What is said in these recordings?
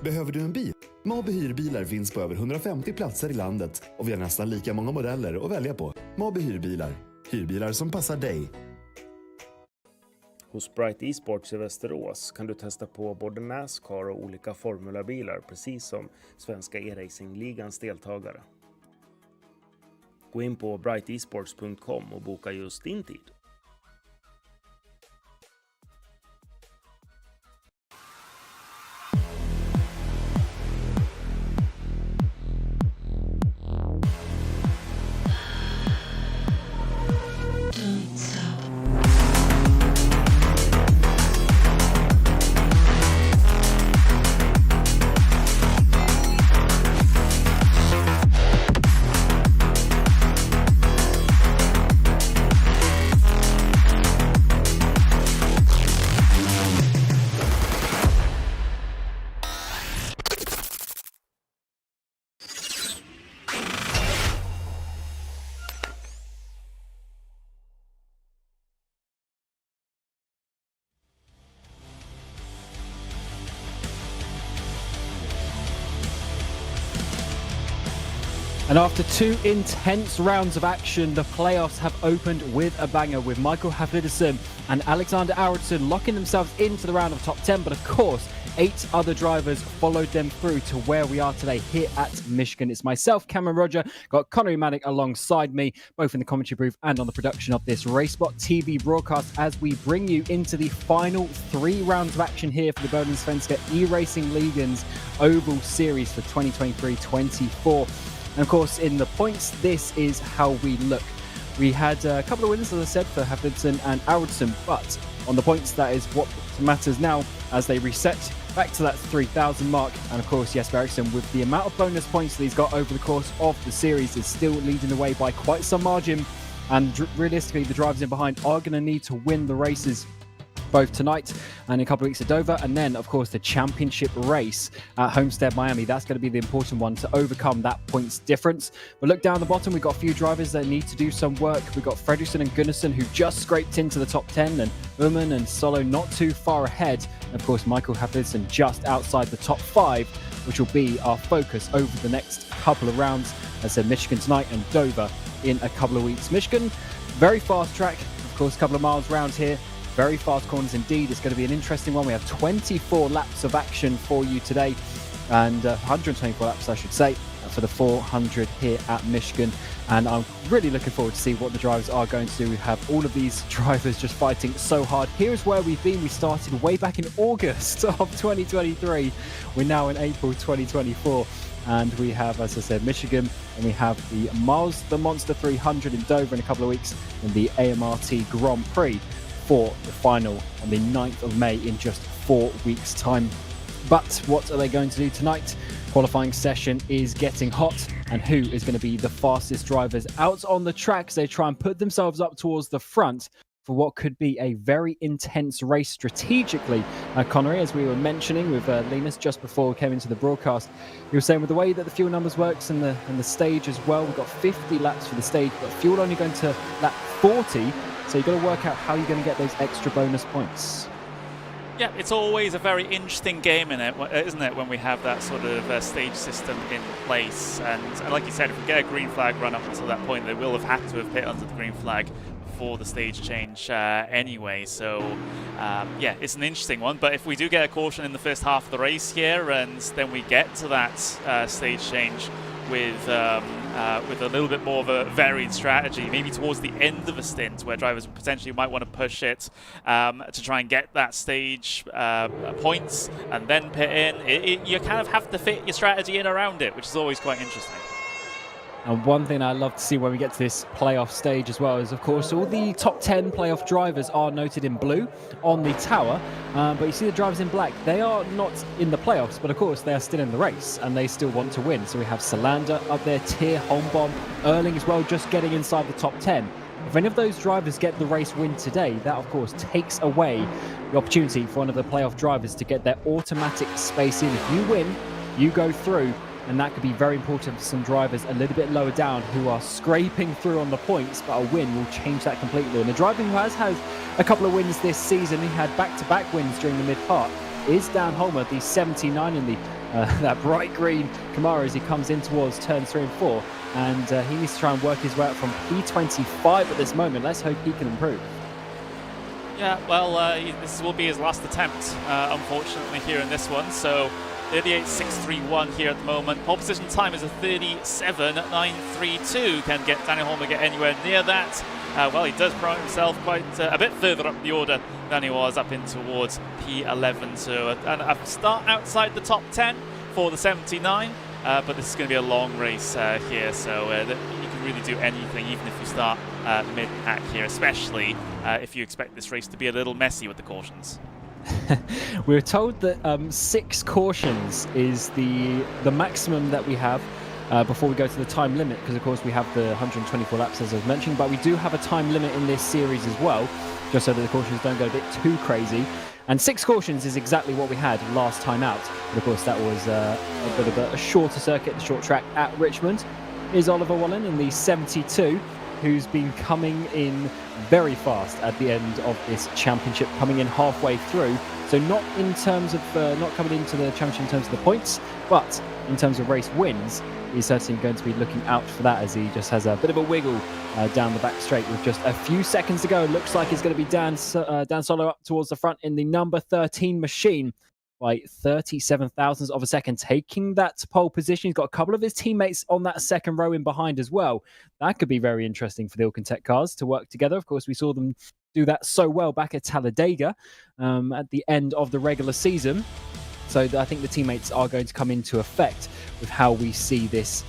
Behöver du en bil? Mabe hyrbilar finns på över 150 platser i landet och vi har nästan lika många modeller att välja på. Mabe hyrbilar. Hyrbilar som passar dig. Hos Bright Esports i Västerås kan du testa på både NASCAR och olika formulabilar, precis som Svenska Eracingligan deltagare. Gå in på brightesports.com och boka just din tid. And after two intense rounds of action, the playoffs have opened with a banger, with Michael Haflidsson and Alexander Aronson locking themselves into the round of top 10. But of course, 8 other drivers followed them through to where we are today here at Michigan. It's myself, Cameron Roger, got Connery Maddock alongside me, both in the commentary booth and on the production of this RaceSpotTV broadcast, as we bring you into the final 3 rounds of action here for the Bohlin Svenska Eracingligan's Oval Series for 2023-24. And of course, in the points, this is how we look. We had a couple of wins, as I said, for Haflidsson and Aronson, but on the points, that is what matters now as they reset back to that 3,000 mark. And of course, Jesper Eriksson, with the amount of bonus points that he's got over the course of the series, is still leading the way by quite some margin. And realistically, the drivers in behind are going to need to win the races both tonight and in a couple of weeks at Dover, and then of course the championship race at Homestead Miami. That's going to be the important one to overcome that points difference. But look down the bottom, we've got a few drivers that need to do some work. We've got Fredriksson and Gunnarsson, who just scraped into the top 10, and Ullman and Solo not too far ahead, and of course Michael Haflidsson just outside the top 5, which will be our focus over the next couple of rounds. As I said, Michigan tonight and Dover in a couple of weeks. Michigan, very fast track, of course, a couple of miles round here. Very fast corners indeed. It's going to be an interesting one. We have 24 laps of action for you today, and 124 laps, I should say, for the 400 here at Michigan. And I'm really looking forward to see what the drivers are going to do. We have all of these drivers just fighting so hard. Here's where we've been. We started way back in August of 2023. We're now in April 2024. And we have, as I said, Michigan, and we have the Monster 300 in Dover in a couple of weeks, and the AMRT Grand Prix for the final on the 9th of May in just 4 weeks' time. But what are they going to do tonight? Qualifying session is getting hot, and who is going to be the fastest drivers out on the track as they try and put themselves up towards the front for what could be a very intense race strategically. Connery, as we were mentioning with Linus just before we came into the broadcast, he was saying with the way that the fuel numbers works and the stage as well, we've got 50 laps for the stage, but fuel only going to lap 40. So you've got to work out how you're going to get those extra bonus points. Yeah, it's always a very interesting game in it, isn't it, when we have that sort of stage system in place. And like you said, if we get a green flag run up until that point, they will have had to have hit under the green flag before the stage change anyway. So yeah, it's an interesting one. But if we do get a caution in the first half of the race here, and then we get to that stage change with a little bit more of a varied strategy, maybe towards the end of a stint where drivers potentially might want to push it to try and get that stage points and then pit in. You kind of have to fit your strategy in around it, which is always quite interesting. And one thing I love to see when we get to this playoff stage as well is, of course, all the top 10 playoff drivers are noted in blue on the tower. But you see the drivers in black, they are not in the playoffs, but of course they are still in the race and they still want to win. So we have Salander up there, Tier, Holmbom, Erling as well, just getting inside the top 10. If any of those drivers get the race win today, that of course takes away the opportunity for one of the playoff drivers to get their automatic space in. If you win, you go through. And that could be very important for some drivers a little bit lower down who are scraping through on the points, but a win will change that completely. And the driver who has had a couple of wins this season, he had back-to-back wins during the mid-part, is Dan Holmer, the 79 in the that bright green Camaro as he comes in towards turns 3 and 4. And he needs to try and work his way up from P25 at this moment. Let's hope he can improve. Yeah, well, this will be his last attempt, unfortunately, here in this one. So 38.631 here at the moment. Pole position time is a 37.932. Can Daniel Holmer get anywhere near that? Well, he does promote himself quite a bit further up the order than he was up in towards P11. So a start outside the top 10 for the 79. But this is going to be a long race here, so you can really do anything, even if you start mid-pack here, especially if you expect this race to be a little messy with the cautions. We were told that 6 cautions is the maximum that we have before we go to the time limit, because of course we have the 124 laps as I was mentioning, but we do have a time limit in this series as well, just so that the cautions don't go a bit too crazy. And 6 cautions is exactly what we had last time out, but of course that was a bit of a shorter circuit, the short track at Richmond. Is Oliver Bohlin in the 72, who's been coming in very fast at the end of this championship, coming in halfway through So not in terms of not coming into the championship in terms of the points, but in terms of race wins, he's certainly going to be looking out for that, as he just has a bit of a wiggle down the back straight with just a few seconds to go. Looks like it's going to be Dan Solo up towards the front in the number 13 machine by 37 thousandths of a second, taking that pole position. He's got a couple of his teammates on that second row in behind as well. That could be very interesting for the Ilkentech cars to work together. Of course, we saw them do that so well back at Talladega at the end of the regular season. So I think the teammates are going to come into effect with how we see this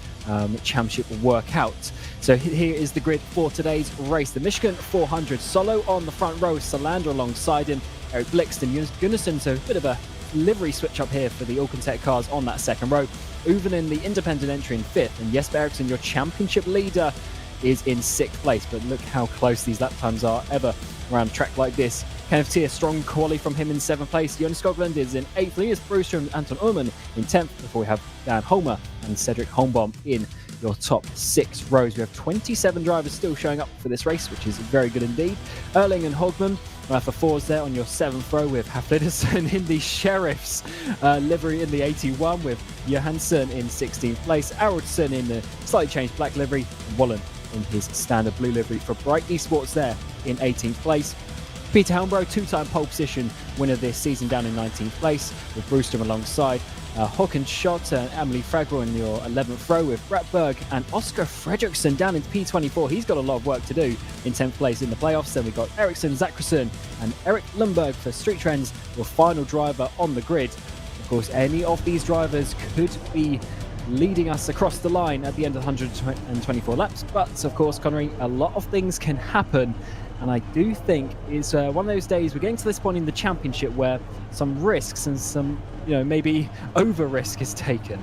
championship work out. So here is the grid for today's race. The Michigan 400, Solo on the front row, Salander alongside him, Eric Blixton, Gunnarsson, so a bit of a livery switch up here for the Ilkentech cars on that second row. Uvenin, the independent entry, in fifth, and Jesper Eriksson, your championship leader, is in sixth place. But look how close these lap times are ever around a track like this. Kenneth T, a strong quali from him in seventh place. Jonas Skoglund is in eighth. Linus Brewster and Anton Ullman in 10th, before we have Dan Homer and Cedric Holmbaum in your top 6 rows. We have 27 drivers still showing up for this race, which is very good indeed. Erling and Hogman for fours there on your 7th row, with Hafliderson in the Sheriff's livery in the 81, with Johansson in 16th place, Arvidsson in the slightly changed black livery, and Bohlin in his standard blue livery for Bright Esports there in 18th place. Peter Helmbro, 2-time pole position winner this season, down in 19th place, with Brewster alongside. Håkan Schott and Emily Fragwell in your 11th row, with Brett Berg and Oscar Fredriksson down in P24. He's got a lot of work to do in 10th place in the playoffs. Then we've got Eriksson, Zakrasson and Eric Lundberg for Street Trends, your final driver on the grid. Of course, any of these drivers could be leading us across the line at the end of 124 laps. But of course, Connery, a lot of things can happen. And I do think it's one of those days, we're getting to this point in the championship where some risks and some, maybe over risk is taken.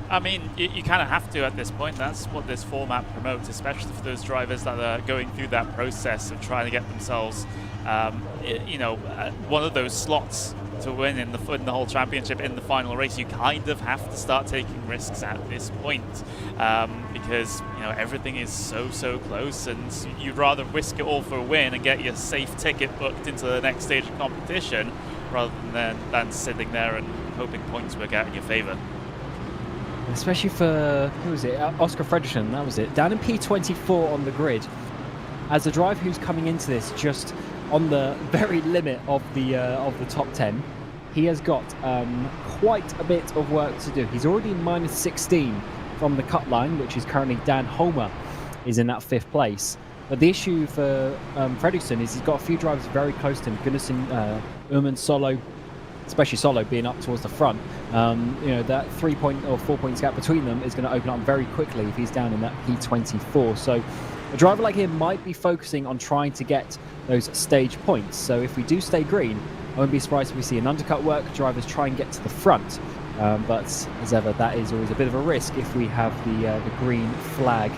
I mean, you kind of have to at this point. That's what this format promotes, especially for those drivers that are going through that process of trying to get themselves, one of those slots to win in the whole championship in the final race. You kind of have to start taking risks at this point because everything is so close, and you'd rather risk it all for a win and get your safe ticket booked into the next stage of competition rather than sitting there and hoping points work out in your favour. Especially for, who was it? Oscar Fredriksson, that was it. Down in P24 on the grid. As a driver who's coming into this just on the very limit of the top 10, he has got quite a bit of work to do. He's already in -16 from the cut line, which is currently Dan Homer is in that 5th place. But the issue for Fredriksson is he's got a few drivers very close to him. Gunnarsson, Ullman, Solo, especially Solo being up towards the front. That 3 point or 4 points gap between them is going to open up very quickly if he's down in that P24. So a driver like him might be focusing on trying to get those stage points. So if we do stay green, I wouldn't be surprised if we see an undercut work, drivers try and get to the front. But as ever, that is always a bit of a risk if we have the green flag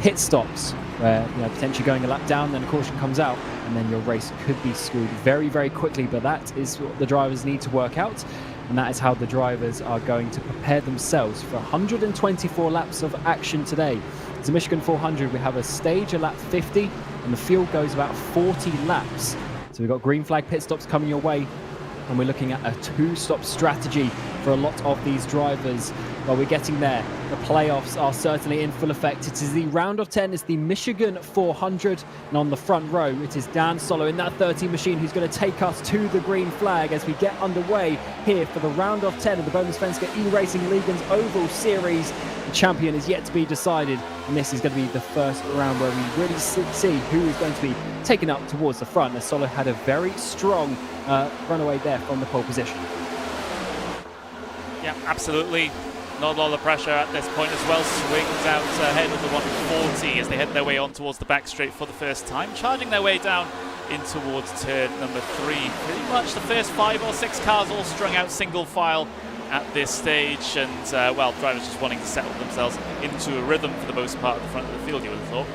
pit stops, where potentially going a lap down, then a caution comes out, and then your race could be screwed very, very quickly. But that is what the drivers need to work out, and that is how the drivers are going to prepare themselves for 124 laps of action today. It's a Michigan 400. We have a stage at lap 50, and the field goes about 40 laps. So we've got green flag pit stops coming your way, and we're looking at a 2-stop strategy for a lot of these drivers. Well, we're getting there. The playoffs are certainly in full effect. It is the round of 10. It's the Michigan 400. And on the front row, it is Dan Solo in that 13 machine who's going to take us to the green flag as we get underway here for the round of 10 of the Bohlin Svenska Eracingligan's Oval Series. The champion is yet to be decided. And this is going to be the first round where we really see who is going to be taken up towards the front, as Solo had a very strong runaway there from the pole position. Yeah, absolutely. Not a lot of pressure at this point as well. Swings out ahead of the 140 as they head their way on towards the back straight for the first time, charging their way down in towards turn number 3. Pretty much the first 5 or 6 cars all strung out single file at this stage, and drivers just wanting to settle themselves into a rhythm for the most part at the front of the field, you would have thought.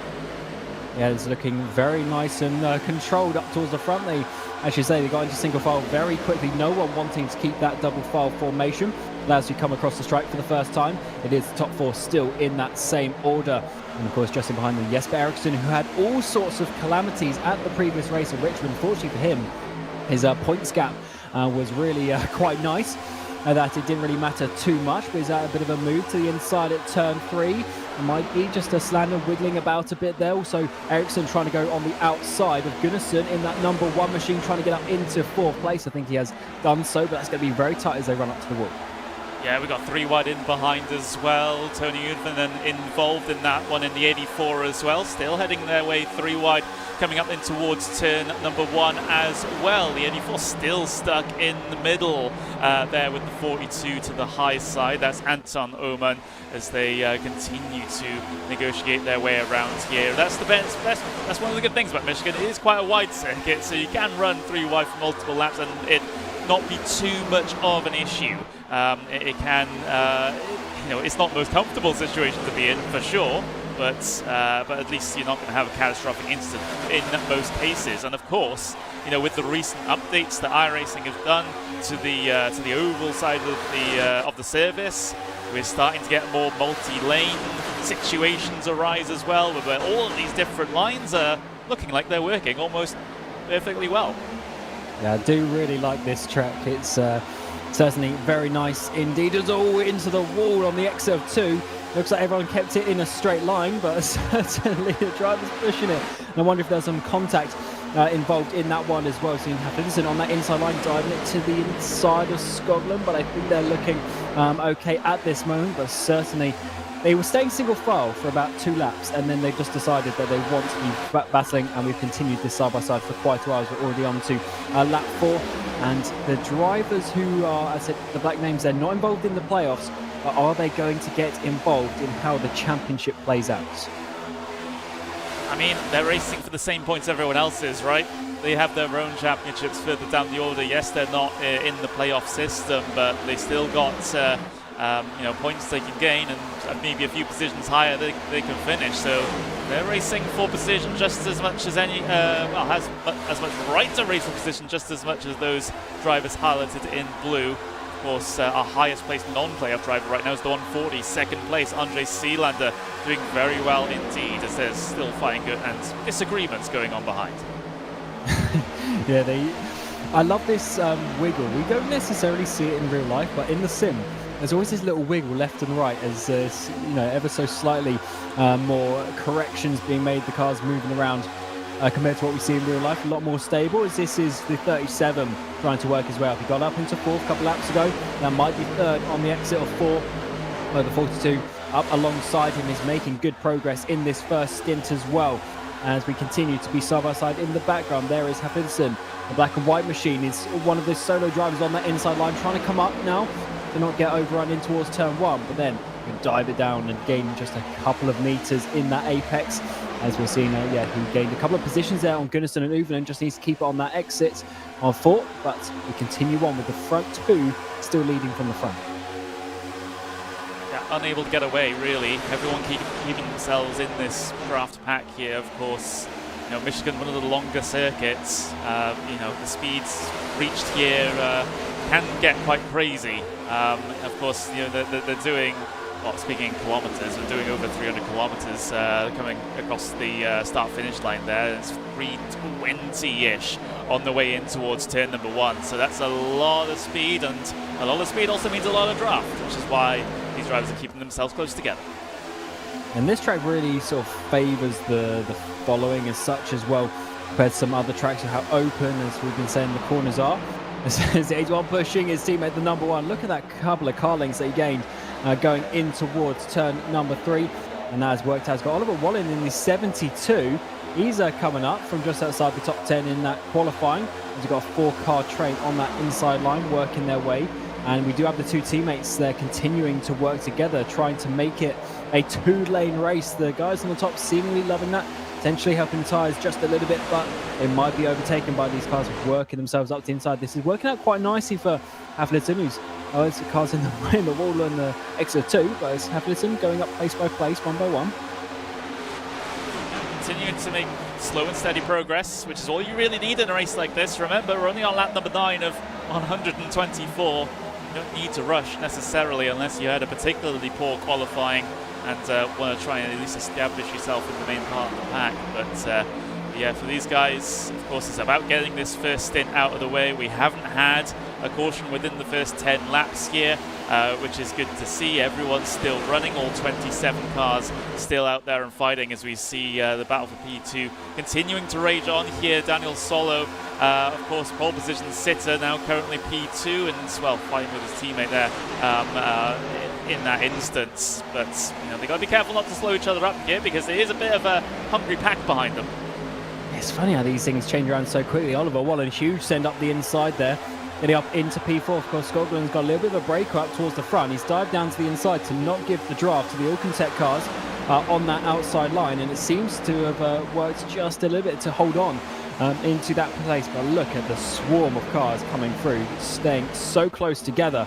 Yeah, it's looking very nice and controlled up towards the front. They, as you say, they got into single file very quickly. No one wanting to keep that double file formation. As you come across the stripe for the first time, it is the top 4 still in that same order. And of course, just in behind them, Jesper Eriksson, who had all sorts of calamities at the previous race in Richmond. Fortunately for him, His points gap was really quite nice. That it didn't really matter too much, but he's at a bit of a move to the inside at turn 3. It might be just a Slander wiggling about a bit there. Also, Ericsson trying to go on the outside of Gunnarsson in that number 1 machine, trying to get up into 4th place. I think he has done so, but that's going to be very tight as they run up to the wall. Yeah, we got 3 wide in behind as well. Tony Udvanen involved in that one in the 84 as well. Still heading their way 3 wide, coming up in towards turn number 1 as well. The 84 still stuck in the middle there with the 42 to the high side. That's Anton Oman as they continue to negotiate their way around here. That's the best. That's one of the good things about Michigan. It is quite a wide circuit, so you can run 3 wide for multiple laps and it not be too much of an issue. It can, it's not the most comfortable situation to be in for sure, but at least you're not going to have a catastrophic incident in most cases. And of course, with the recent updates that iRacing have done to the oval side of the service, we're starting to get more multi-lane situations arise as well, where all of these different lines are looking like they're working almost perfectly well. Yeah, I do really like this track. It's certainly very nice indeed. It's all into the wall on the exit of 2. Looks like everyone kept it in a straight line, but certainly the driver's pushing it. And I wonder if there's some contact involved in that one as well. So you have Vincent on that inside line, driving it to the inside of Scotland, but I think they're looking okay at this moment. But certainly they were staying single file for about 2 laps, and then they just decided that they want to be battling, and we've continued this side by side for quite a while. We're already on to lap 4, and the drivers who are, as I said, the black names, they're not involved in the playoffs, but are they going to get involved in how the championship plays out? I mean, they're racing for the same points everyone else is, right? They have their own championships further down the order. Yes, they're not in the playoff system, but they still got points they can gain, and maybe a few positions higher they can finish. So they're racing for position just as much as has as much right to race for position just as much as those drivers highlighted in blue. Of course, our highest placed non-playoff driver right now is the 140, second place, Andre Seelander, doing very well indeed, as there's still fighting and disagreements going on behind. Yeah, I love this wiggle. We don't necessarily see it in real life, but in the sim, there's always this little wiggle left and right as ever so slightly more corrections being made, the cars moving around compared to what we see in real life. A lot more stable, as this is the 37 trying to work his way up. He got up into 4th a couple laps ago. That might be 3rd on the exit of 4. The 42 up alongside him is making good progress in this first stint as well. As we continue to be side by side in the background, there is Hafidson. The black and white machine is one of the solo drivers on that inside line, trying to come up now to not get overrun in towards turn 1, but then you can dive it down and gain just a couple of meters in that apex. As we're seeing, he gained a couple of positions there on Gunnarsson and Uven, and just needs to keep it on that exit on 4, but we continue on with the front 2 still leading from the front. Yeah, unable to get away, really. Everyone keeping themselves in this draft pack here, of course. Michigan, one of the longer circuits. The speeds reached here can get quite crazy. Of course, they're doing, well, speaking in kilometers, they're doing over 300 kilometers coming across the start-finish line there. It's 320-ish on the way in towards turn number 1. So that's a lot of speed, and a lot of speed also means a lot of draft, which is why these drivers are keeping themselves close together. And this track really sort of favours the following as such as well, compared to some other tracks, how open, as we've been saying, the corners are. As 81 pushing his teammate, the number 1. Look at that couple of car lengths that he gained going in towards turn number 3. And that has worked out. He's got Oliver Bohlin in the 72. He's coming up from just outside the top 10 in that qualifying. He's got a 4-car train on that inside line working their way. And we do have the 2 teammates there continuing to work together, trying to make it a 2-lane race. The guys on the top seemingly loving that, potentially helping tyres just a little bit, but they might be overtaken by these cars working themselves up to the inside. This is working out quite nicely for Hafliton, who's it's the cars in the wall on the exit 2, but it's Hafliton going up place by place, one by one. Continuing to make slow and steady progress, which is all you really need in a race like this. Remember, we're only on lap number 9 of 124. You don't need to rush necessarily unless you had a particularly poor qualifying and want to try and at least establish yourself in the main part of the pack. But Yeah, for these guys, of course, it's about getting this first stint out of the way. We haven't had a caution within the first 10 laps here, which is good to see. Everyone's still running, all 27 cars still out there and fighting as we see the battle for P2 continuing to rage on here. Daniel Solo, of course, pole position sitter, now currently P2, and, well, fighting with his teammate there in that instance. But, you know, they've got to be careful not to slow each other up here because there is a bit of a hungry pack behind them. It's funny how these things change around so quickly. Oliver Bohlin, huge send up the inside there. Getting up into P4, of course, Scotland's got a little bit of a break up towards the front. He's dived down to the inside to not give the draft to the Alcantech cars on that outside line, and it seems to have worked just a little bit to hold on into that place. But look at the swarm of cars coming through, staying so close together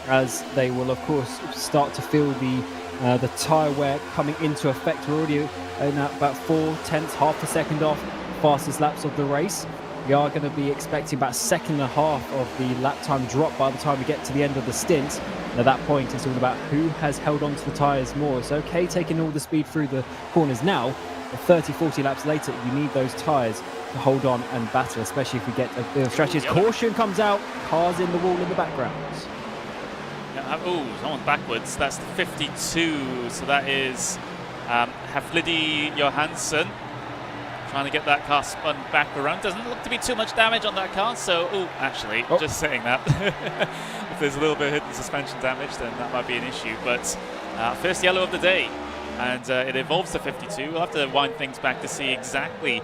as they will, of course, start to feel the tyre wear coming into effect. We're already in about 4/10, half a second off fastest laps of the race. We are going to be expecting about a second and a half of the lap time drop by the time we get to the end of the stint. And at that point, it's all about who has held on to the tyres more. It's okay taking all the speed through the corners now, but 30, 40 laps later, you need those tyres to hold on and battle, especially if we get a bit of strategy. Caution comes out, cars in the wall in the background. Oh, someone's backwards. That's the 52, so that is Haflidi Johansson. Trying to get that car spun back around. Doesn't look to be too much damage on that car, so, just saying that. If there's a little bit of hidden suspension damage, then that might be an issue. But first yellow of the day, and it involves the 52. We'll have to wind things back to see exactly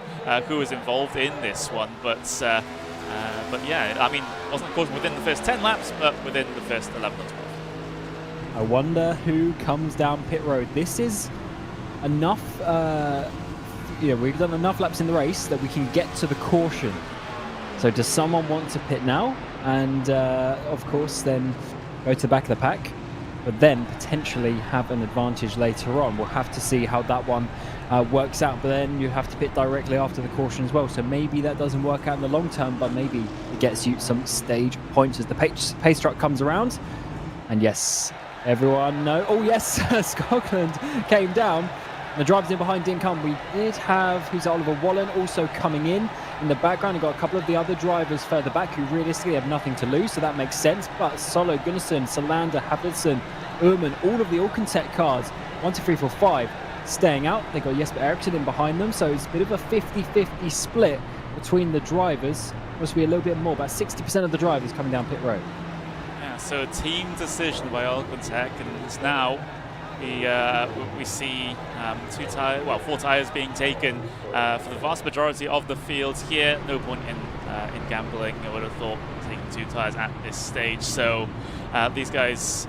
who was involved in this one. But yeah, I mean, wasn't of course within the first 10 laps, but within the first 11 or 12. I wonder who comes down pit road. This is enough. We've done enough laps in the race that we can get to the caution. So does someone want to pit now? And of course then go to the back of the pack, but then potentially have an advantage later on. We'll have to see how that one works out, but then you have to pit directly after the caution as well. So maybe that doesn't work out in the long term, but maybe it gets you some stage points as the pace truck comes around. And yes, everyone know. Oh yes, Scotland came down. The drivers in behind didn't come. We did have, Oliver Bohlin also coming in the background. We've got a couple of the other drivers further back who realistically have nothing to lose, so that makes sense. But Solo, Gunnarsson, Salander, Havlicson, Uhrmann, all of the Alcantech cars, 1, 2, 3, 4, 5, staying out. They've got Jesper Eriksson in behind them, so it's a bit of a 50-50 split between the drivers. Must be a little bit more, about 60% of the drivers coming down pit road. Yeah, so a team decision by Alcantech, and now we see 4 tyres being taken for the vast majority of the field here. No point in gambling, I would have thought, taking 2 tyres at this stage. So these guys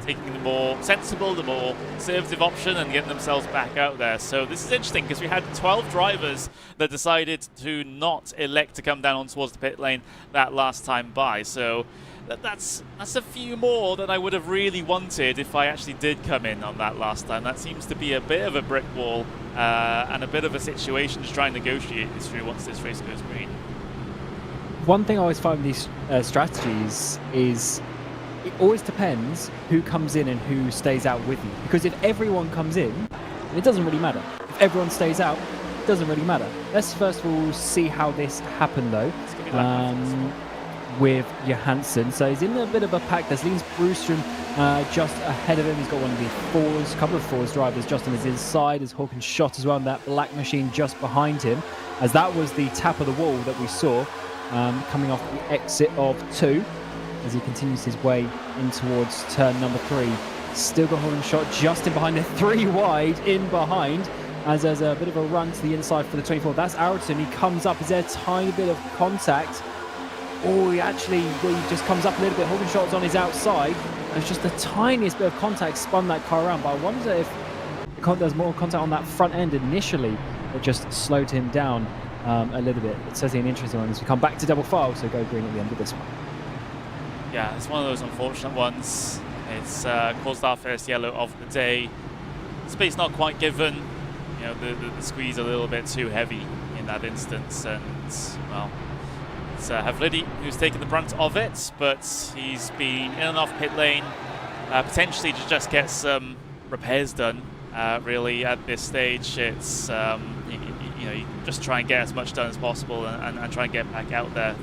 taking the more sensible, the more conservative option and getting themselves back out there. So this is interesting because we had 12 drivers that decided to not elect to come down on towards the pit lane that last time by. So that's a few more than I would have really wanted if I actually did come in on that last time. That seems to be a bit of a brick wall and a bit of a situation to try and negotiate this through once this race goes green. One thing I always find with these strategies is it always depends who comes in and who stays out with you. Because if everyone comes in, it doesn't really matter. If everyone stays out, it doesn't really matter. Let's first of all see how this happened though. With Johansson. So he's in a bit of a pack. There's Linus Broström just ahead of him. He's got one of the fours, couple of fours drivers just on his inside as Hawkins shot as well, and that black machine just behind him, as that was the tap of the wall that we saw coming off the exit of 2 as he continues his way in towards turn number 3. Still got Hawkins shot just in behind there, 3 wide in behind, as there's a bit of a run to the inside for the 24. That's Araton. He comes up. Is there a tiny bit of contact? Oh, he just comes up a little bit. Hawkins shot's on his outside. There's just the tiniest bit of contact spun that car around. But I wonder if there's more contact on that front end initially that just slowed him down a little bit. It's certainly an interesting one as we come back to double file, so go green at the end of this one. Yeah, it's one of those unfortunate ones. It's caused our first yellow of the day. Space not quite given. You know, the squeeze a little bit too heavy in that instance, and well, it's Havlidi who's taken the brunt of it, but he's been in and off pit lane, potentially to just get some repairs done. Really, at this stage, it's he you just try and get as much done as possible and try and get back out there.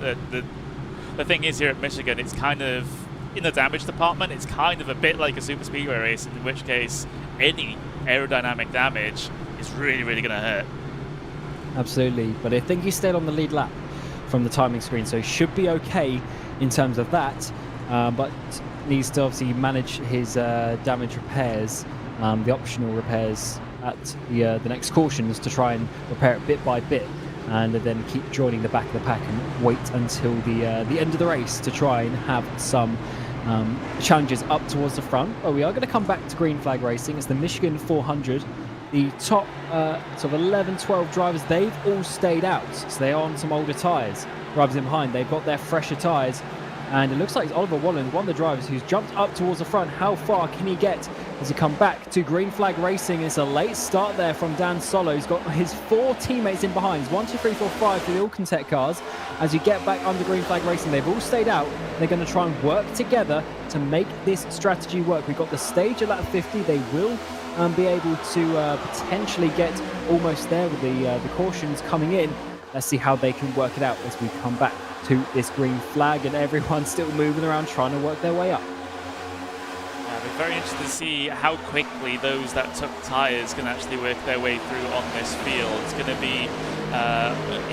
The thing is, here at Michigan, it's kind of, in the damage department, it's kind of a bit like a super speedway race, in which case any aerodynamic damage is really, really going to hurt. Absolutely, but I think he stayed on the lead lap from the timing screen, so he should be okay in terms of that, but needs to obviously manage his damage repairs, the optional repairs at the next cautions, to try and repair it bit by bit, and then keep joining the back of the pack and wait until the end of the race to try and have some challenges up towards the front. But we are going to come back to green flag racing. It's the Michigan 400. The top sort of 11, 12 drivers, they've all stayed out, so they're on some older tyres. Drivers in behind, they've got their fresher tyres, and it looks like it's Oliver Bohlin, one of the drivers who's jumped up towards the front. How far can he get as he come back to green flag racing? It's a late start there from Dan Solo. He's got his 4 teammates in behind. 1, 2, 3, 4, 5 for the Alcantech cars. As you get back under green flag racing, they've all stayed out. They're going to try and work together to make this strategy work. We've got the stage at lap 50. They will be able to potentially get almost there with the cautions coming in. Let's see how they can work it out as we come back to this green flag, and everyone's still moving around trying to work their way up. Yeah, it'll be very interesting to see how quickly those that took tyres can actually work their way through on this field. It's going to be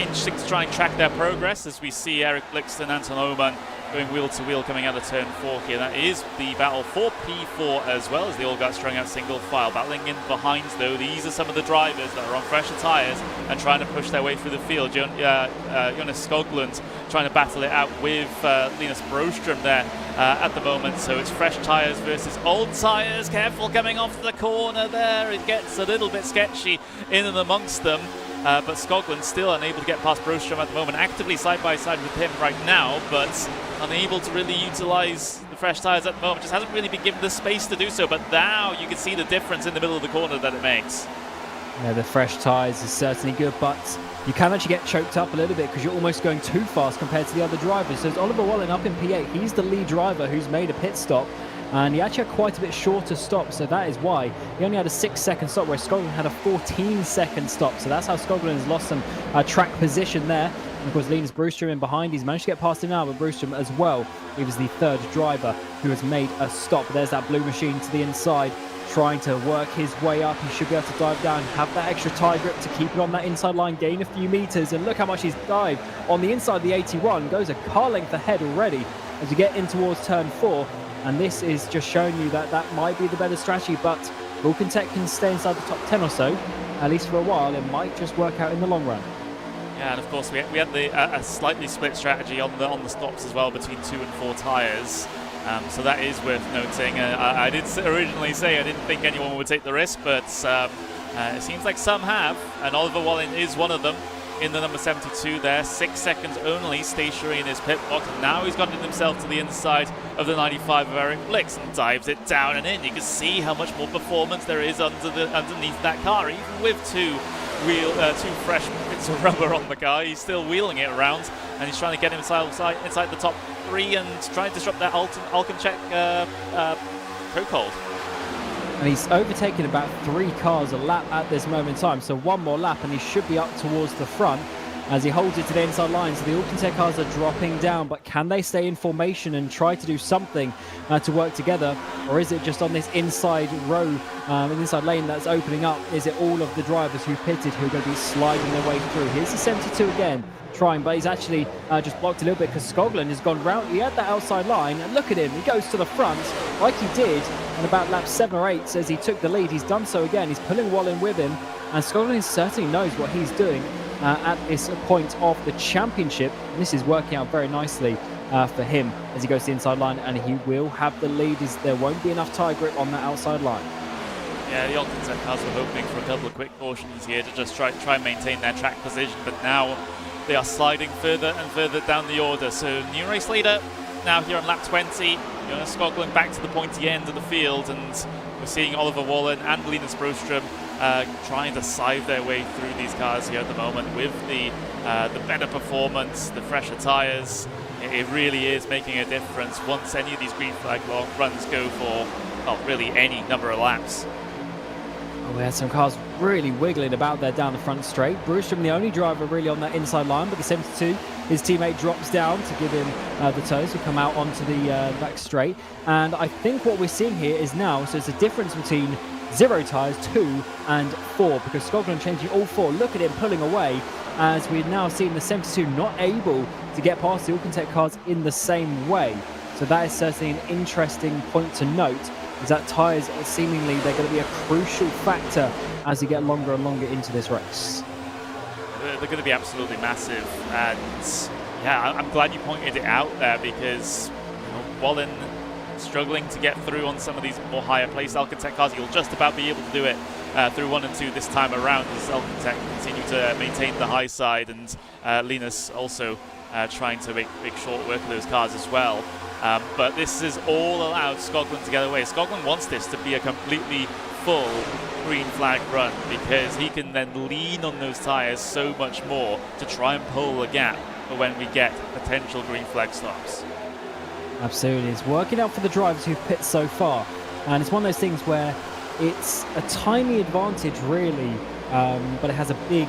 interesting to try and track their progress as we see Eric Blixen and Anton Oman going wheel to wheel coming out of turn 4 here. That is the battle for P4 as well, as they all got strung out single file. Battling in behind though, these are some of the drivers that are on fresher tyres and trying to push their way through the field. Jonas Skoglund trying to battle it out with Linus Broström there at the moment. So it's fresh tyres versus old tyres. Careful coming off the corner there. It gets a little bit sketchy in and amongst them. But Skoglund still unable to get past Broström at the moment, actively side by side with him right now, but unable to really utilise the fresh tyres at the moment. Just hasn't really been given the space to do so, but now you can see the difference in the middle of the corner that it makes. Yeah, the fresh tyres is certainly good, but you can actually get choked up a little bit because you're almost going too fast compared to the other drivers. So it's Oliver Bohlin up in P8. He's the lead driver who's made a pit stop, and he actually had quite a bit shorter stop, so that is why he only had a 6-second stop, where Skoglund had a 14-second stop. So that's how Skoglund has lost some track position there. And of course, Linus Broström in behind. He's managed to get past him now, but Broström as well, he was the 3rd driver who has made a stop. There's that blue machine to the inside, trying to work his way up. He should be able to dive down, have that extra tie grip to keep it on that inside line, gain a few meters, and look how much he's dived on the inside of the 81. Goes a car length ahead already as you get in towards turn 4. And this is just showing you that that might be the better strategy, but Alcantech can stay inside the top 10 or so, at least for a while. It might just work out in the long run. Yeah, and of course we had a slightly split strategy on the stops as well, between 2 and 4 tyres. So that is worth noting. I did originally say I didn't think anyone would take the risk, but it seems like some have, and Oliver Bohlin is one of them. In the number 72 there, 6 seconds only stationary in his pit box. Now he's gotten himself to the inside of the 95 of Eric Blix and dives it down and in. You can see how much more performance there is underneath that car, even with two fresh bits of rubber on the car. He's still wheeling it around, and he's trying to get himself inside the top 3 and trying to disrupt that Alcantech chokehold. And he's overtaken about 3 cars a lap at this moment in time. So one more lap and he should be up towards the front as he holds it to the inside line. So the Alcantech cars are dropping down, but can they stay in formation and try to do something to work together? Or is it just on this inside row, inside lane that's opening up? Is it all of the drivers who pitted who are going to be sliding their way through? Here's the 72 again, trying, but he's actually just blocked a little bit because Skoglund has gone round. He had that outside line, and look at him. He goes to the front like he did in about lap 7 or 8 as he took the lead. He's done so again. He's pulling Bohlin with him, and Skoglund certainly knows what he's doing at this point of the championship. And this is working out very nicely for him as he goes to the inside line, and he will have the lead as there won't be enough tie grip on that outside line. Yeah, the Alcantech cars were hoping for a couple of quick cautions here to just try and maintain their track position, but now they are sliding further and further down the order. So new race leader now here on lap 20. Jonas Skoglund back to the pointy end of the field, and we're seeing Oliver Bohlin and Linus Broström trying to scythe their way through these cars here at the moment with the better performance, the fresher tyres. It really is making a difference once any of these green flag long runs go for, well, really any number of laps. Oh, we had some cars really wiggling about there down the front straight. Brewstrom, the only driver really on that inside line, but the 72, his teammate drops down to give him the toes to come out onto the back straight. And I think what we're seeing here is now, so it's a difference between 0 tyres, 2 and 4, because Skoglund changing all 4. Look at him pulling away, as we've now seen the 72 not able to get past the Alcantech cars in the same way. So that is certainly an interesting point to note, is that tyres seemingly they're going to be a crucial factor as you get longer and longer into this race. They're going to be absolutely massive, and yeah, I'm glad you pointed it out there, because Bohlin struggling to get through on some of these more higher placed Alcantech cars. You'll just about be able to do it through 1 and 2 this time around, as Alcantech continue to maintain the high side, and Linus also trying to make short work of those cars as well. But this has all allowed Skoglund to get away. Skoglund wants this to be a completely full green flag run, because he can then lean on those tyres so much more to try and pull the gap for when we get potential green flag stops. Absolutely, it's working out for the drivers who've pit so far, and it's one of those things where it's a tiny advantage really, but it has a big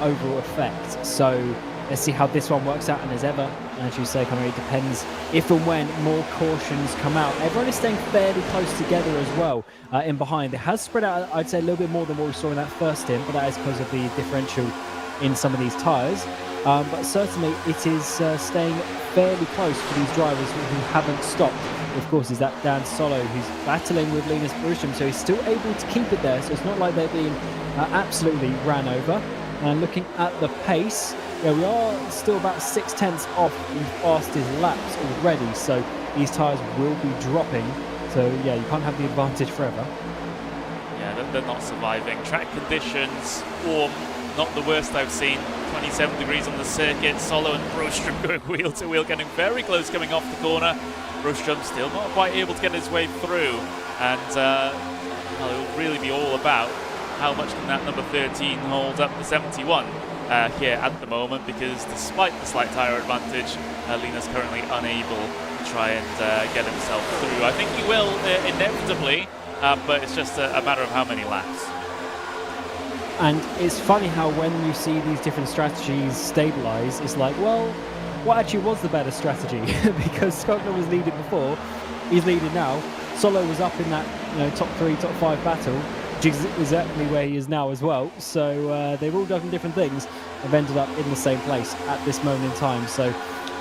overall effect. So let's see how this one works out, and as ever, as you say, Connor, it depends if and when more cautions come out. Everyone is staying fairly close together as well in behind. It has spread out, I'd say, a little bit more than what we saw in that first stint, but that is because of the differential in some of these tyres. But certainly it is staying fairly close for these drivers who haven't stopped. Of course, is that Dan Solo, who's battling with Linus Brewstrom, so he's still able to keep it there. So it's not like they're being absolutely ran over. And looking at the pace, yeah, we are still about 6/10 off the fastest laps already. So these tyres will be dropping. So yeah, you can't have the advantage forever. Yeah, they're not surviving. Track conditions, warm, not the worst I've seen. 27 degrees on the circuit. Solo and Brewstrom going wheel to wheel, getting very close coming off the corner. Brewstrom still not quite able to get his way through, and well, it will really be all about how much can that number 13 hold up the 71 here at the moment, because despite the slight tyre advantage, Linus currently unable to try and get himself through. I think he will inevitably, but it's just a matter of how many laps. And it's funny how when you see these different strategies stabilise, it's like, well, what actually was the better strategy? Because Skoglund was leading before, he's leading now. Solo was up in that top 3, top 5 battle, which is exactly where he is now as well. So they've all done different things, have ended up in the same place at this moment in time. So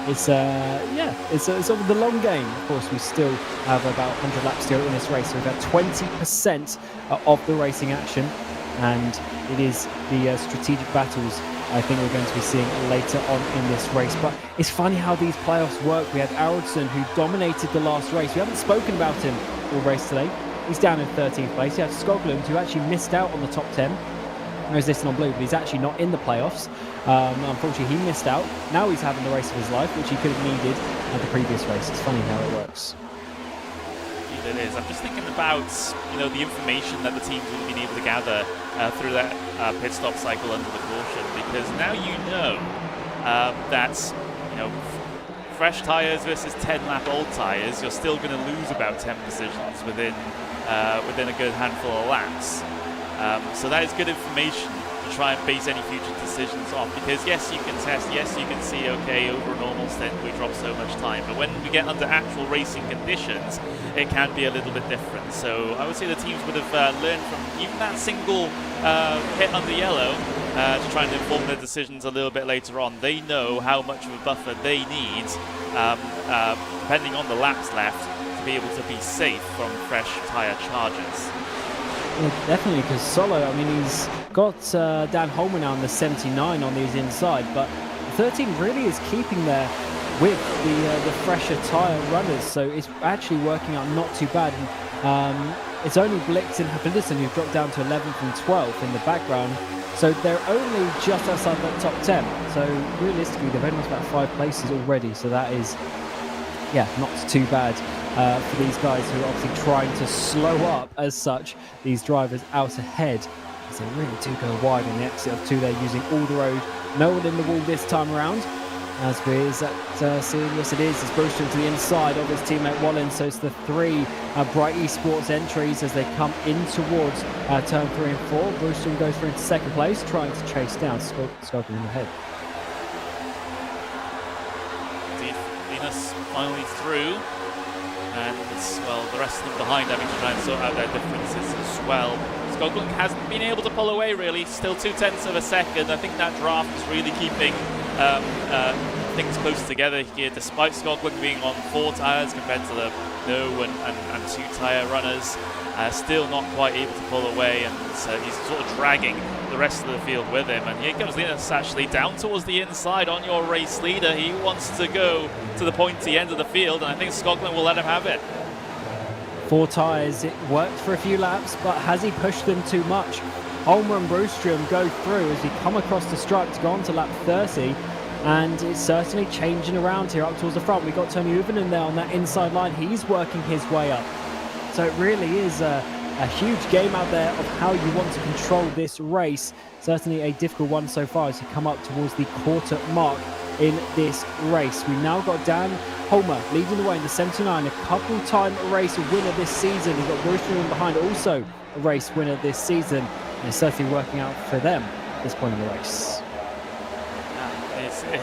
it's it's sort of the long game. Of course, we still have about 100 laps to go in this race. So we've had 20% of the racing action, and it is the strategic battles I think we're going to be seeing later on in this race. But it's funny how these playoffs work. We had Aronson, who dominated the last race. We haven't spoken about him all race today. He's down in 13th place. You have Skoglund, who actually missed out on the top 10. He's listed on blue, but he's actually not in the playoffs. Unfortunately, he missed out. Now he's having the race of his life, which he could have needed at the previous race. It's funny how it works. It is. I'm just thinking about the information that the teams would have been able to gather through that pit stop cycle under the caution, because now that fresh tyres versus 10-lap old tyres, you're still going to lose about 10 positions within a good handful of laps. So that is good information to try and base any future decisions off, because yes, you can test, yes, you can see, okay, over a normal stint we drop so much time, but when we get under actual racing conditions, it can be a little bit different. So I would say the teams would have learned from even that single hit under yellow to try and inform their decisions a little bit later on. They know how much of a buffer they need, depending on the laps left, to be able to be safe from fresh tyre charges. Yeah, definitely, because Solo, he's got Dan Holman now on the 79 on his inside, but 13 really is keeping there with the fresher tyre runners, so it's actually working out not too bad. And, it's only Blix and Habilison who've dropped down to 11th and 12th in the background, so they're only just outside that top 10. So realistically, they've only lost about 5 places already, so that is, not too bad for these guys who are obviously trying to slow up, as such, these drivers out ahead, as they really do go wide on the exit of 2 there, using all the road. No one in the wall this time around. As we is that seeing, yes it is, it's Bohlin to the inside of his teammate Bohlin, so it's the three Bright Esports entries as they come in towards turn 3 and 4. Bohlin goes for into second place, trying to chase down Skoglund in the head. Indeed, Venus finally through, and well, the rest of them behind having to try and sort out their differences as well. Skoglund hasn't been able to pull away really, still 0.2 of a second. I think that draft is really keeping things close together here, despite Skoglund being on 4 tyres compared to the no and 2 tyre runners. Still not quite able to pull away, and he's sort of dragging the rest of the field with him. And here comes Linus actually down towards the inside on your race leader. He wants to go to the pointy end of the field, and I think Skoglund will let him have it. 4 tyres, it worked for a few laps, but has he pushed them too much? Holmer and Broström go through as we come across the stripe to go on to lap 30, and it's certainly changing around here up towards the front. We've got Tony Uvinen there on that inside line. He's working his way up. So it really is a huge game out there of how you want to control this race. Certainly a difficult one so far as you come up towards the quarter mark in this race. We've now got Dan Holmer leading the way in the 79, a couple-time race winner this season. We've got Broström behind, also a race winner this season. And it's certainly working out for them at this point in the race.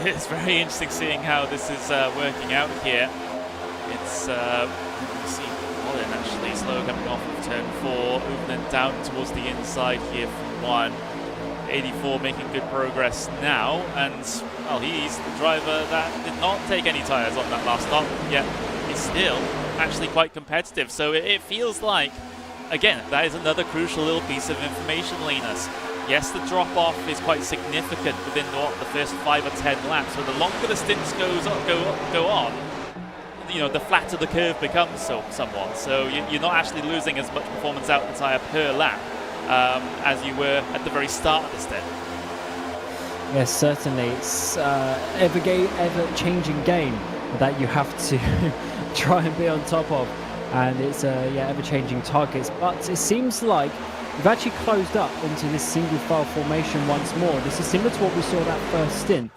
It's very interesting seeing how this is working out here. It's you see Bohlin actually slow coming off of turn 4, moving then down towards the inside here from 1. 84 making good progress now, and well, he's the driver that did not take any tyres on that last stop, yet he's still actually quite competitive. So it feels like, again, that is another crucial little piece of information, Linus. Yes, the drop-off is quite significant within the first 5 or 10 laps, but the longer the stints go on, you know, the flatter the curve becomes somewhat. So you're not actually losing as much performance out of the tyre per lap as you were at the very start of the stint. Yes, certainly. It's ever-changing game that you have to try and be on top of. And it's ever-changing targets. But it seems like we've actually closed up into this single file formation once more. This is similar to what we saw that first stint.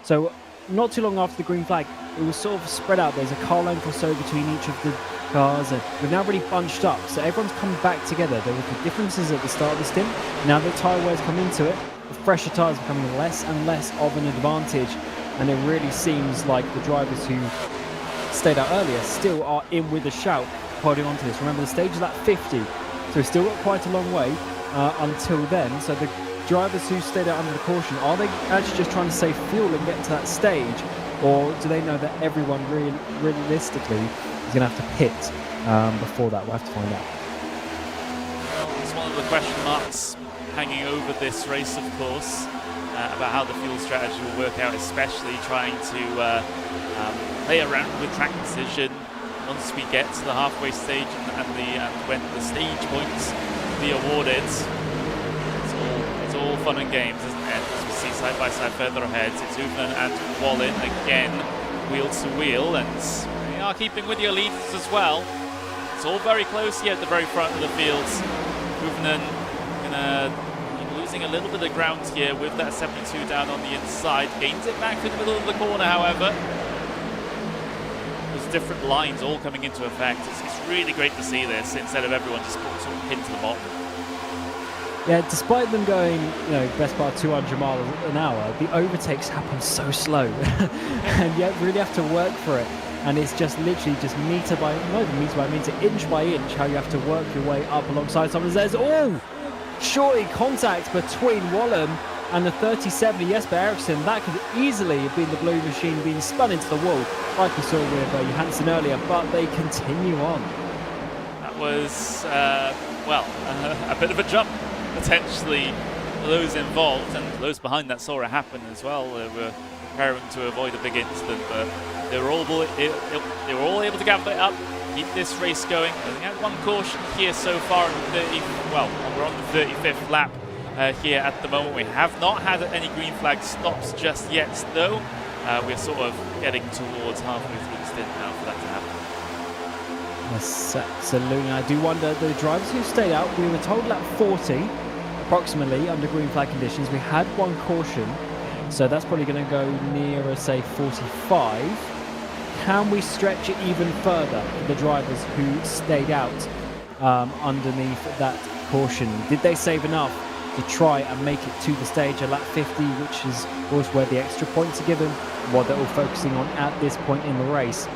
So not too long after the green flag, it was sort of spread out. There's a car length or so between each of the cars, and we've now really bunched up. So everyone's come back together. There were the differences at the start of the stint. Now that tyre wear's come into it, the fresher tyres are becoming less and less of an advantage. And it really seems like the drivers who stayed out earlier still are in with a shout, holding on to this. Remember, the stage is at 50, so we've still got quite a long way until then. So the drivers who stayed out under the caution, are they actually just trying to save fuel and get to that stage, or do they know that everyone realistically is going to have to pit before that? We'll have to find out. Well, it's one of the question marks hanging over this race, of course, about how the fuel strategy will work out, especially trying to play around with track decision once we get to the halfway stage and when the stage points be awarded. It's all fun and games, isn't it? As we see side by side further ahead, it's Uvinen and Bohlin again, wheel to wheel, and they are keeping with your leaders as well. It's all very close here at the very front of the field. Uvinen losing a little bit of ground here with that 72 down on the inside. Gains it back in the middle of the corner, however. There's different lines all coming into effect. It's really great to see this instead of everyone just sort of pinned to the bottom. Yeah, despite them going, best part 200 miles an hour, the overtakes happen so slow. And you really have to work for it. And it's just literally just meter by meter, inch by inch, how you have to work your way up alongside someone. There's shorty contact between Bohlin and the 37 Jesper Eriksson. That could easily have been the blue machine being spun into the wall, like we saw with Johansson earlier, but they continue on. That was, a bit of a jump, potentially, for those involved, and those behind that saw it happen as well. They were preparing to avoid a big incident, but they were all able to gather it up, keep this race going. We had one caution here so far we're on the 35th lap here at the moment. We have not had any green flag stops just yet, though. We're sort of getting towards halfway through the stint now for that to happen. Yes, absolutely. I do wonder, the drivers who stayed out, we were told lap 40, approximately, under green flag conditions. We had one caution. So that's probably going to go nearer, say, 45. Can we stretch it even further for the drivers who stayed out underneath that caution? Did they save enough to try and make it to the stage at lap 50, which is, of course, where the extra points are given, what they're all focusing on at this point in the race?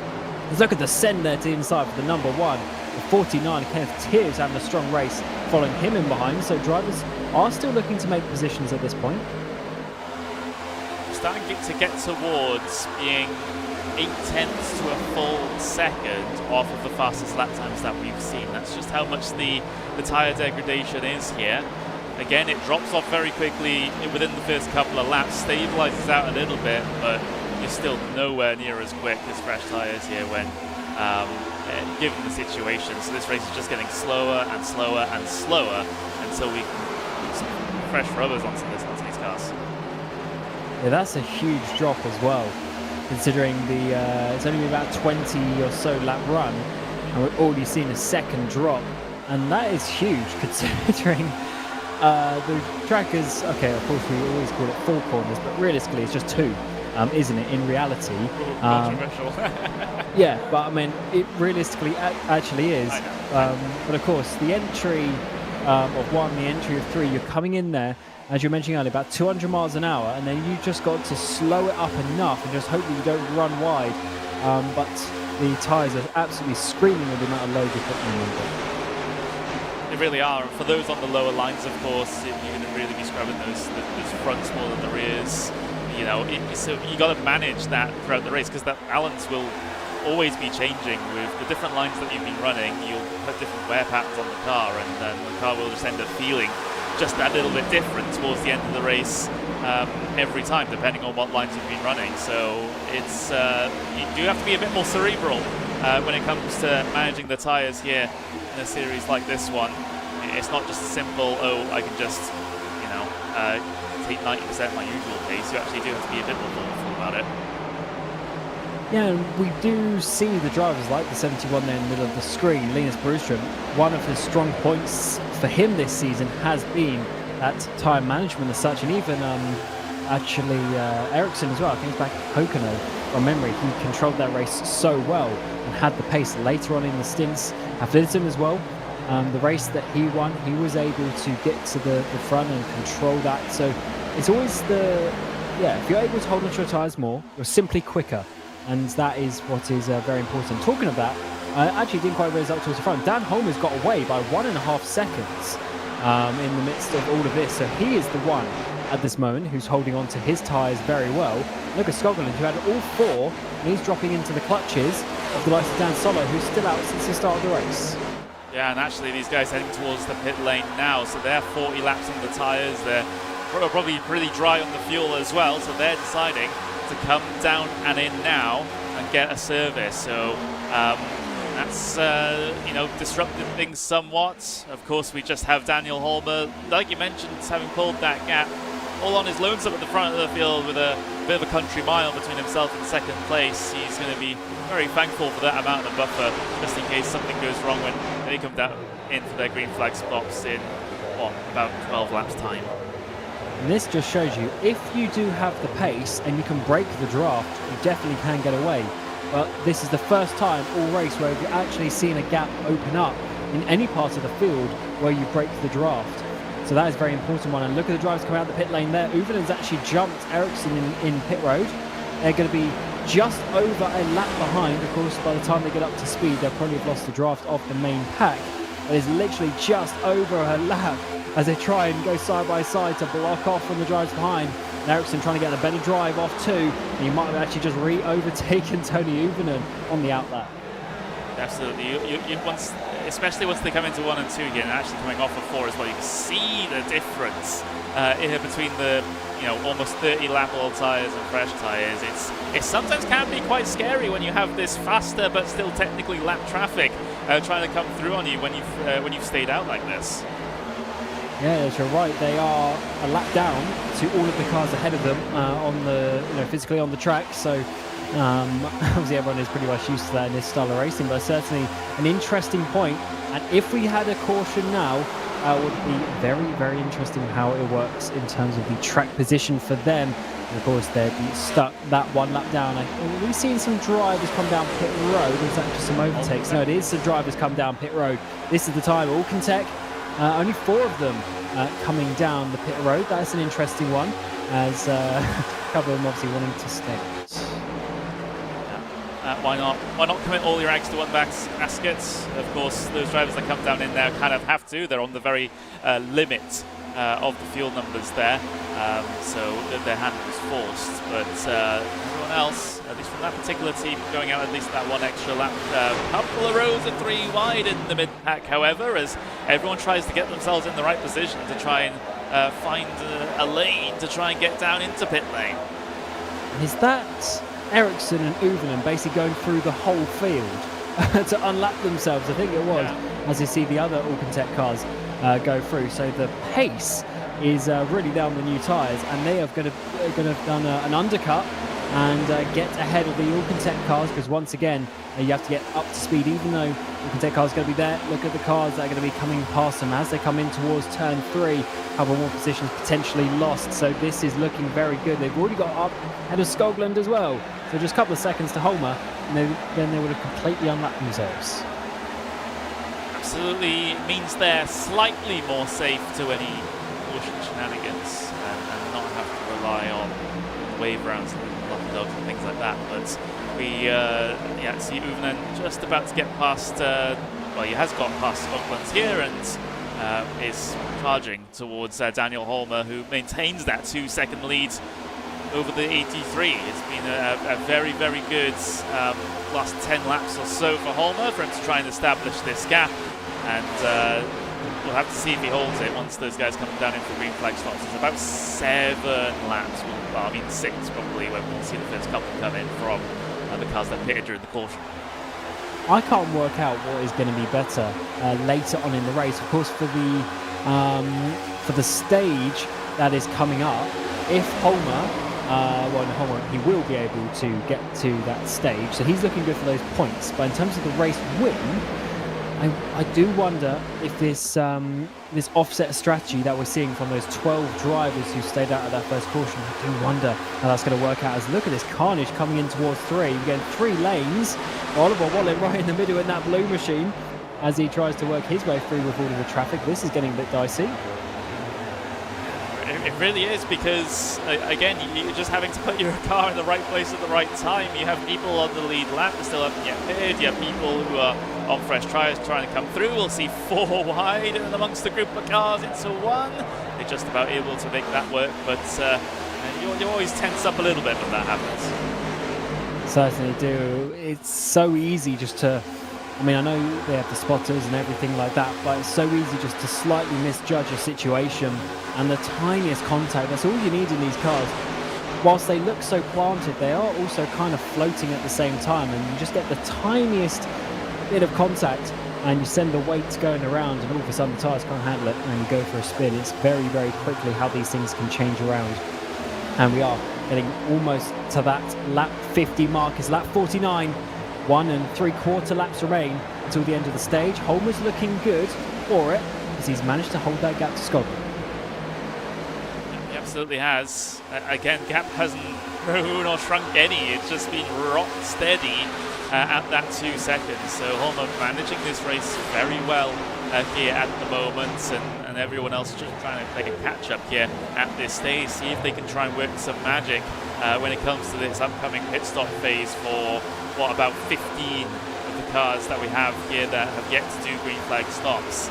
Let's look at the send there to the inside for the number 1. The 49, Kenneth Tears, having a strong race, following him in behind. So drivers are still looking to make positions at this point. Starting to get towards being 0.8 to a full second off of the fastest lap times that we've seen. That's just how much the tyre degradation is here. Again, it drops off very quickly within the first couple of laps, stabilizes out a little bit, but you're still nowhere near as quick as fresh tyres here when given the situation. So this race is just getting slower and slower and slower until we can put some fresh rubbers onto these cars. Yeah, that's a huge drop as well, considering it's only about 20 or so lap run, and we've already seen a second drop, and that is huge considering the track is, okay, of course we always call it 4 corners, but realistically it's just 2, isn't it, in reality? Controversial. Yeah, but I mean, it realistically actually is. But of course, the entry of 1, the entry of 3, you're coming in there, as you were mentioning earlier, about 200 miles an hour, and then you just got to slow it up enough and just hope that you don't run wide. But the tyres are absolutely screaming with the amount of load you're putting in. They really are, and for those on the lower lines, of course, you're going to really be scrubbing those fronts more than the rears. You know, so you got to manage that throughout the race, because that balance will always be changing with the different lines that you've been running. You'll put different wear patterns on the car, and then the car will just end up feeling just that little bit different towards the end of the race every time, depending on what lines you've been running. So it's you do have to be a bit more cerebral when it comes to managing the tyres here in a series like this one. It's not just a simple, oh, I can just, you know, take 90% my usual pace. You actually do have to be a bit more thoughtful about it. Yeah, and we do see the drivers like the 71 there in the middle of the screen, Linus Broström. One of the strong points for him this season has been that tyre management as such, and even actually Ericsson as well. I think it's back at Pocono from memory. He controlled that race so well and had the pace later on in the stints. Affliton as well. The race that he won, he was able to get to the front and control that. So it's always if you're able to hold onto your tyres more, you're simply quicker. And that is what is very important. Talking of that, I actually didn't quite raise up towards the front. Dan Holmer's got away by 1.5 seconds in the midst of all of this. So he is the one at this moment who's holding on to his tyres very well. Look at Skoglund, who had all 4, and he's dropping into the clutches of the likes of Dan Solo, who's still out since the start of the race. Yeah, and actually these guys heading towards the pit lane now, so they're 40 laps on the tyres. They're probably pretty dry on the fuel as well, so they're deciding to come down and in now and get a service. So that's disrupted things somewhat. Of course, we just have Daniel Holmer, like you mentioned, having pulled that gap all on his lonesome at the front of the field with a bit of a country mile between himself and second place. He's going to be very thankful for that amount of buffer, just in case something goes wrong when they come down in for their green flag stops in about 12 laps time. And this just shows you, if you do have the pace and you can break the draft, you definitely can get away. But this is the first time all race where you've actually seen a gap open up in any part of the field where you break the draft. So that is a very important one. And look at the drivers coming out the pit lane there. Uvenen's actually jumped Ericsson in pit road. They're going to be just over a lap behind. Of course, by the time they get up to speed, they'll probably have lost the draft of the main pack. But it's literally just over a lap as they try and go side by side to block off from the drivers behind. And Ericsson trying to get a better drive off too. And he might have actually just overtaken Tony Uvenen on the outlap. Absolutely. You especially once they come into 1 and 2 again, and actually coming off of 4 as well, you can see the difference here between the almost 30 lap old tyres and fresh tyres. It sometimes can be quite scary when you have this faster but still technically lap traffic trying to come through on you when you've stayed out like this. Yeah, you're right. They are a lap down to all of the cars ahead of them on the physically on the track. So obviously everyone is pretty much used to that in this style of racing, but certainly an interesting point. And if we had a caution now, it would be very, very interesting how it works in terms of the track position for them. And of course, they'd be stuck that one lap down. We've seen some drivers come down pit road. Or is that just some overtakes? No, it is some drivers come down pit road. This is the time. Alcantech, only 4 of them coming down the pit road. That's an interesting one, as a couple of them obviously wanting to stay. Why not? Why not commit all your eggs to one basket? Of course, those drivers that come down in there kind of have to. They're on the very limit of the fuel numbers there, so their hand was forced. But everyone else, at least from that particular team, going out at least that one extra lap. Couple of rows of 3 wide in the mid-pack, however, as everyone tries to get themselves in the right position to try and find a lane to try and get down into pit lane. Is that Ericsson and Uvenen basically going through the whole field to unlap themselves? I think it was, as you see the other Alcantech cars go through. So the pace is really down the new tyres, and they are going to have done an undercut and get ahead of the Alcantech cars, because once again you have to get up to speed. Even though Alcantech cars are going to be there, look at the cars that are going to be coming past them as they come in towards turn 3. A couple more positions potentially lost, so this is looking very good. They've already got up ahead of Skoglund as well, so just a couple of seconds to Holmer, and then they would have completely unlapped themselves. Absolutely means they're slightly more safe to any caution shenanigans and not have to rely on wave rounds and lucky dogs and things like that. But we see Uvenen just about to get past, well, he has got past Skoglund here and is charging towards Daniel Holmer, who maintains that 2-second lead over the 83. It's been a very, very good last 10 laps or so for Holmer for him to try and establish this gap, and we'll have to see if he holds it once those guys come down in for green flag stops. It's about 7 laps, well, I mean 6 probably, when we'll see the first couple come in from the cars that pitted during the caution. I can't work out what is going to be better later on in the race. Of course, for the stage that is coming up, if Holmer, he will be able to get to that stage, so he's looking good for those points. But in terms of the race win, I do wonder if this offset strategy that we're seeing from those 12 drivers who stayed out of that first caution, I do wonder how that's going to work out. As look at this carnage coming in towards 3. We're getting 3 lanes. Oliver Bohlin right in the middle in that blue machine as he tries to work his way through with all of the traffic. This is getting a bit dicey. It really is, because again, you're just having to put your car in the right place at the right time. You have people on the lead lap that still haven't yet pitted. You have people who are on fresh tyres trying to come through. We'll see 4 wide and amongst the group of cars into 1. They're just about able to make that work, but you always tense up a little bit when that happens. Certainly do. It's so easy just to, I mean, I know they have the spotters and everything like that, but it's so easy just to slightly misjudge a situation, and the tiniest contact, that's all you need in these cars. Whilst they look so planted, they are also kind of floating at the same time, and you just get the tiniest bit of contact and you send the weight going around, and all of a sudden the tyres can't handle it and you go for a spin. It's very, very quickly how these things can change around. And we are getting almost to that lap 50 mark. It's lap 49. 1 3/4 laps remain until the end of the stage. Holmer's looking good for it, as he's managed to hold that gap to Scotland. He absolutely has. Again, gap hasn't grown or shrunk any. It's just been rock steady at that 2 seconds. So Holmer managing this race very well here at the moment, and everyone else just trying to play a catch-up here at this stage. See if they can try and work some magic when it comes to this upcoming pit stop phase for about 15 of the cars that we have here that have yet to do green flag stops.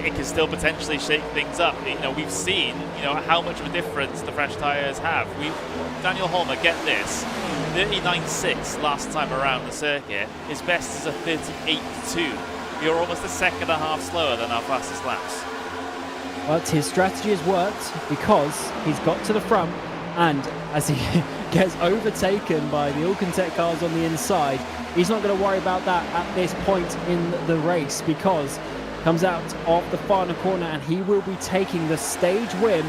It can still potentially shake things up. We've seen, how much of a difference the fresh tyres have. Daniel Holmer, get this, 39.6 last time around the circuit. His best is a 38.2. You're almost a second and a half slower than our fastest laps. But his strategy has worked, because he's got to the front, and as he gets overtaken by the Alcantech cars on the inside, he's not going to worry about that at this point in the race, because comes out of the final corner and he will be taking the stage win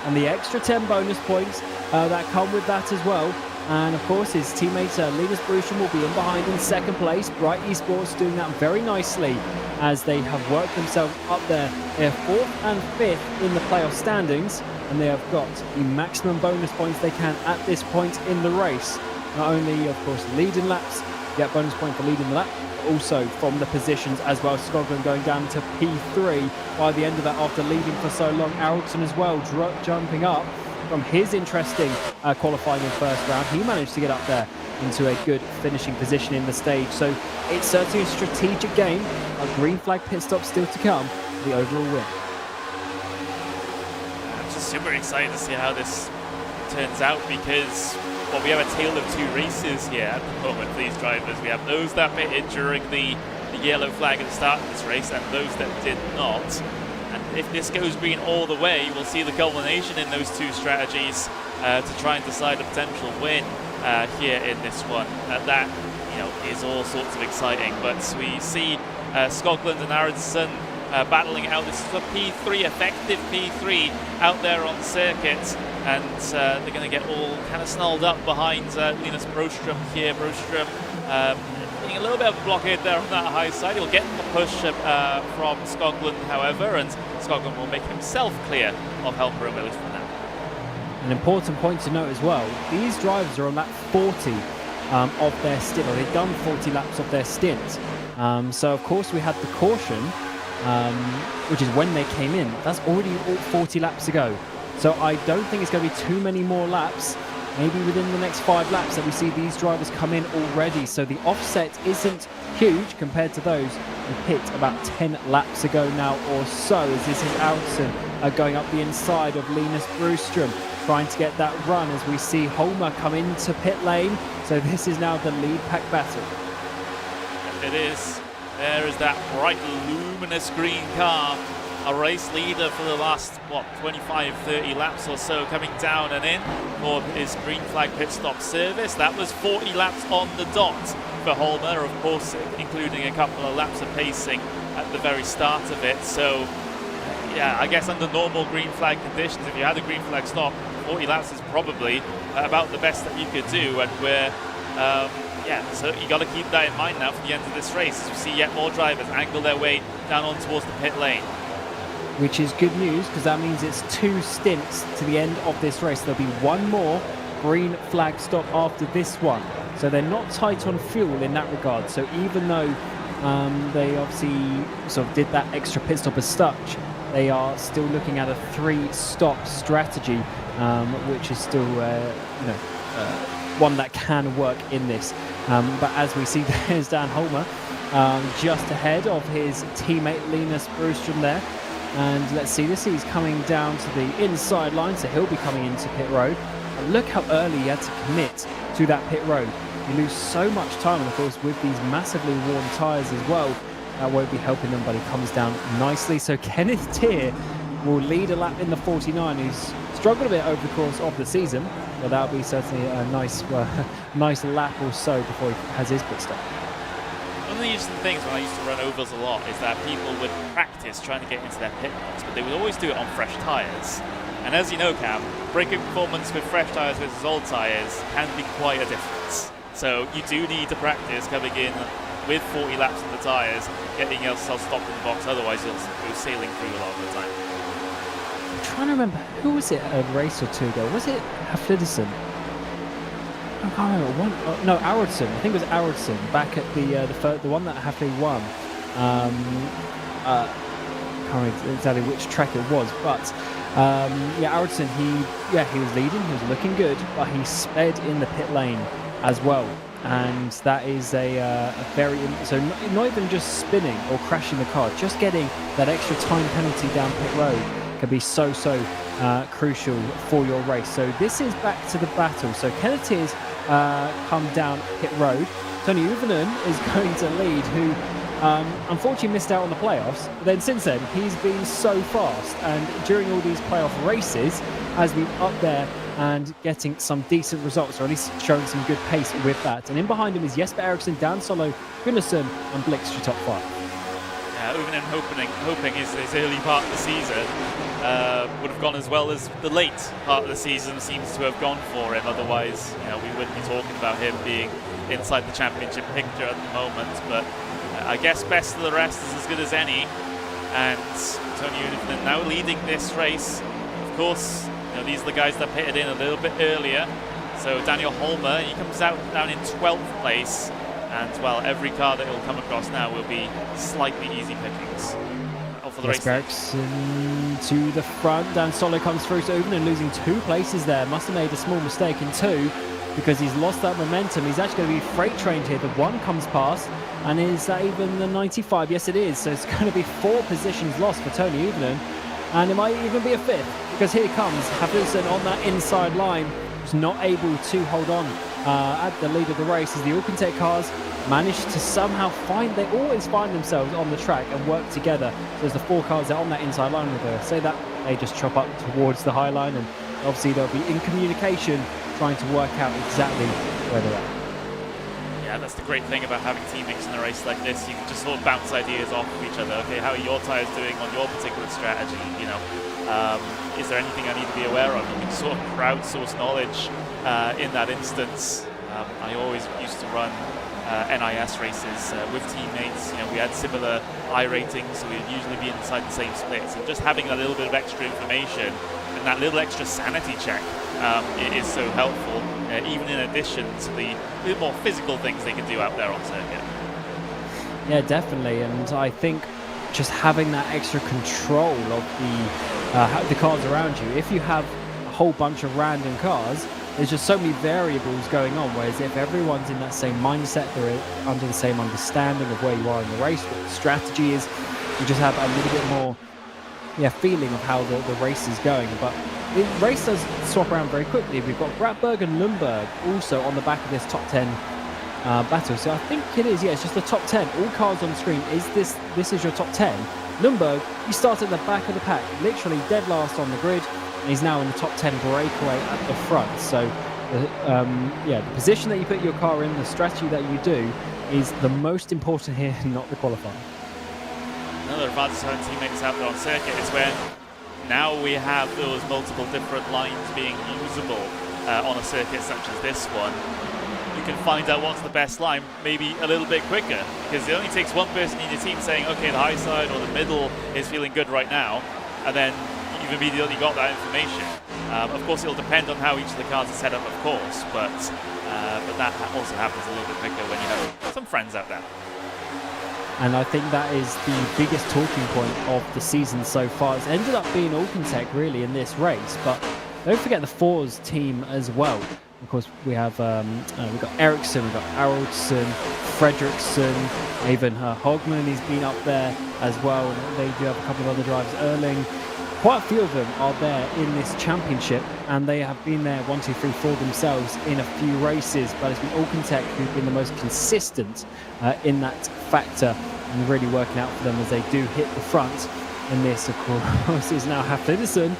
and the extra 10 bonus points that come with that as well. And of course his teammate Linus Bruchen will be in behind in second place. Bright Esports doing that very nicely as they have worked themselves up there. They're 4th and 5th in the playoff standings. and they have got the maximum bonus points they can at this point in the race. Not only, of course, leading laps, get bonus point for leading the lap, but also from the positions as well. Skoglund going down to P3 by the end of that after leading for so long. Ericsson as well jumping up from his interesting qualifying in first round. He managed to get up there into a good finishing position in the stage. So it's certainly a strategic game. A green flag pit stop still to come for the overall win. I'm just super excited to see how this turns out because we have a tale of two races here at the moment for these drivers. We have those that pitted during the yellow flag at the start of this race and those that did not. And if this goes green all the way, we'll see the culmination in those two strategies to try and decide a potential win here in this one. That is all sorts of exciting. But we see Skoglund and Aracingligan battling it out. This is for P3, effective P3 out there on circuit. And they're going to get all kind of snarled up behind Linus Broström here. Broström being a little bit of a blockade there on that high side. He'll get the push from Skoglund, however, and Skoglund will make himself clear of Helmroom at least for now. An important point to note as well, these drivers are on that 40 of their stint, or they've done 40 laps of their stint. So of course we had the caution, which is when they came in. That's already 40 laps to go. So I don't think it's going to be too many more laps, maybe within the next 5 laps that we see these drivers come in already. So the offset isn't huge compared to those who hit about 10 laps ago now or so, as this is Ericsson going up the inside of Linus Broström, trying to get that run as we see Holmer come into pit lane. So this is now the lead pack battle. It is. There is that bright, luminous green car. A race leader for the last, 25, 30 laps or so, coming down and in for his green flag pit stop service. That was 40 laps on the dot for Holmer, of course, including a couple of laps of pacing at the very start of it. So, yeah, I guess under normal green flag conditions, if you had a green flag stop, 40 laps is probably about the best that you could do. And we're, so you got to keep that in mind now for the end of this race, as we see yet more drivers angle their way down on towards the pit lane. Which is good news, because that means it's 2 stints to the end of this race. There'll be one more green flag stop after this one. So they're not tight on fuel in that regard. So even though they obviously sort of did that extra pit stop as such, they are still looking at a 3-stop strategy, which is still one that can work in this. But as we see, there's Dan Holmer just ahead of his teammate Linus Broström there. And let's see this, he's coming down to the inside line, so he'll be coming into pit road. And look how early he had to commit to that pit road. You lose so much time, and of course with these massively worn tyres as well, that won't be helping them, but he comes down nicely. So Kenneth Tier will lead a lap in the 49. He's struggled a bit over the course of the season, but that'll be certainly a nice lap or so before he has his pit stop. One of the interesting things when I used to run ovals a lot is that people would practice trying to get into their pit box, but they would always do it on fresh tyres. And as you know, Cam, braking performance with fresh tyres versus old tyres can be quite a difference. So you do need to practice coming in with 40 laps on the tyres, getting yourself stopped in the box, otherwise you'll go sailing through a lot of the time. I'm trying to remember, who was it a race or two ago? Was it Haflidsson? I can't remember. No, Ericsson. I think it was Ericsson back at the one that Hafley won. Can't remember exactly which track it was, but Ericsson. He was leading. He was looking good, but he sped in the pit lane as well, and that is a very not even just spinning or crashing the car, just getting that extra time penalty down pit road can be so crucial for your race. So this is back to the battle. So Kenneth is come down pit road. Tony Uvenen is going to lead, who unfortunately missed out on the playoffs. But then since then, he's been so fast, and during all these playoff races has been up there and getting some decent results, or at least showing some good pace with that. And in behind him is Jesper Eriksson, Dan Solo, Gunnarsson and Blixt top 5. Uvenen hoping his early part of the season would have gone as well as the late part of the season seems to have gone for him. Otherwise, we wouldn't be talking about him being inside the championship picture at the moment. But I guess best of the rest is as good as any. And Tony Uvenen now leading this race. Of course, these are the guys that pitted in a little bit earlier. So Daniel Holmer, he comes out down in 12th place, and well, every car that he'll come across now will be slightly easy pickings. For the race. Ericsson to the front. Dan Solo comes through, so Uvenin losing 2 places there. Must have made a small mistake in 2 because he's lost that momentum. He's actually going to be freight trained here. The 1 comes past, and is that even the 95? Yes, it is. So it's going to be 4 positions lost for Tony Uvenin, and it might even be a 5th because here comes Havlusen on that inside line. He's not able to hold on at the lead of the race as the Alcantech cars managed to somehow they always find themselves on the track and work together. So there's the 4 cars that are on that inside line with her. Say that they just chop up towards the high line, and obviously they'll be in communication trying to work out exactly where they're at. Yeah, that's the great thing about having teammates in a race like this. You can just sort of bounce ideas off of each other. Okay, how are your tyres doing on your particular strategy? You know, is there anything I need to be aware of? You can sort of crowdsource knowledge in that instance. I always used to run NIS races with teammates. You know, we had similar iRatings, so we'd usually be inside the same splits, and just having that little bit of extra information and that little extra sanity check it is so helpful, even in addition to the bit more physical things they can do out there on circuit. Yeah, definitely, and I think just having that extra control of the cars around you. If you have a whole bunch of random cars, there's just so many variables going on, whereas if everyone's in that same mindset, they're under the same understanding of where you are in the race, what the strategy is, you just have a little bit more feeling of how the race is going. But the race does swap around very quickly. We've got Bratberg and Lundberg also on the back of this top 10 battle. So I think it is, it's just the top 10. All cars on screen, this is your top 10. Lundberg, he started at the back of the pack, literally dead last on the grid. And he's now in the top 10 breakaway at the front. So, the position that you put your car in, the strategy that you do, is the most important here, not the qualifying. Another advantage having teammates out there on circuit is when now we have those multiple different lines being usable on a circuit such as this one. You can find out what's the best line maybe a little bit quicker, because it only takes one person in your team saying, okay, the high side or the middle is feeling good right now, and then you've immediately got that information. Of course, it'll depend on how each of the cars are set up, of course, but that also happens a little bit quicker when you have some friends out there. And I think that is the biggest talking point of the season so far. It's ended up being Alcantech really in this race, but don't forget the Fours team as well. Of course, we have we've got Ericsson, we've got Aroldsson, Fredriksson, even Hogman, he's been up there as well. And they do have a couple of other drivers. Erling, quite a few of them are there in this championship, and they have been there 1, 2, 3, 4 themselves in a few races. But it's been Alcantech who've been the most consistent in that factor, and really working out for them as they do hit the front. And this, of course, is now Havlusen,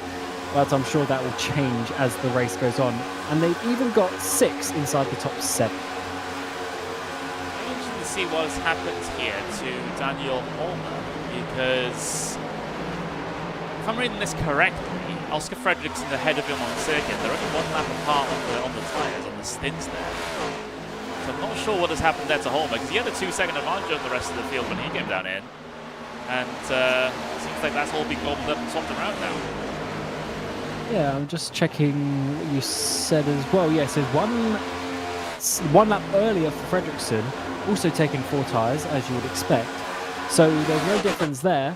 but I'm sure that will change as the race goes on. And they've even got 6 inside the top 7. Interesting to see what has happened here to Daniel Holmer, because if I'm reading this correctly, Oscar Fredriksson ahead of him on the circuit. They're only 1 lap apart on the tyres, on the stints there. So I'm not sure what has happened there to Holmer, because he had a 2-second advantage over the rest of the field when he came down in. And it seems like that's all been gobbled up and swapped around now. Yeah, I'm just checking what you said as well. Yeah, so one lap earlier for Fredriksson, also taking 4 tyres, as you would expect. So there's no difference there,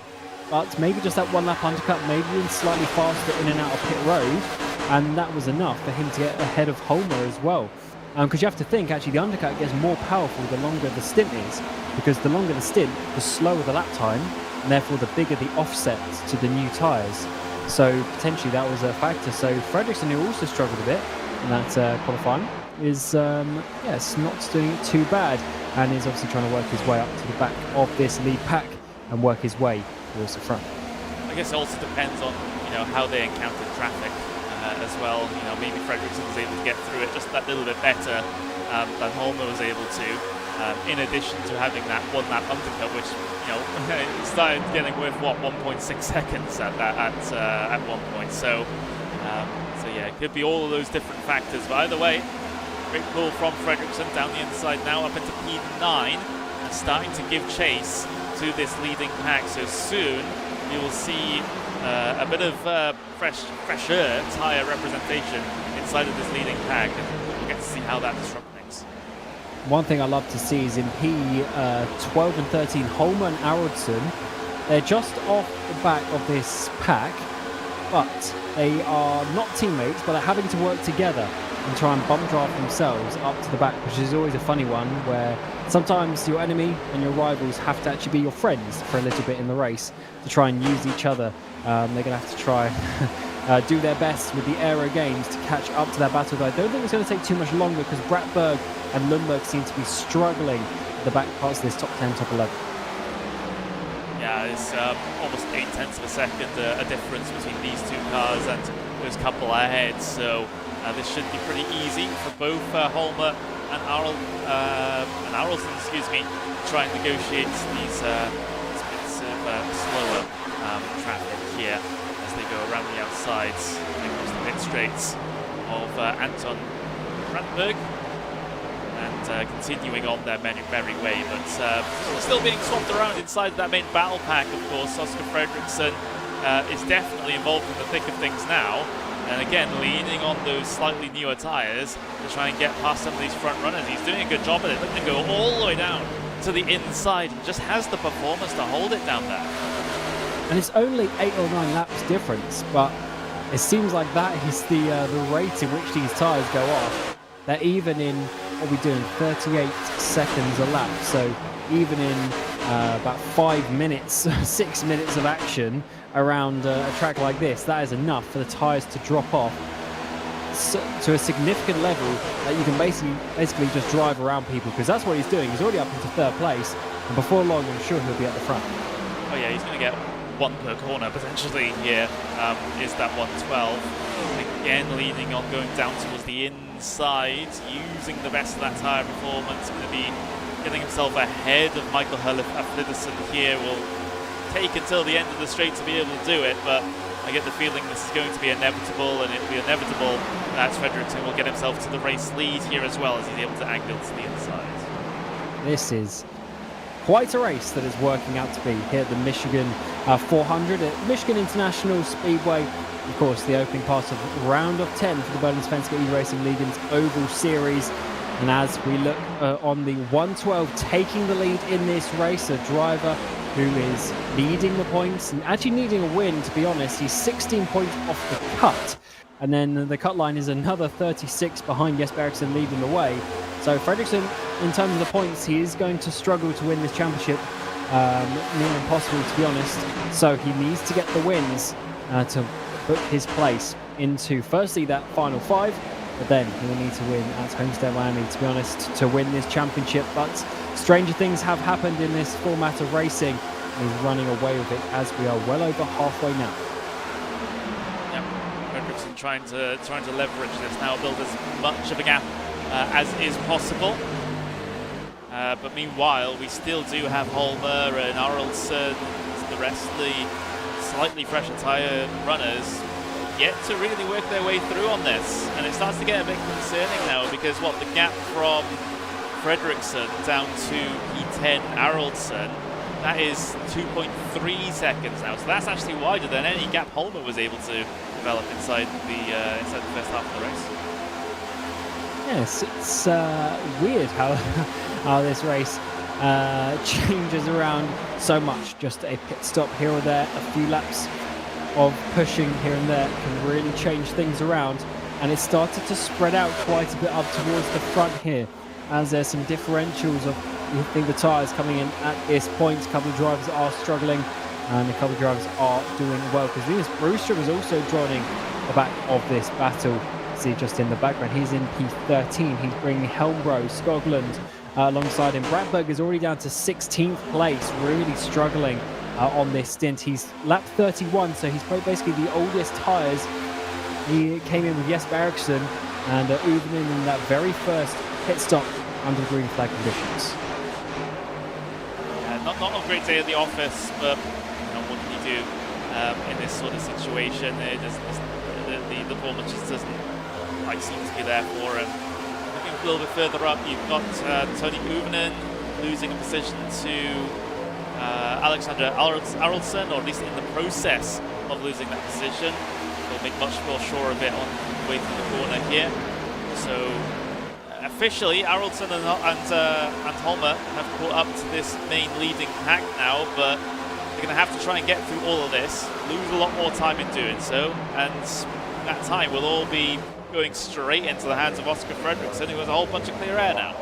but maybe just that 1 lap undercut, maybe slightly faster in and out of pit road, and that was enough for him to get ahead of Holmer as well. Because you have to think, actually, the undercut gets more powerful the longer the stint is, because the longer the stint, the slower the lap time, and therefore the bigger the offset to the new tyres. So potentially that was a factor. So Fredriksson, who also struggled a bit in that qualifying, is not doing it too bad, and is obviously trying to work his way up to the back of this lead pack and work his way towards the front. I guess it also depends on how they encountered traffic as well. Maybe Fredriksson was able to get through it just that little bit better than Holmer was able to. In addition to having that 1 lap undercut, which started getting with 1.6 seconds at one point. So yeah, it could be all of those different factors. But either way, great pull from Fredriksson down the inside now up into P9 and starting to give chase to this leading pack. So soon you will see a bit of fresher tyre representation inside of this leading pack, and we'll get to see how that disrupts things. One thing I love to see is in P12 and 13, Holmer and Aronson, they're just off the back of this pack, but they are not teammates, but are having to work together and try and bump draft themselves up to the back, which is always a funny one, where sometimes your enemy and your rivals have to actually be your friends for a little bit in the race to try and use each other. They're going to have to try do their best with the aero games to catch up to that battle. But I don't think it's going to take too much longer, because Bratberg and Lundberg seem to be struggling at the back parts of this top 10, top 11. Yeah, it's almost 0.8 of a second a difference between these two cars and those couple ahead. So this should be pretty easy for both Holmer and Arolsen, to try and negotiate these bits of slower traffic here as they go around the outsides across the pit straights of Anton Bratberg, and continuing on their merry way, but still being swapped around inside that main battle pack. Of course, Oscar Fredriksson is definitely involved in the thick of things now, and again leaning on those slightly newer tyres to try and get past some of these front runners. He's doing a good job of it. Look at him go all the way down to the inside and just has the performance to hold it down there. And it's only 8 or 9 laps difference, but it seems like that is the rate in which these tyres go off. They're even in, what are we doing, 38 seconds a lap. So even in about 5 minutes, 6 minutes of action around a track like this, that is enough for the tyres to drop off to a significant level that you can basically just drive around people, because that's what he's doing. He's already up into 3rd place, and before long I'm sure he'll be at the front. Oh yeah, he's going to get one per corner potentially here. Is that 112 again leading on, going down towards the inside, using the best of that tyre performance. Going to be getting himself ahead of Michael Hafliderson here. Will take until the end of the straight to be able to do it, but I get the feeling this is going to be inevitable, and it'll be inevitable that Fredriksson will get himself to the race lead here as well, as he's able to angle to the inside. This is quite a race that is working out to be here at the Michigan 400 at Michigan International Speedway. Of course, the opening part of round of 10 for the Bohlin Svenska Eracingligan's Oval Series. And as we look on the 112 taking the lead in this race, a driver who is leading the points and actually needing a win, to be honest. He's 16 points off the cut. And then the cut line is another 36 behind Jesper Eriksson leading the way. So Fredriksson, in terms of the points, he is going to struggle to win this championship. Near impossible, to be honest. So he needs to get the wins to book his place into, firstly, that final 5, but then he will need to win at Homestead Miami, to be honest, to win this championship. But stranger things have happened in this format of racing, and he's running away with it as we are well over halfway now. Fredriksson trying to leverage this now, build as much of a gap as is possible. But meanwhile, we still do have Holmer and Arolsen, the rest of the slightly fresher tyre runners yet to really work their way through on this. And it starts to get a bit concerning now, because the gap from Fredriksson down to P10 Arolsen, that is 2.3 seconds now. So that's actually wider than any gap Holmer was able to develop inside the first half of the race. Yes, it's weird how this race changes around so much. Just a pit stop here or there, a few laps of pushing here and there can really change things around. And it started to spread out quite a bit up towards the front here, as there's some differentials of, you think, the tyres coming in at this point. A couple of drivers are struggling, and a couple of drivers are doing well, because Linus Brewster is also joining the back of this battle. See just in the background, he's in P13. He's bringing Helmbro, Skoglund alongside him. Bratberg is already down to 16th place, really struggling on this stint. He's lap 31, so he's basically the oldest tyres. He came in with Jesper Eriksson and Uvinen in that very first pit stop under green flag conditions. Not a great day at the office, but what can you do in this sort of situation? The performance just doesn't quite seem to be there for him. Looking a little bit further up, you've got Tony Uvinen losing a position to Alexander Aroldsson, or at least in the process of losing that position. He'll make much more sure of it on the way through the corner here. So officially, Aroldsson and Holmer have caught up to this main leading pack now, but they're going to have to try and get through all of this, lose a lot more time in doing so, and that time will all be going straight into the hands of Oscar Fredriksson, who has a whole bunch of clear air now.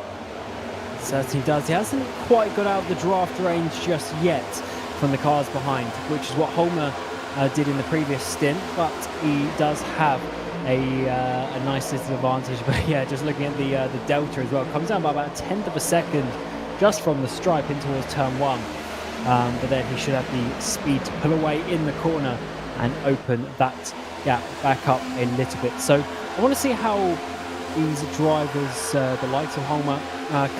Certainly does. He hasn't quite got out of the draft range just yet from the cars behind, which is what Holmer did in the previous stint, but he does have a nice little advantage. But yeah, just looking at the delta as well, comes down by about a 1/10 of a second just from the stripe in towards turn 1. But then he should have the speed to pull away in the corner and open that gap back up a little bit. So I want to see how these drivers, the likes of Holmer,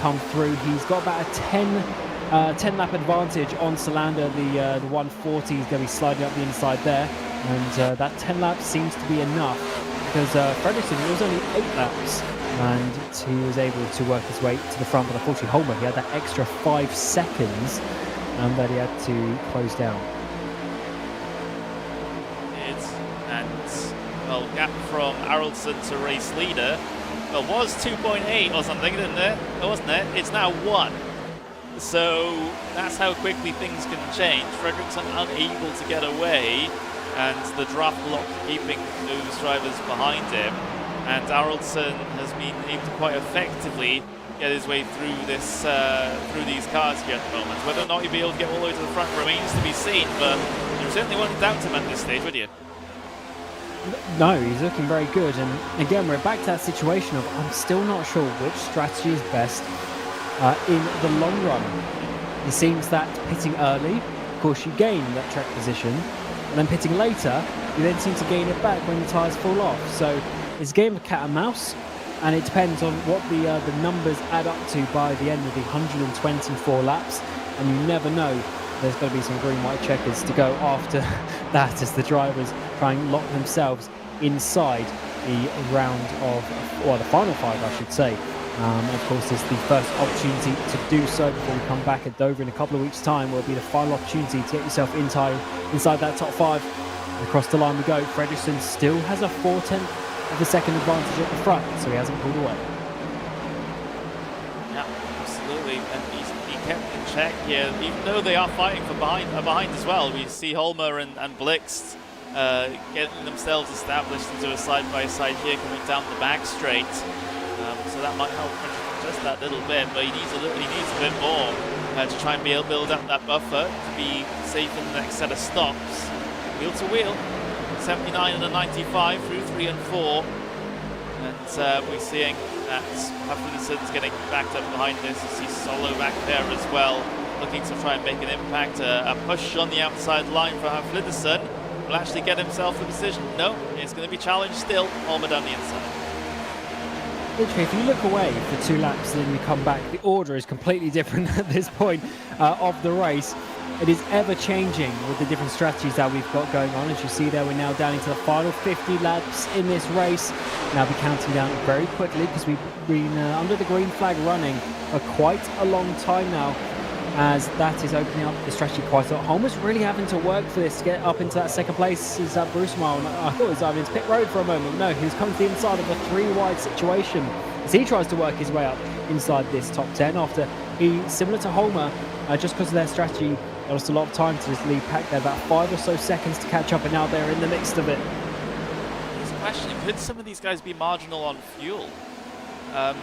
come through. He's got about a 10 lap advantage on Salander. The 140 is going to be sliding up the inside there, and that 10 laps seems to be enough, because Fredriksson, it was only 8 laps and he was able to work his way to the front, but unfortunately Holmer, he had that extra 5 seconds that he had to close down. Well, gap from Aroldsson to race leader, well, was 2.8 or something, didn't it? Wasn't it? It's now 1. So that's how quickly things can change. Fredriksson unable to get away, and the draft lock keeping those drivers behind him. And Aroldsson has been able to quite effectively get his way through this, through these cars here at the moment. Whether or not he'll be able to get all the way to the front remains to be seen, but you certainly wouldn't doubt him at this stage, would you? No, he's looking very good, and again we're back to that situation of I'm still not sure which strategy is best in the long run. It seems that pitting early, of course, you gain that track position, and then pitting later, you then seem to gain it back when the tyres fall off. So it's a game of cat and mouse, and it depends on what the numbers add up to by the end of the 124 laps, and you never know. There's going to be some green-white checkers to go after that as the drivers try and lock themselves inside the round of, well, the final 5, I should say. Of course, it's the first opportunity to do so before we come back at Dover in a couple of weeks' time. Will be the final opportunity to get yourself inside that top 5. And across the line we go. Fredriksson still has a 4/10 of a second advantage at the front, so he hasn't pulled away. Yeah, absolutely. And he kept in check here, even though they are fighting for behind as well. We see Holmer and Blixt getting themselves established into a side-by-side here coming down the back straight. So that might help just that little bit, but he needs a bit more to try and be able to build up that buffer to be safe in the next set of stops. Wheel to wheel, 79 and a 95 through 3 and 4, and we're seeing that Haflidson's getting backed up behind this. You see Solo back there as well, looking to try and make an impact. A push on the outside line for Haflidsson will actually get himself the decision. No, it's going to be challenged still. Holmer down the inside. Literally, if you look away for 2 laps and then you come back, the order is completely different at this point of the race. It is ever changing with the different strategies that we've got going on. As you see there, we're now down into the final 50 laps in this race. Now be counting down very quickly because we've been under the green flag running for quite a long time now, as that is opening up the strategy quite a lot. Holmer's really having to work for this to get up into that second place. Is that Bruce Mile? I thought he was diving into pit road for a moment. No, he was coming to the inside of a 3-wide situation as he tries to work his way up inside this top 10 after he, similar to Holmer, just because of their strategy, lost a lot of time to this lead pack there, about 5 or so seconds to catch up, and now they're in the midst of it. It's a question, could some of these guys be marginal on fuel?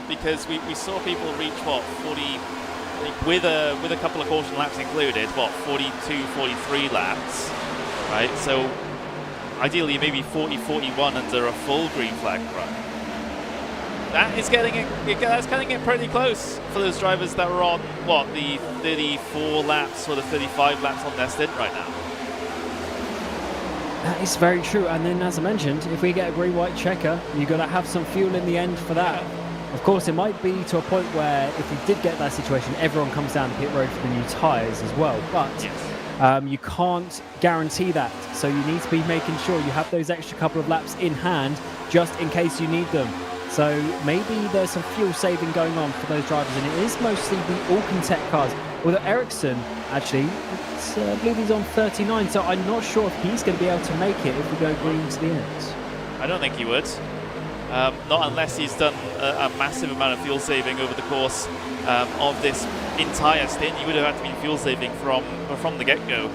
Because we saw people reach, what, 40, with a couple of caution laps included, what, 42, 43 laps, right? So ideally maybe 40, 41 under a full green flag run. That's getting it pretty close for those drivers that are on, what, the 34 laps or the 35 laps on their stint right now. That is very true. And then, as I mentioned, if we get a green-white checker, you've got to have some fuel in the end for that. Yeah. Of course, it might be to a point where if we did get that situation, everyone comes down the pit road for the new tyres as well. But yes, you can't guarantee that. So you need to be making sure you have those extra couple of laps in hand just in case you need them. So maybe there's some fuel saving going on for those drivers, and it is mostly the Alcantech cars. Although Ericsson, actually, I believe he's on 39, so I'm not sure if he's going to be able to make it if we go green to the end. I don't think he would. Not unless he's done a massive amount of fuel saving over the course of this entire stint. He would have had to be fuel saving from the get-go,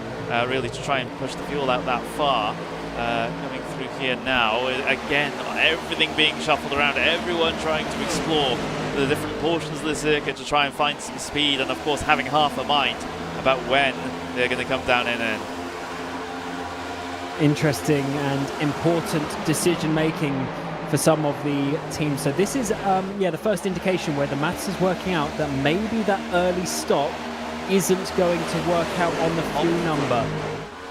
really, to try and push the fuel out that far. Coming through here now, again, everything being shuffled around, everyone trying to explore the different portions of the circuit to try and find some speed, and of course having half a mind about when they're going to come down in and interesting and important decision making for some of the teams. So this is the first indication where the maths is working out that maybe that early stop isn't going to work out on the fuel number.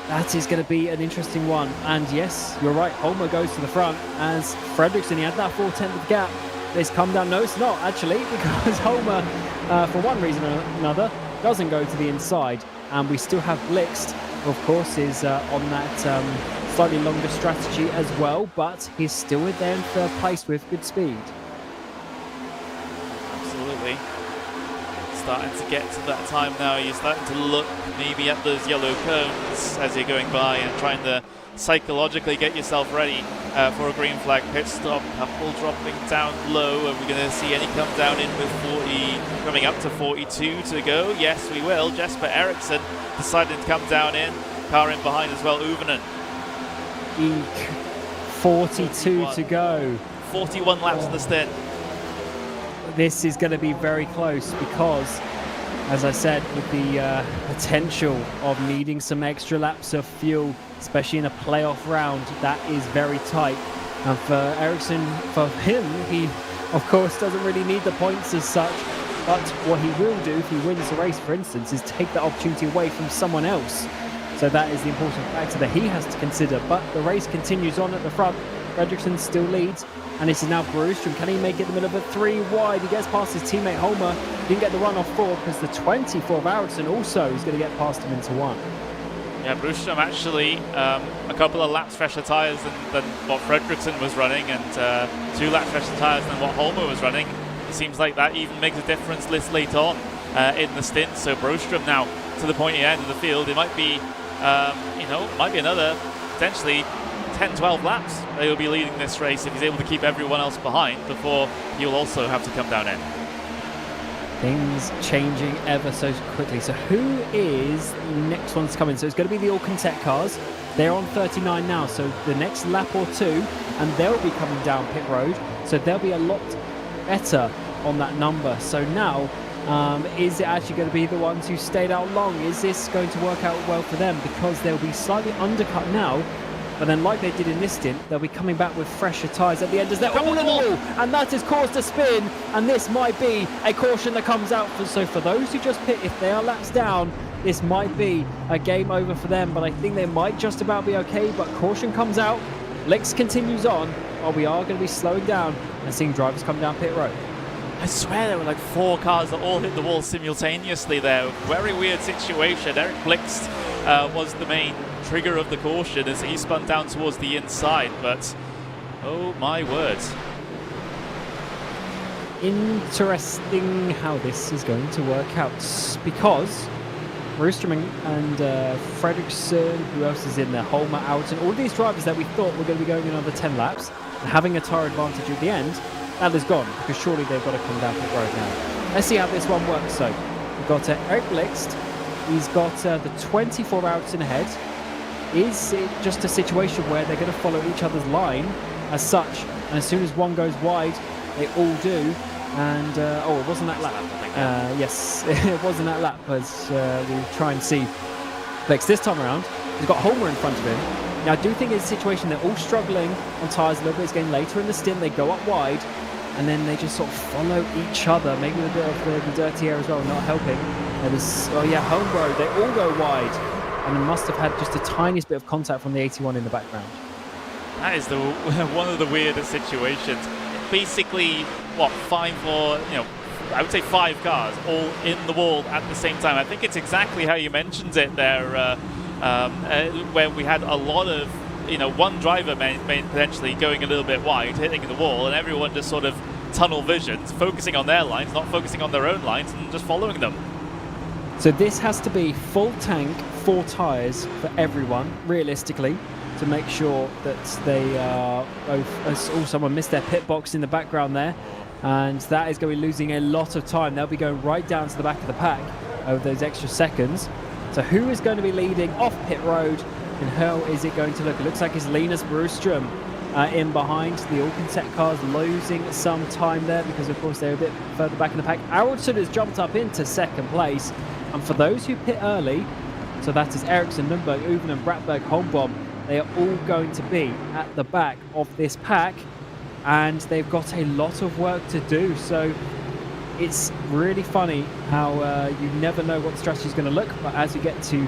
That is going to be an interesting one. And yes, you're right, Holmer goes to the front as Fredriksson, he had that 4/10 gap. It's come down. No, it's not actually, because Holmer, for one reason or another, doesn't go to the inside. And we still have Blixt, who of course is on that slightly longer strategy as well, but he's still there in third place with good speed. Absolutely. Starting to get to that time now. You're starting to look maybe at those yellow cones as you're going by and trying to psychologically get yourself ready for a green flag pit stop. Couple dropping down low, and we're going to see any come down in with 40, coming up to 42 to go. Yes, we will. Jesper Eriksson decided to come down in. Car in behind as well, Uvenen. Eek. 42 to go. 41 laps in the stint. This is going to be very close because, as I said, with the potential of needing some extra laps of fuel, especially in a playoff round, that is very tight. And for Ericsson, for him, he of course doesn't really need the points as such, but what he will do if he wins the race, for instance, is take that opportunity away from someone else. So that is the important factor that he has to consider. But the race continues on at the front. Fredriksson still leads, and this is now Broström. Can he make it in the middle of a 3 wide? He gets past his teammate Holmer. He didn't get the run off 4 because the 24 of Ericsson also is going to get past him into 1. Yeah, Broström actually a couple of laps fresher tyres than what Fredriksson was running, and 2 laps fresher tyres than what Holmer was running. It seems like that even makes a difference this late on in the stint. So Broström now to the pointy end of the field. It might be, might be another potentially 10-12 laps that he'll be leading this race if he's able to keep everyone else behind before he'll also have to come down in. Things changing ever so quickly. So who is the next one's coming? So it's going to be the Alcantech cars. They're on 39 now, so the next lap or 2 and they'll be coming down pit road, so they'll be a lot better on that number. So now is it actually going to be the ones who stayed out long? Is this going to work out well for them? Because they'll be slightly undercut now, but then like they did in this stint, they'll be coming back with fresher tyres at the end as they're all in the wall, and that has caused a spin, and this might be a caution that comes out. So for those who just pit, if they are laps down, this might be a game over for them, but I think they might just about be okay. But caution comes out, Lex continues on, but we are going to be slowing down and seeing drivers come down pit road. I swear there were like 4 cars that all hit the wall simultaneously there. Very weird situation. Eric Blixt was the main trigger of the caution as he spun down towards the inside, but oh my word. Interesting how this is going to work out, because Broström and Fredriksson, who else is in there, Holmer, out, and all these drivers that we thought were going to be going another 10 laps and having a tyre advantage at the end, that is gone, because surely they've got to come down pit road now. Let's see how this one works. So we've got Eric Blixt. He's got the 24 outs in ahead. Is it just a situation where they're going to follow each other's line as such, and as soon as one goes wide, they all do? And it wasn't that lap. Yes, it wasn't that lap, as we'll try and see. Blixt this time around, he's got Holmer in front of him. Now I do think it's a situation they're all struggling on tyres a little bit. It's getting later in the stint, they go up wide, and then they just sort of follow each other, maybe with a bit of the dirty air as well, not helping. Home road, they all go wide, and they must have had just a tiniest bit of contact from the 81 in the background. That is one of the weirdest situations. Basically, I would say 5 cars all in the wall at the same time. I think it's exactly how you mentioned it there, where we had a lot of one driver may potentially going a little bit wide, hitting the wall, and everyone just sort of tunnel visions, focusing on their lines, not focusing on their own lines, and just following them. So this has to be full tank, 4 tyres for everyone, realistically, to make sure that they are both. Oh, someone missed their pit box in the background there, and that is going to be losing a lot of time. They'll be going right down to the back of the pack over those extra seconds. So who is going to be leading off pit road, and how is it going to look? It looks like it's Linus Broström in behind. The Alcantech cars losing some time there because, of course, they're a bit further back in the pack. Aronson has jumped up into second place. And for those who pit early, so that is Ericsson, Nürnberg, Uven and Bratberg, Holmbob, they are all going to be at the back of this pack, and they've got a lot of work to do. So it's really funny how you never know what the strategy is going to look, but as you get to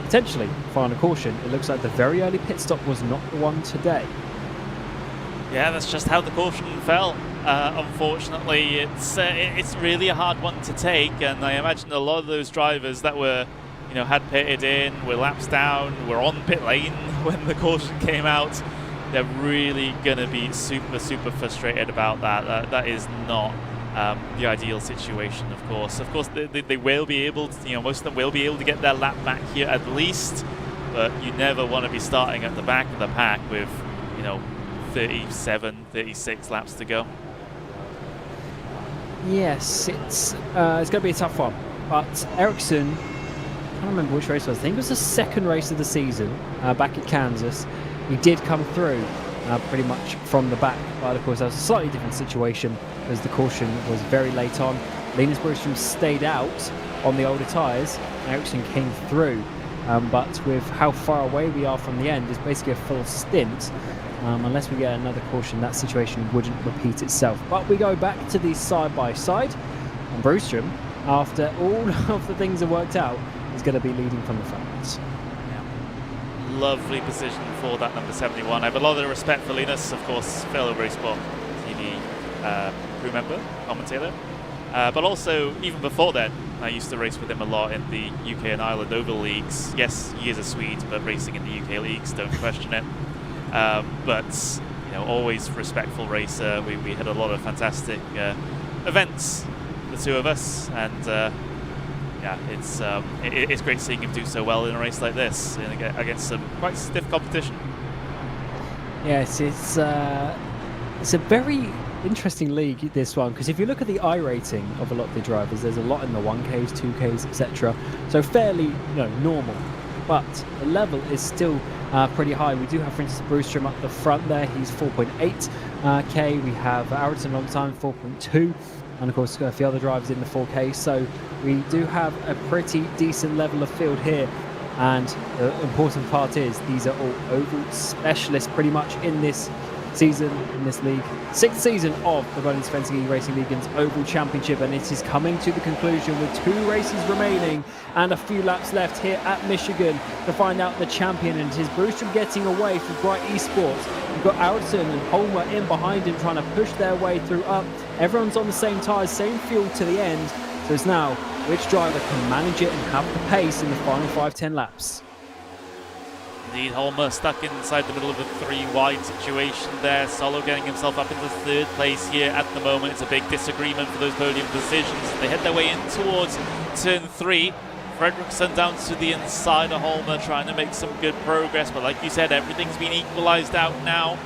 potentially final caution, it looks like the very early pit stop was not the one today. Yeah, that's just how the caution fell. Unfortunately, it's really a hard one to take, and I imagine a lot of those drivers that were, had pitted in, were laps down, were on pit lane when the caution came out. They're really going to be super, super frustrated about that. That is not the ideal situation, of course. Of course, they will be able to, most of them will be able to get their lap back here at least, but you never want to be starting at the back of the pack with, 37, 36 laps to go. Yes, it's going to be a tough one. But Ericsson, I can't remember which race it was. I think it was the second race of the season back at Kansas. He did come through pretty much from the back, but of course that was a slightly different situation as the caution was very late on. Linus Broström stayed out on the older tyres. Ericsson came through, but with how far away we are from the end, it's basically a full stint. Unless we get another caution, that situation wouldn't repeat itself. But we go back to the side-by-side, and Broström, after all of the things have worked out, is going to be leading from the front. Yeah. Lovely position for that number 71. I have a lot of respect for Linus, of course, fellow RaceSpotTV crew member, commentator. But also, even before then, I used to race with him a lot in the UK and Ireland Oval Leagues. Yes, he is a Swede, but racing in the UK leagues, don't question it. But always respectful racer. We had a lot of fantastic events, the two of us, and yeah, it's great seeing him do so well in a race like this against some quite stiff competition. Yes, it's a very interesting league, this one, because if you look at the iRating of a lot of the drivers, there's a lot in the 1Ks, 2Ks, etc. So fairly normal, but the level is still pretty high. We do have, for instance, Broström up the front there. He's 4.8 K. We have Aronson long time 4.2, and of course a few other drivers in the 4K. So we do have a pretty decent level of field here. And the important part is these are all oval specialists pretty much in this season, in this league. 6th season of the Bohlin Svenska Eracingligan's Oval Championship, and it is coming to the conclusion with 2 races remaining and a few laps left here at Michigan to find out the champion. And it is Broström getting away from Bright Esports. We've got Aronson and Holmer in behind him trying to push their way through up. Everyone's on the same tyres, same fuel to the end. So it's now which driver can manage it and have the pace in the final 5-10 laps. Indeed, Holmer stuck inside the middle of a 3 wide situation there. Solo getting himself up into 3rd place here at the moment. It's a big disagreement for those podium positions. They head their way in towards turn 3. Fredriksson down to the inside of Holmer, trying to make some good progress. But like you said, everything's been equalised out now.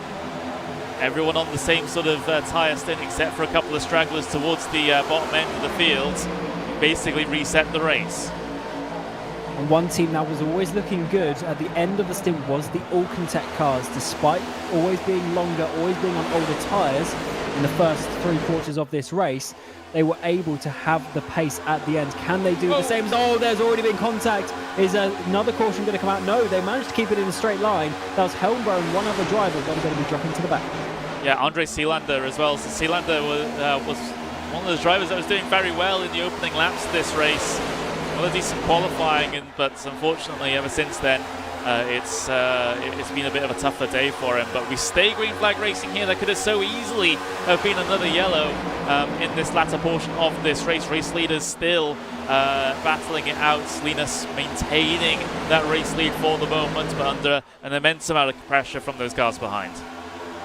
Everyone on the same sort of tyre stint, except for a couple of stragglers towards the bottom end of the field. Basically reset the race. And one team that was always looking good at the end of the stint was the Alcantech cars. Despite always being longer, always being on older tyres in the first 3 quarters of this race, they were able to have the pace at the end. Can they do the same? Oh, there's already been contact. Is another caution going to come out? No, they managed to keep it in a straight line. That was Helmber and one other driver that are going to be dropping to the back. Yeah, Andre Seelander as well. So Seelander was one of those drivers that was doing very well in the opening laps of this race. Well, a decent qualifying, but unfortunately ever since then it's been a bit of a tougher day for him. But we stay green flag racing here. That could have so easily have been another yellow in this latter portion of this race. Race leaders still battling it out. Linus maintaining that race lead for the moment, but under an immense amount of pressure from those cars behind.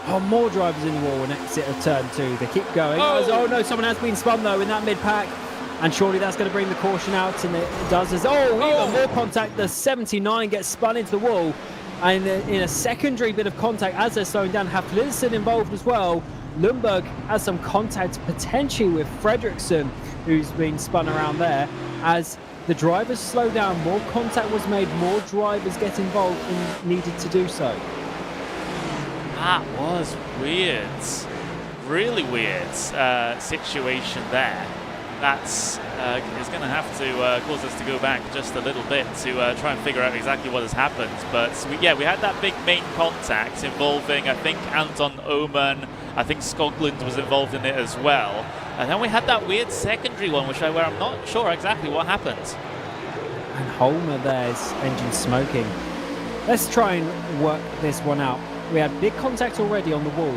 Oh, more drivers in the wall and exit of turn 2. They keep going. Oh no, someone has been spun though in that mid-pack. And surely that's going to bring the caution out, and it does. Even more contact. The 79 gets spun into the wall. And in a secondary bit of contact as they're slowing down, Haflidsson involved as well. Lundberg has some contact potentially with Fredriksson, who's been spun around there. As the drivers slow down, more contact was made, more drivers get involved and needed to do so. That was weird. Really weird situation there. That's is going to have to cause us to go back just a little bit to try and figure out exactly what has happened. But we had that big main contact involving, I think, Anton Oman. I think Skoglund was involved in it as well. And then we had that weird secondary one, where I'm not sure exactly what happened. And Holmer there's engine smoking. Let's try and work this one out. We had big contact already on the wall,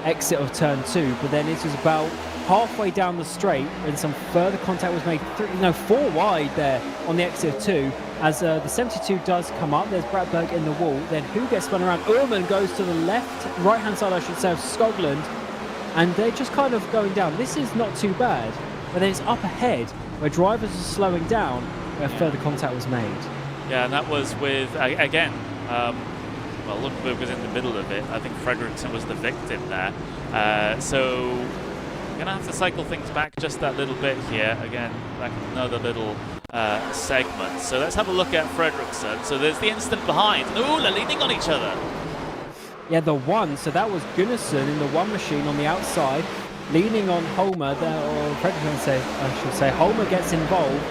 exit of turn 2, but then it was about halfway down the straight and some further contact was made, 4 wide there on the exit of 2. As the 72 does come up, there's Bratberg in the wall. Then who gets spun around? Ullman goes to the right-hand side, I should say, of Skoglund, and they're just kind of going down. This is not too bad, but then it's up ahead where drivers are slowing down, where further contact was made. Yeah, and that was with, again, well, Lundberg was in the middle of it. I think Fredriksson was the victim there. So we're going to have to cycle things back just that little bit here. Again, like another little segment. So let's have a look at Fredriksson. So there's the instant behind. Ooh, they're leaning on each other. Yeah, the one. So that was Gunnarsson in the one machine on the outside, leaning on Holmer there, or Fredriksson, I should say. Holmer gets involved.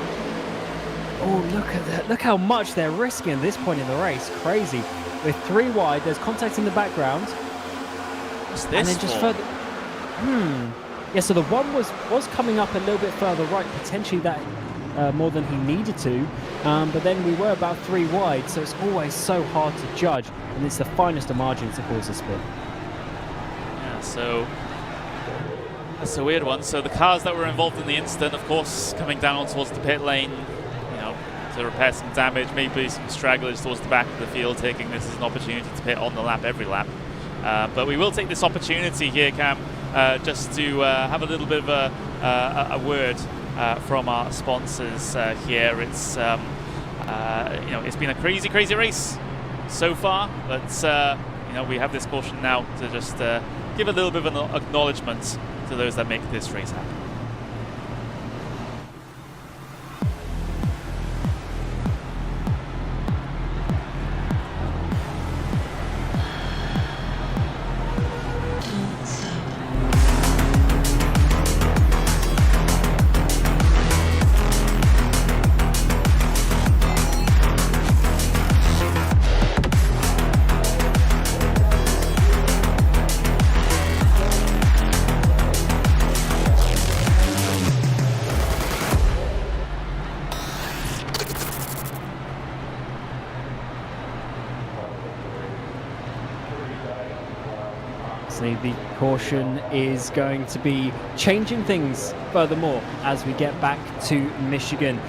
Oh, look at that. Look how much they're risking at this point in the race. Crazy. With 3 wide, there's contact in the background. What's this and then just further. Yeah, so the one was coming up a little bit further right, potentially that more than he needed to. But then we were about 3 wide, so it's always so hard to judge. And it's the finest of margins that cause a spin. Yeah, so that's a weird one. So the cars that were involved in the incident, of course, coming down towards the pit lane, to repair some damage, maybe some stragglers towards the back of the field, taking this as an opportunity to pit on the lap every lap. But we will take this opportunity here, Cam, just to have a little bit of a word from our sponsors here. It's it's been a crazy race so far, but we have this caution now to just give a little bit of an acknowledgement to those that make this race happen. The caution is going to be changing things furthermore as we get back to Michigan.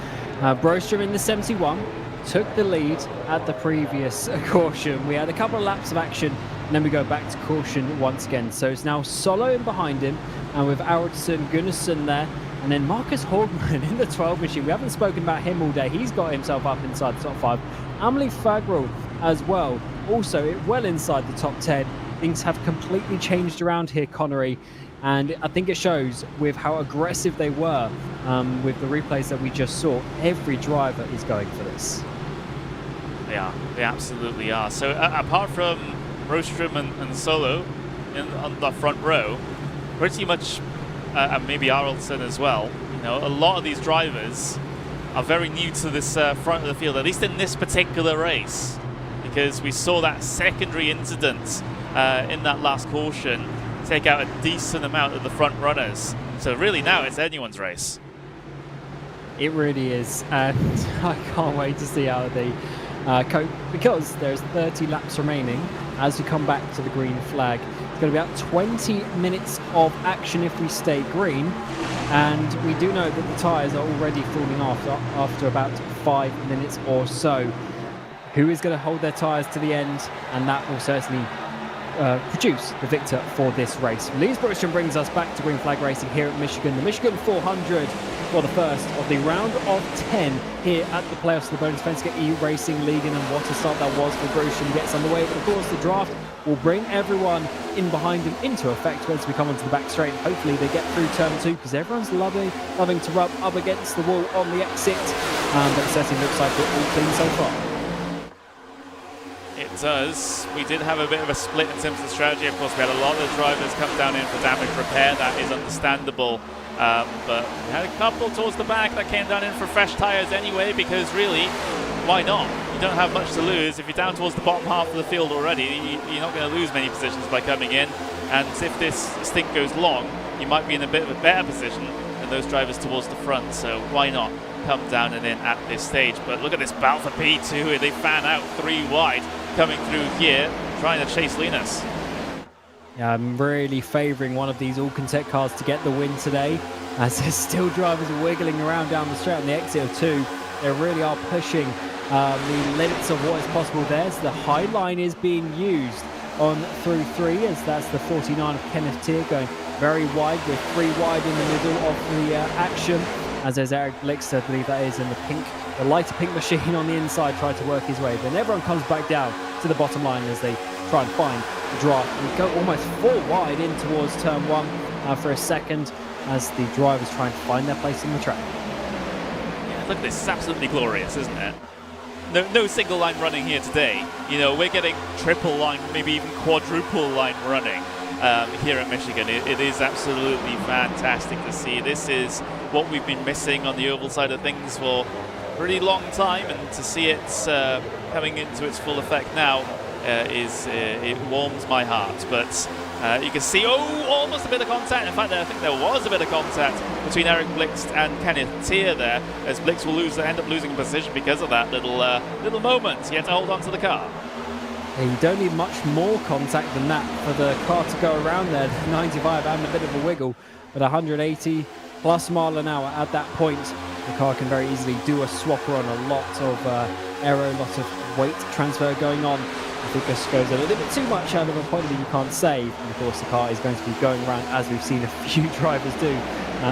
Broström in the 71 took the lead at the previous caution. We had a couple of laps of action and then we go back to caution once again. So it's now Solo in behind him, and with Arvidsson, Gunnarsson there, and then Marcus Hogman in the 12 machine. We haven't spoken about him all day. He's got himself up inside the top 5. Amelie Fagrel as well, also well inside the top 10. Things have completely changed around here, Connery, and I think it shows with how aggressive they were with the replays that we just saw. Every driver is going for this. They are. They absolutely are. So apart from Broström and Solo on the front row, pretty much, and maybe Arvidsson as well, a lot of these drivers are very new to this front of the field, at least in this particular race, because we saw that secondary incident in that last caution take out a decent amount of the front runners. So really now it's anyone's race. It really is, and I can't wait to see how the because there's 30 laps remaining as we come back to the green flag. It's going to be about 20 minutes of action if we stay green, and we do know that the tyres are already falling off after about 5 minutes or so. Who is going to hold their tyres to the end, and that will certainly produce the victor for this race. Linus Broström brings us back to green flag racing here at Michigan. The Michigan 400 for the first of the round of 10 here at the playoffs of the Bohlin Svenska Eracingligan, and what a start that was for Broström. Gets underway, but of course the draft will bring everyone in behind him into effect once we come onto the back straight. Hopefully they get through turn 2, because everyone's loving to rub up against the wall on the exit, but it certainly looks like we're all clean so far. It does. We did have a bit of a split in terms of the strategy. Of course, we had a lot of drivers come down in for damage repair. That is understandable. But we had a couple towards the back that came down in for fresh tyres anyway, because really, why not? You don't have much to lose. If you're down towards the bottom half of the field already, you're not going to lose many positions by coming in. And if this stint goes long, you might be in a bit of a better position than those drivers towards the front. So why not come down and in at this stage? But look at this battle for P2. They fan out 3 wide coming through here, trying to chase Linus. Yeah, I'm really favouring one of these Alcantech cars to get the win today, as there's still drivers wiggling around down the straight on the exit of 2. They really are pushing the limits of what is possible there. So the high line is being used on through 3, as that's the 49 of Kenneth Tier going very wide, with 3 wide in the middle of the action, as there's Eric Blix, I believe that is, in the lighter pink machine on the inside, trying to work his way. Then everyone comes back down to the bottom line as they try and find the draft. We go almost 4 wide in towards turn 1 for a second, as the drivers try and find their place on the track. Yeah, look at this. It's absolutely glorious, isn't it? No single line running here today. You know, we're getting triple line, maybe even quadruple line running here at Michigan. It is absolutely fantastic to see. This is what we've been missing on the oval side of things for a pretty long time, and to see it coming into its full effect now it warms my heart. But you can see, almost a bit of contact. In fact, I think there was a bit of contact between Eric Blix and Kenneth Tier there, as Blix will end up losing position because of that little moment. He had to hold on to the car. Yeah, you don't need much more contact than that for the car to go around there. 95 having a bit of a wiggle, but 180 plus mile an hour at that point, the car can very easily do a swapper on a lot of aero, a lot of weight transfer going on. I think this goes a little bit too much out of a point that you can't save. And of course, the car is going to be going around, as we've seen a few drivers do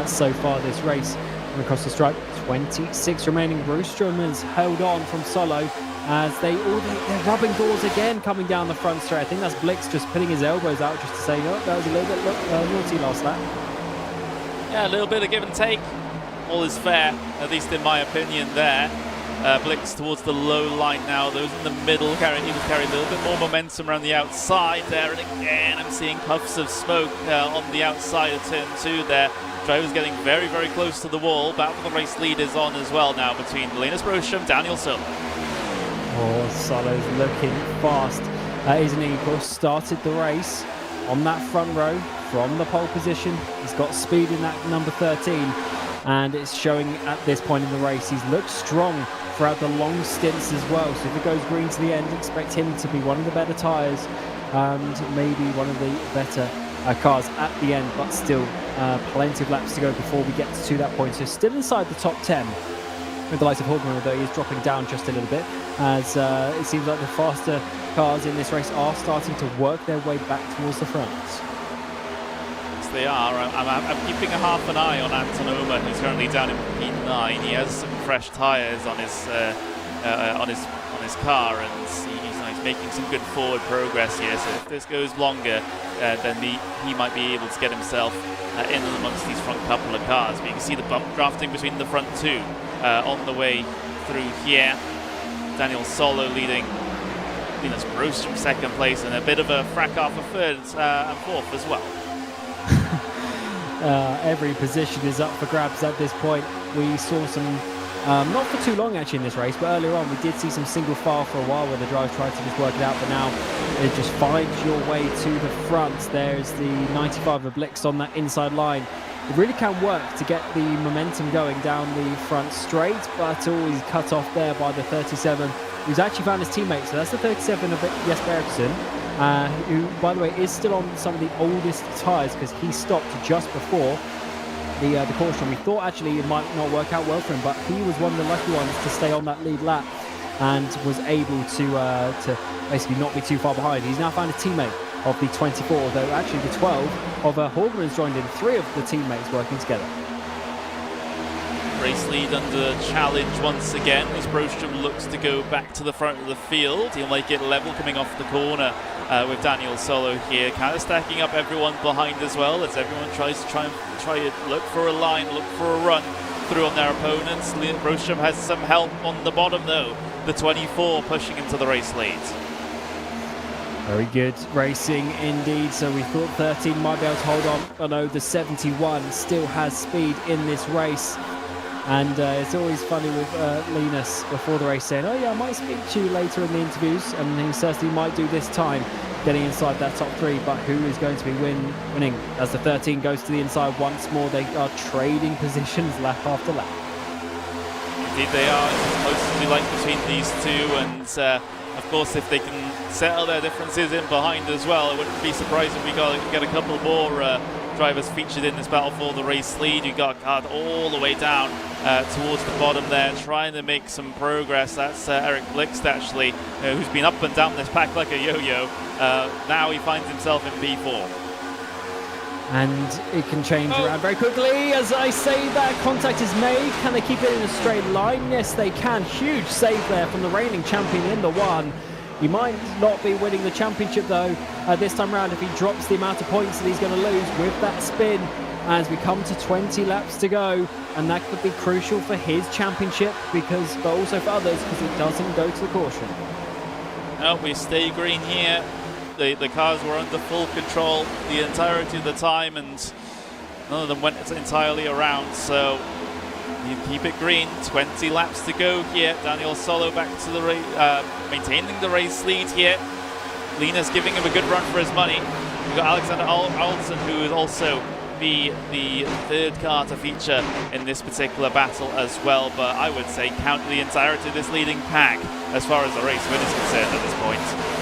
so far this race. And across the stripe, 26 remaining. Broström has held on from solo, as they're rubbing doors again coming down the front straight. I think that's Blix just putting his elbows out, just to say, oh, that was a little bit naughty last lap. Yeah, a little bit of give and take. All is fair, at least in my opinion there. Blix towards the low line now. Those in the middle need to carry a little bit more momentum around the outside there. And again, I'm seeing puffs of smoke on the outside of turn 2 there. Drivers getting very, very close to the wall. Battle for the race lead is on as well now between Linus Broström, Daniel Solo. Oh, Solo's looking fast, isn't he? Of course, started the race on that front row from the pole position. He's got speed in that number 13, and it's showing at this point in the race. He's looked strong throughout the long stints as well. So if it goes green to the end, expect him to be one of the better tyres and maybe one of the better cars at the end, but still plenty of laps to go before we get to that point. So still inside the top 10 with the likes of Hogman, although he is dropping down just a little bit, as it seems like the faster cars in this race are starting to work their way back towards the front. Yes, they are. I'm keeping half an eye on Anton Oman, who's currently down in P9. He has some fresh tyres on his car, and he's making some good forward progress here. So if this goes longer, then he might be able to get himself in amongst these front couple of cars. But you can see the bump drafting between the front 2 on the way through here. Daniel Solo leading Linus Broström second place, and a bit of a fracas for third and fourth as well. Every position is up for grabs at this point. We saw some, not for too long actually in this race, but earlier on we did see some single file for a while where the drivers tried to just work it out, but now it just finds your way to the front. There's the 95 of Blix on that inside line. It really can work to get the momentum going down the front straight, but always cut off there by the 37 who's actually found his teammate. So that's the 37 of Jesper Eriksson, who, by the way, is still on some of the oldest tyres because he stopped just before the caution. We thought actually it might not work out well for him, but he was one of the lucky ones to stay on that lead lap and was able to basically not be too far behind. He's now found a teammate of the 24, although actually the 12 of Horgman has joined in, 3 of the teammates working together. Race lead under challenge once again as Broström looks to go back to the front of the field. He'll make it level coming off the corner with Daniel Solo here, kind of stacking up everyone behind as well as everyone tries to look for a line, look for a run through on their opponents. Broström has some help on the bottom though, the 24 pushing into the race lead. Very good racing indeed. So we thought 13 might be able to hold on, but no, the 71 still has speed in this race. And it's always funny with Linus before the race saying, oh yeah, I might speak to you later in the interviews, and he certainly might do this time, getting inside that top 3, but who is going to be winning? As the 13 goes to the inside once more, they are trading positions lap after lap. Indeed they are. It's mostly like between these two, and of course if they can settle their differences in behind as well, it wouldn't be surprising if we get a couple more drivers featured in this battle for the race lead. You got Card all the way down towards the bottom there, trying to make some progress. That's Eric Blixt actually, who's been up and down this pack like a yo-yo. Now he finds himself in P4. And it can change around very quickly. As I say, that contact is made. Can they keep it in a straight line? Yes, they can. Huge save there from the reigning champion in the 1. He might not be winning the championship though this time round if he drops the amount of points that he's going to lose with that spin as we come to 20 laps to go, and that could be crucial for his championship but also for others because it doesn't go to the caution. No, we stay green here. The cars were under full control the entirety of the time and none of them went entirely around, so you keep it green. 20 laps to go here. Daniel Solo back to the race, maintaining the race lead here. Linus giving him a good run for his money. We've got Alexander Alton, who is also the 3rd car to feature in this particular battle as well, but I would say count the entirety of this leading pack as far as the race win is concerned at this point.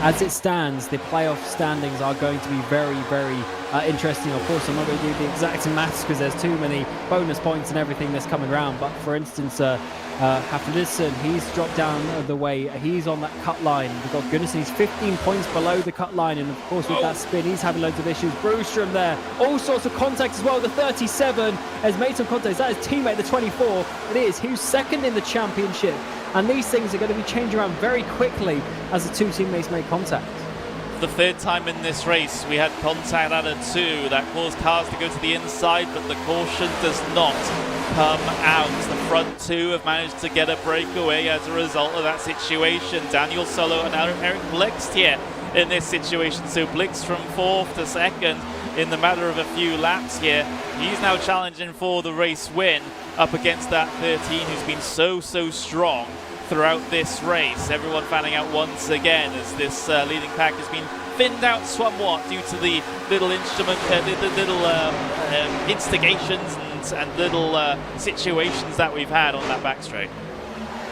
As it stands, the playoff standings are going to be very, very interesting. Of course, I'm not going to do the exact maths because there's too many bonus points and everything that's coming around. But for instance, Hafnilsson, he's dropped down the way. He's on that cut line. We've got Gunnarsson, he's 15 points below the cut line. And of course, with that spin, he's having loads of issues. Broström there, all sorts of contact as well. The 37 has made some contact. That is teammate, the 24. It is. Who's second in the championship? And these things are going to be changing around very quickly as the 2 teammates make contact. The 3rd time in this race, we had contact at a 2 that caused cars to go to the inside, but the caution does not come out. The front 2 have managed to get a breakaway as a result of that situation. Daniel Solo and Eric Blixt here in this situation. So Blixt from 4th to 2nd in the matter of a few laps here. He's now challenging for the race win up against that 13 who's been so strong throughout this race. Everyone fanning out once again as this leading pack has been thinned out somewhat due to the little instigations and little situations that we've had on that back straight.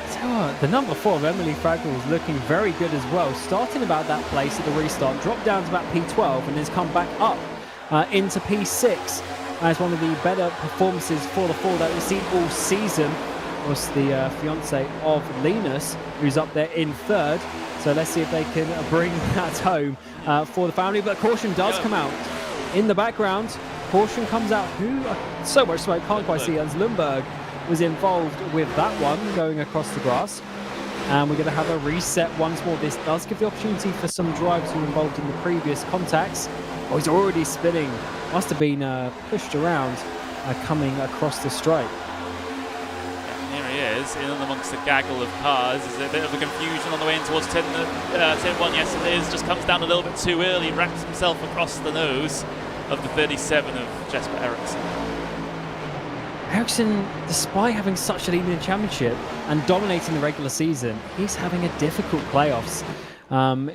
So, the number 4 of Emily Fraggle is looking very good as well, starting about that place at the restart, dropped down to about P12 and has come back up into P6 as one of the better performances for the 4 that we've seen all season. Was the fiance of Linus, who's up there in 3rd. So let's see if they can bring that home for the family. But caution does come out in the background. Caution comes out. So much smoke, can't quite see. As Lundberg was involved with that one going across the grass. And we're going to have a reset once more. This does give the opportunity for some drivers who were involved in the previous contacts. Oh, he's already spinning. Must have been pushed around coming across the straight. Is in amongst the gaggle of cars. There's a bit of a confusion on the way in towards turn 1. Yes, it is. Just comes down a little bit too early. Wraps himself across the nose of the 37 of Jesper Eriksson. Eriksson, despite having such a lead in the championship and dominating the regular season, he's having a difficult playoffs.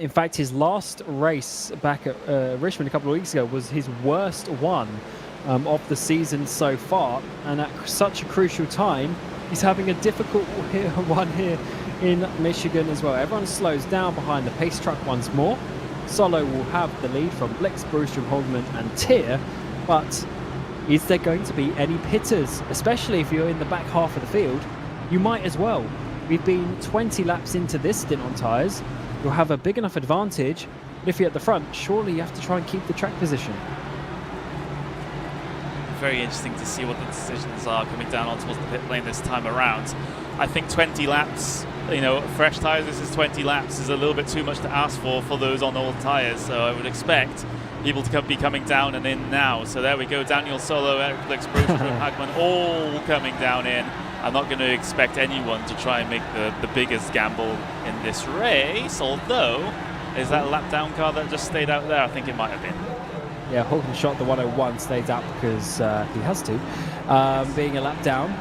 In fact, his last race back at Richmond a couple of weeks ago was his worst one of the season so far, and at such a crucial time, he's having a difficult one here in Michigan as well. Everyone slows down behind the pace truck once more. Solo will have the lead from Blix, Brewstrom, Holdeman and Tier, but is there going to be any pitters? Especially if you're in the back half of the field, you might as well. We've been 20 laps into this stint on tyres. You'll have a big enough advantage, but if you're at the front, surely you have to try and keep the track position. Very interesting to see what the decisions are coming down on towards the pit lane this time around. I think 20 laps, you know, fresh tyres, this is 20 laps, is a little bit too much to ask for those on old tyres, so I would expect people to be coming down and in now. So there we go, Daniel Solo, Eric Blix, Bruce, and Hagman all coming down in. I'm not going to expect anyone to try and make the biggest gamble in this race, although, is that a lap down car that just stayed out there? I think it might have been. Yeah, Holden shot the 101, stays out because he has to, being a lap down.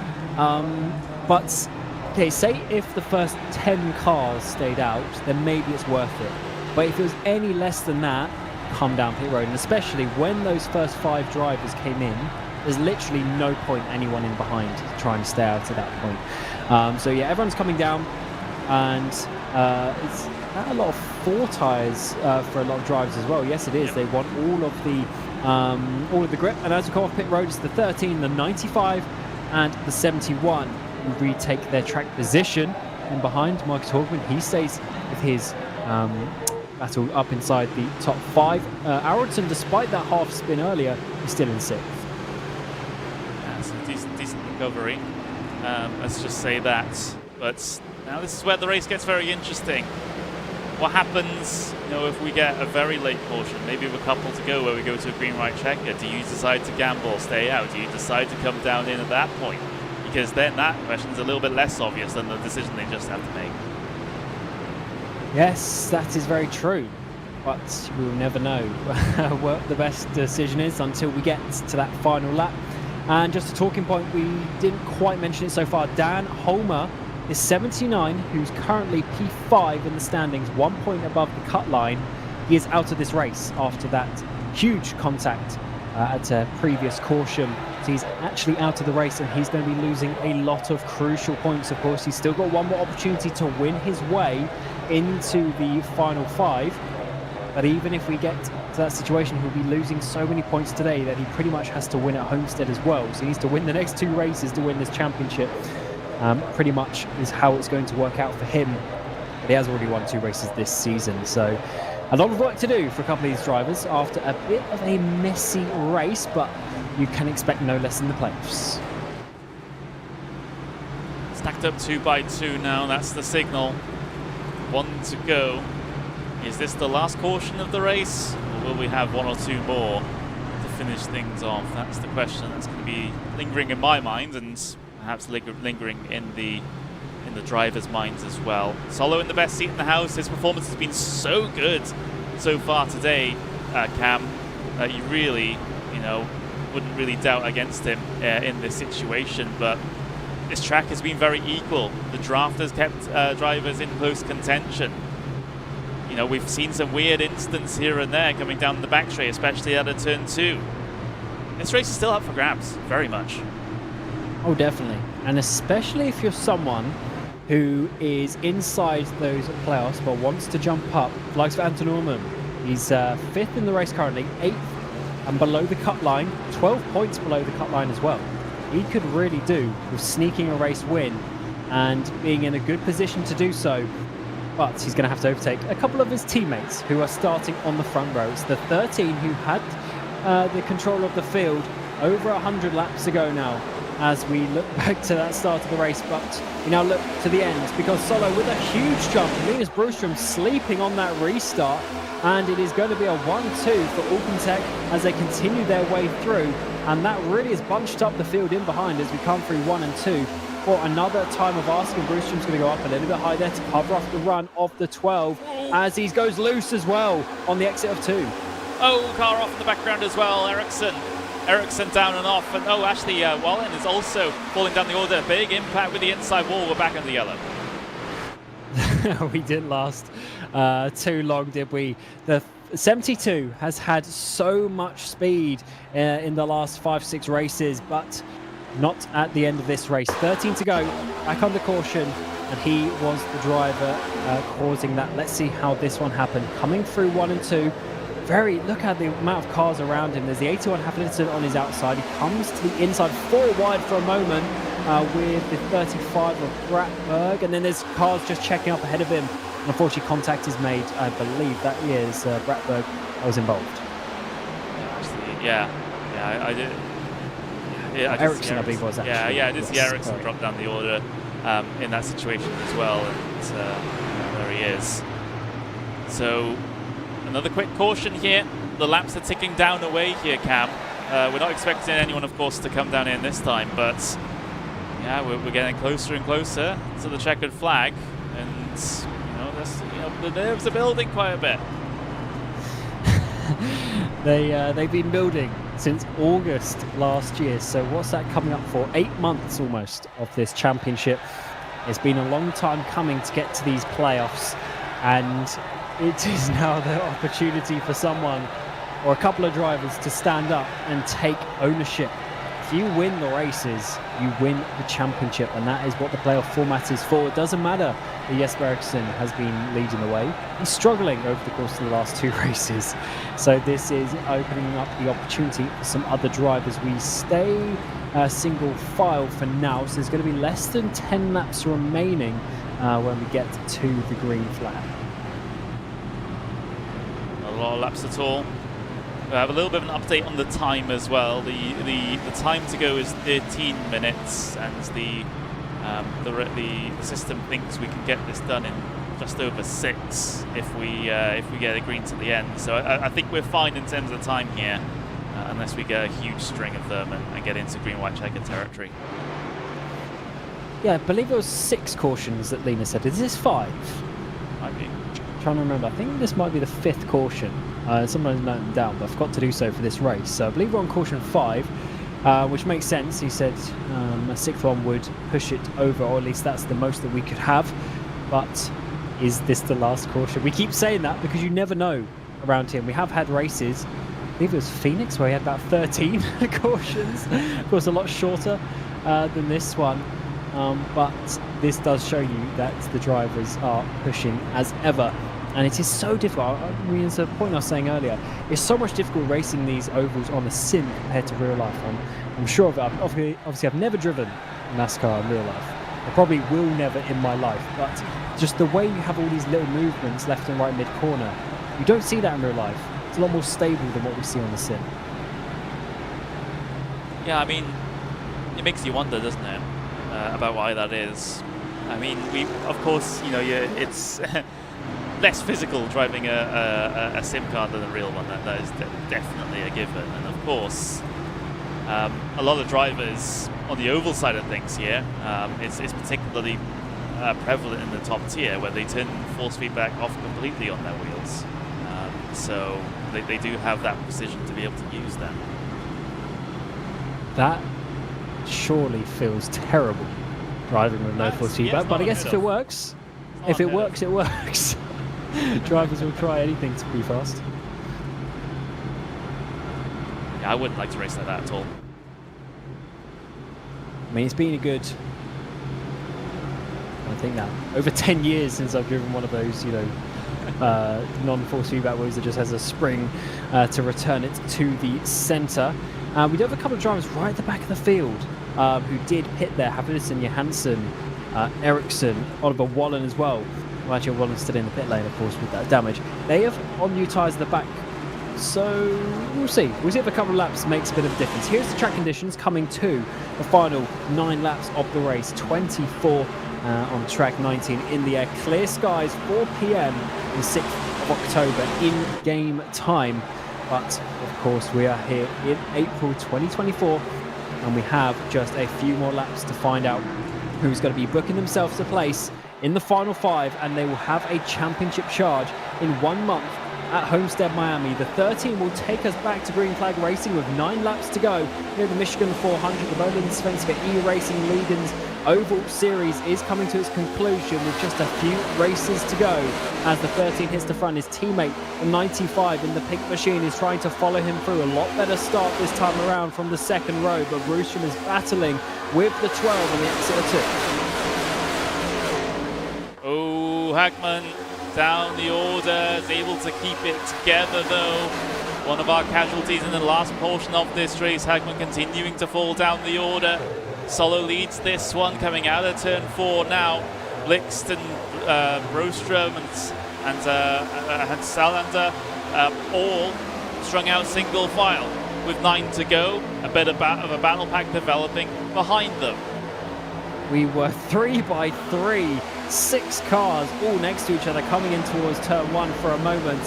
But, okay, say if the first 10 cars stayed out, then maybe it's worth it. But if it was any less than that, come down pit road. And especially when those first 5 drivers came in, there's literally no point anyone in behind to try and stay out at that point. So yeah, everyone's coming down, and it's a lot of 4 tyres for a lot of drivers as well. Yes, it is. They want all of the grip. And as we come off pit road, it's the 13, the 95, and the 71 who retake their track position. And behind Marcus Hogman, he stays with his battle up inside the top 5. Aronson, despite that half spin earlier, is still in 6th. Decent recovery, let's just say that. But now this is where the race gets very interesting. What happens, you know, if we get a very late portion, maybe with a couple to go where we go to a green right checker? Do you decide to gamble, stay out? Do you decide to come down in at that point? Because then that question is a little bit less obvious than the decision they just have to make. Yes, that is very true, but we'll never know what the best decision is until we get to that final lap. And just a talking point, we didn't quite mention it so far. Dan Holmer is 79, who's currently P5 in the standings, 1 point above the cut line. He is out of this race after that huge contact at a previous caution. So he's actually out of the race, and he's going to be losing a lot of crucial points. Of course, he's still got one more opportunity to win his way into the final 5. But even if we get to that situation, he'll be losing so many points today that he pretty much has to win at Homestead as well. So he needs to win the next 2 races to win this championship. Pretty much is how it's going to work out for him. But he has already won 2 races this season. So a lot of work to do for a couple of these drivers after a bit of a messy race, but you can expect no less in the playoffs. Stacked up 2 by 2 now, that's the signal. 1 to go. Is this the last caution of the race, or will we have 1 or 2 more to finish things off? That's the question that's going to be lingering in my mind, and perhaps lingering in the drivers' minds as well. Solo in the best seat in the house. His performance has been so good so far today, Cam, that you really, you know, wouldn't really doubt against him in this situation. But this track has been very equal. The draft has kept drivers in close contention. You know, we've seen some weird incidents here and there coming down the back straight, especially out of turn 2. This race is still up for grabs, very much. Oh, definitely. And especially if you're someone who is inside those playoffs but wants to jump up, like for Anton Norman. He's 5th in the race currently, 8th and below the cut line, 12 points below the cut line as well. He could really do with sneaking a race win and being in a good position to do so. But he's going to have to overtake a couple of his teammates who are starting on the front row. It's the 13 who had the control of the field over 100 laps ago now, as we look back to that start of the race. But we now look to the end, because Solo with a huge jump, Linus Brewstrom sleeping on that restart, and it is going to be a 1-2 for Alpentech as they continue their way through, and that really has bunched up the field in behind as we come through 1 and 2. For another time of asking, Brewstrom's going to go up a little bit high there to cover off the run of the 12 as he goes loose as well on the exit of 2. Oh, car off in the background as well. Ericsson down and off, and oh, actually Bohlin is also falling down the order. Big impact with the inside wall. We're back in the yellow. We didn't last too long, did we? The 72 has had so much speed in the last 5-6 races, but not at the end of this race. 13 to go, back under caution, and he was the driver causing that. Let's see how this one happened. Coming through 1 and 2. Look at the amount of cars around him. There's the 81 Havlicek on his outside. He comes to the inside, 4 wide for a moment with the 35 of Bratberg, and then there's cars just checking up ahead of him. And unfortunately, contact is made. I believe that is Bratberg that was involved. Yeah, I did. Yeah, Ericsson, I believe, was actually. I did see Ericsson drop down the order in that situation as well, and there he is. So another quick caution here. The laps are ticking down away here, Cam. We're not expecting anyone, of course, to come down in this time, but yeah, we're getting closer and closer to the checkered flag, and the nerves are building quite a bit. They've been building since August last year. So what's that coming up for? 8 months almost of this championship. It's been a long time coming to get to these playoffs, and it is now the opportunity for someone or a couple of drivers to stand up and take ownership. If you win the races, you win the championship, and that is what the playoff format is for. It doesn't matter that Jesper Eriksson has been leading the way. He's struggling over the course of the last 2 races. So this is opening up the opportunity for some other drivers. We stay single file for now, so there's going to be less than 10 laps remaining when we get to the green flag. Not a lot of laps at all. We have a little bit of an update on the time as well. The time to go is 13 minutes, and the system thinks we can get this done in just over 6 if we get a green to the end. So I think we're fine in terms of time here, unless we get a huge string of them and get into green-white checkered territory. Yeah, I believe it was 6 cautions that Lena said. Is this 5? Might be. Trying to remember. I think this might be the 5th caution. Sometimes note them down, but I forgot to do so for this race. So I believe we're on caution 5, which makes sense. He said a 6th one would push it over, or at least that's the most that we could have. But is this the last caution? We keep saying that because you never know around here. We have had races, I believe it was Phoenix, where he had about 13 cautions. Of course, a lot shorter than this one. But this does show you that the drivers are pushing as ever. And it is so difficult. I mean, it's a point I was saying earlier. It's so much difficult racing these ovals on a sim compared to real life. I'm sure of it. Obviously, I've never driven NASCAR in real life. I probably will never in my life. But just the way you have all these little movements left and right mid-corner, you don't see that in real life. It's a lot more stable than what we see on the sim. Yeah, I mean, it makes you wonder, doesn't it, about why that is. I mean, of course, it's less physical driving a sim car than a real one. That is definitely a given. And of course, a lot of drivers on the oval side of things here, it's particularly prevalent in the top tier, where they turn force feedback off completely on their wheels. So they do have that precision to be able to use them. That surely feels terrible, driving with no force feedback. But I guess if it works, it works. Drivers will try anything to be fast. Yeah, I wouldn't like to race like that at all. I mean, it's been a good, I think now, over 10 years since I've driven one of those, non-force feedback wheels that just has a spring to return it to the centre. We do have a couple of drivers right at the back of the field who did pit there. Havlicek, Johansson, Ericsson, Oliver Bohlin as well. Well, actually, Wallen's still in the pit lane, of course, with that damage. They have on new tyres at the back, so we'll see. We'll see if a couple of laps makes a bit of difference. Here's the track conditions coming to the final 9 laps of the race. 24 on track, 19 in the air. Clear skies, 4 p.m. the 6th of October in game time. But, of course, we are here in April 2024, and we have just a few more laps to find out who's going to be booking themselves a place in the final 5, and they will have a championship charge in 1 month at Homestead, Miami. The 13 will take us back to green flag racing with 9 laps to go. Here at the Michigan 400, the Bohlin Svenska Eracingligan's Oval Series is coming to its conclusion with just a few races to go. As the 13 hits the front, his teammate, the 95 in the pink machine, is trying to follow him through. A lot better start this time around from the second row, but Rushan is battling with the 12 on the exit of 2. Oh, Hagman down the order, is able to keep it together though. One of our casualties in the last portion of this race. Hagman continuing to fall down the order. Solo leads this one coming out of turn 4 now. Blixt and Brostrom and Salander all strung out single file with 9 to go. A bit of a battle pack developing behind them. We were 3 by 3, 6 cars all next to each other coming in towards turn 1 for a moment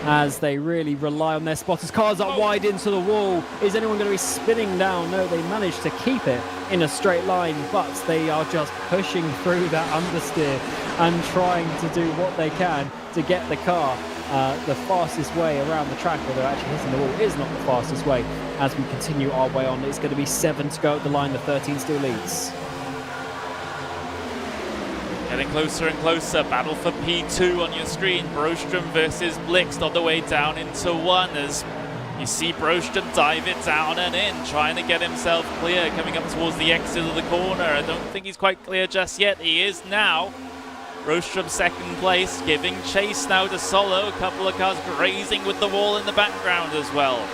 as they really rely on their spotters. Cars up wide into the wall. Is anyone going to be spinning down? No, they managed to keep it in a straight line, but they are just pushing through that understeer and trying to do what they can to get the car the fastest way around the track, although actually hitting the wall is not the fastest way. As we continue our way on, it's going to be 7 to go at the line. The 13 still leads. Getting closer and closer. Battle for P2 on your screen. Brostrom versus Blixt on the way down into 1 as you see Brostrom dive it down and in, trying to get himself clear, coming up towards the exit of the corner. I don't think he's quite clear just yet. He is now. Brostrom second place, giving chase now to Solo. A couple of cars grazing with the wall in the background as well.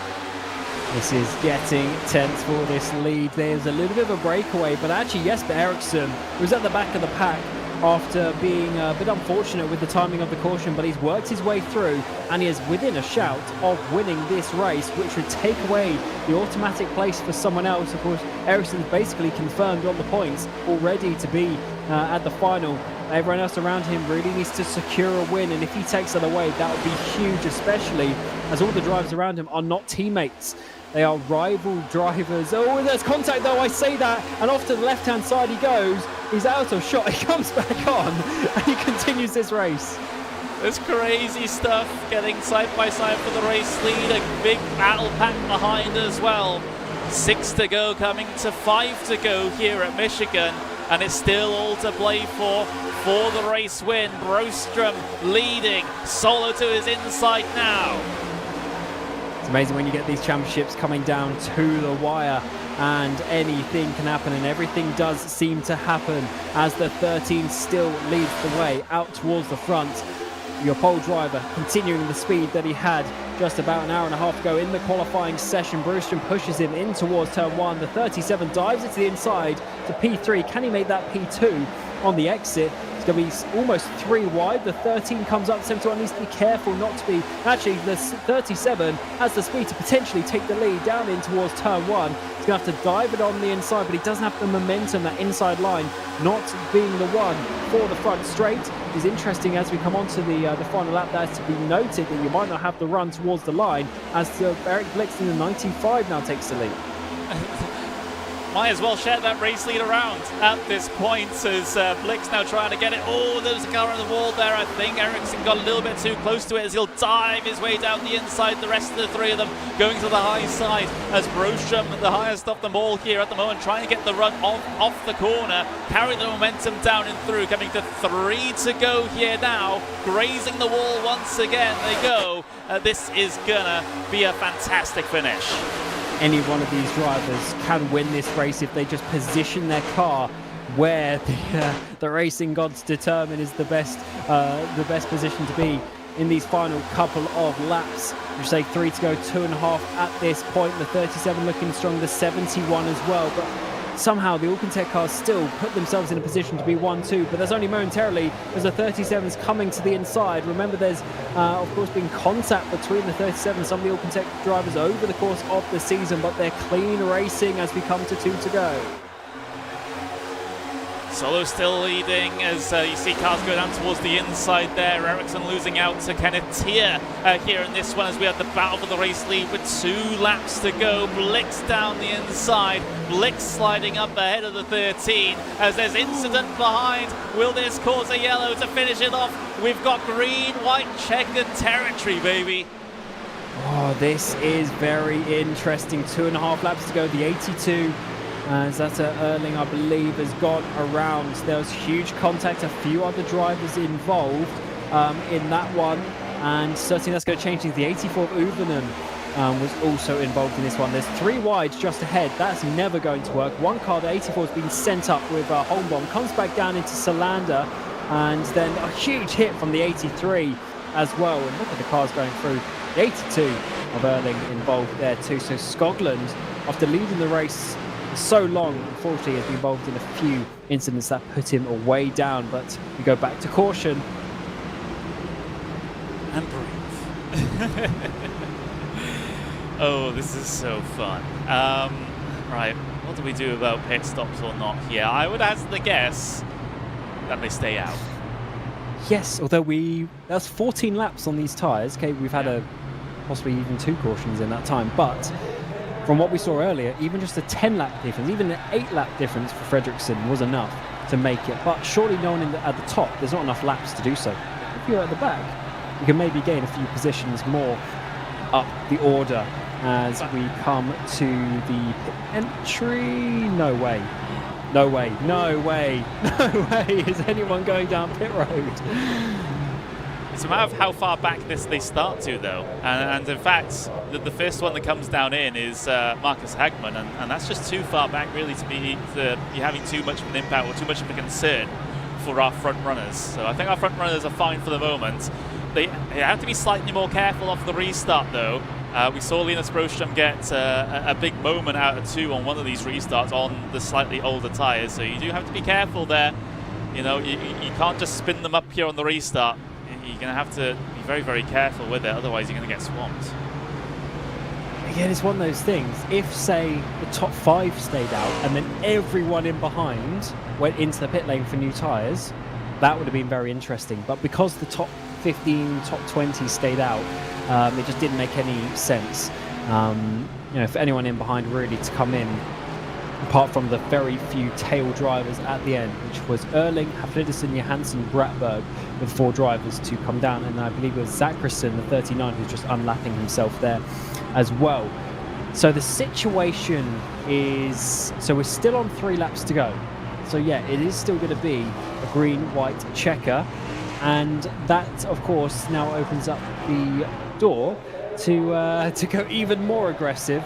This is getting tense for this lead. There's a little bit of a breakaway, but actually Jesper Eriksson was at the back of the pack after being a bit unfortunate with the timing of the caution, but he's worked his way through and he is within a shout of winning this race, which would take away the automatic place for someone else. Of course, Eriksson's basically confirmed on the points, already to be at the final. Everyone else around him really needs to secure a win, and if he takes that away, that would be huge, especially as all the drivers around him are not teammates. They are rival drivers. Oh, there's contact though, I say that, and off to the left-hand side he goes. He's out of shot, he comes back on, and he continues this race. There's crazy stuff getting side by side for the race lead. A big battle pack behind as well. 6 to go, coming to 5 to go here at Michigan, and it's still all to play for the race win. Brostrom leading, Solo to his inside now. It's amazing when you get these championships coming down to the wire and anything can happen, and everything does seem to happen as the 13 still leads the way out towards the front. Your pole driver continuing the speed that he had just about an hour and a half ago in the qualifying session. Brostrom pushes him in towards turn 1. The 37 dives into the inside to P3. Can he make that P2 on the exit? It's going to be almost 3 wide. The 13 comes up. 71 needs to be careful not to be. Actually, the 37 has the speed to potentially take the lead down in towards turn 1. He's going to have to dive it on the inside, but he doesn't have the momentum, that inside line not being the one for the front straight. Is interesting as we come on to the final lap. That's to be noted that you might not have the run towards the line as Eric Blixt in the 95 now takes the lead. Might as well share that race lead around at this point as Blixt now trying to get it. Oh, there's a car on the wall there. I think Eriksson got a little bit too close to it as he'll dive his way down the inside. The rest of the 3 of them going to the high side as Brostrom, the highest of them all here at the moment, trying to get the run off the corner, carry the momentum down and through, coming to 3 to go here now, grazing the wall once again. They go. This is gonna be a fantastic finish. Any one of these drivers can win this race if they just position their car where the racing gods determine is the best position to be in these final couple of laps. We say 3 to go, 2.5 at this point. The 37 looking strong, the 71 as well, but somehow the Alcantech cars still put themselves in a position to be 1-2, but that's only momentarily as the 37's coming to the inside. Remember, there's of course been contact between the 37 and some of the Alcantech drivers over the course of the season, but they're clean racing as we come to 2 to go. Solo still leading as you see cars go down towards the inside there. Eriksson losing out to Kenneth Tier here in this one as we have the battle for the race lead with 2 laps to go. Blixt down the inside. Blixt sliding up ahead of the 13 as there's incident behind. Will this cause a yellow to finish it off? We've got green, white, checkered territory, baby. Oh, this is very interesting. 2.5 laps to go. The 82. Zata Erling, I believe, has gone around. There was huge contact, a few other drivers involved in that one, and certainly that's going to change things. The 84 of Uvenen was also involved in this one. There's 3 wides just ahead. That's never going to work. One car, the 84, has been sent up with Holmbaum, comes back down into Salander. and then a huge hit from the 83 as well. And look at the cars going through. The 82 of Erling involved there too. So Skoglund, after leading the race so long, unfortunately has been involved in a few incidents that put him way down. But we go back to caution. And breathe. Oh, this is so fun. Right, what do we do about pit stops or not here? I would hazard the guess that they stay out. Yes, although that's 14 laps on these tyres. Okay, we've had possibly even 2 cautions in that time, but from what we saw earlier, even just a 10-lap difference, even an 8-lap difference for Fredriksson was enough to make it. But surely no one at the top, there's not enough laps to do so. If you're at the back, you can maybe gain a few positions more up the order as we come to the pit entry. No way. No way, no way, no way is anyone going down pit road. It's a matter of how far back they start to, though. And in fact, the first one that comes down in is Marcus Hagman, and that's just too far back, really, to be having too much of an impact or too much of a concern for our front runners. So I think our front runners are fine for the moment. They have to be slightly more careful off the restart, though. We saw Linus Broström get a big moment out of 2 on one of these restarts on the slightly older tyres, so you do have to be careful there. You know, you can't just spin them up here on the restart. You're going to have to be very, very careful with it, otherwise you're going to get swamped. Again, it's one of those things. If, say, the top 5 stayed out and then everyone in behind went into the pit lane for new tyres, that would have been very interesting. But because the top 15, top 20 stayed out, it just didn't make any sense. You know, for anyone in behind really to come in, apart from the very few tail drivers at the end, which was Erling, Hafliderson, Johansson, Bratberg, with 4 drivers to come down, and I believe it was Zachrison, the 39, who's just unlapping himself there as well. So the situation is, so we're still on 3 laps to go. So yeah, it is still going to be a green-white checker, and that, of course, now opens up the door to go even more aggressive.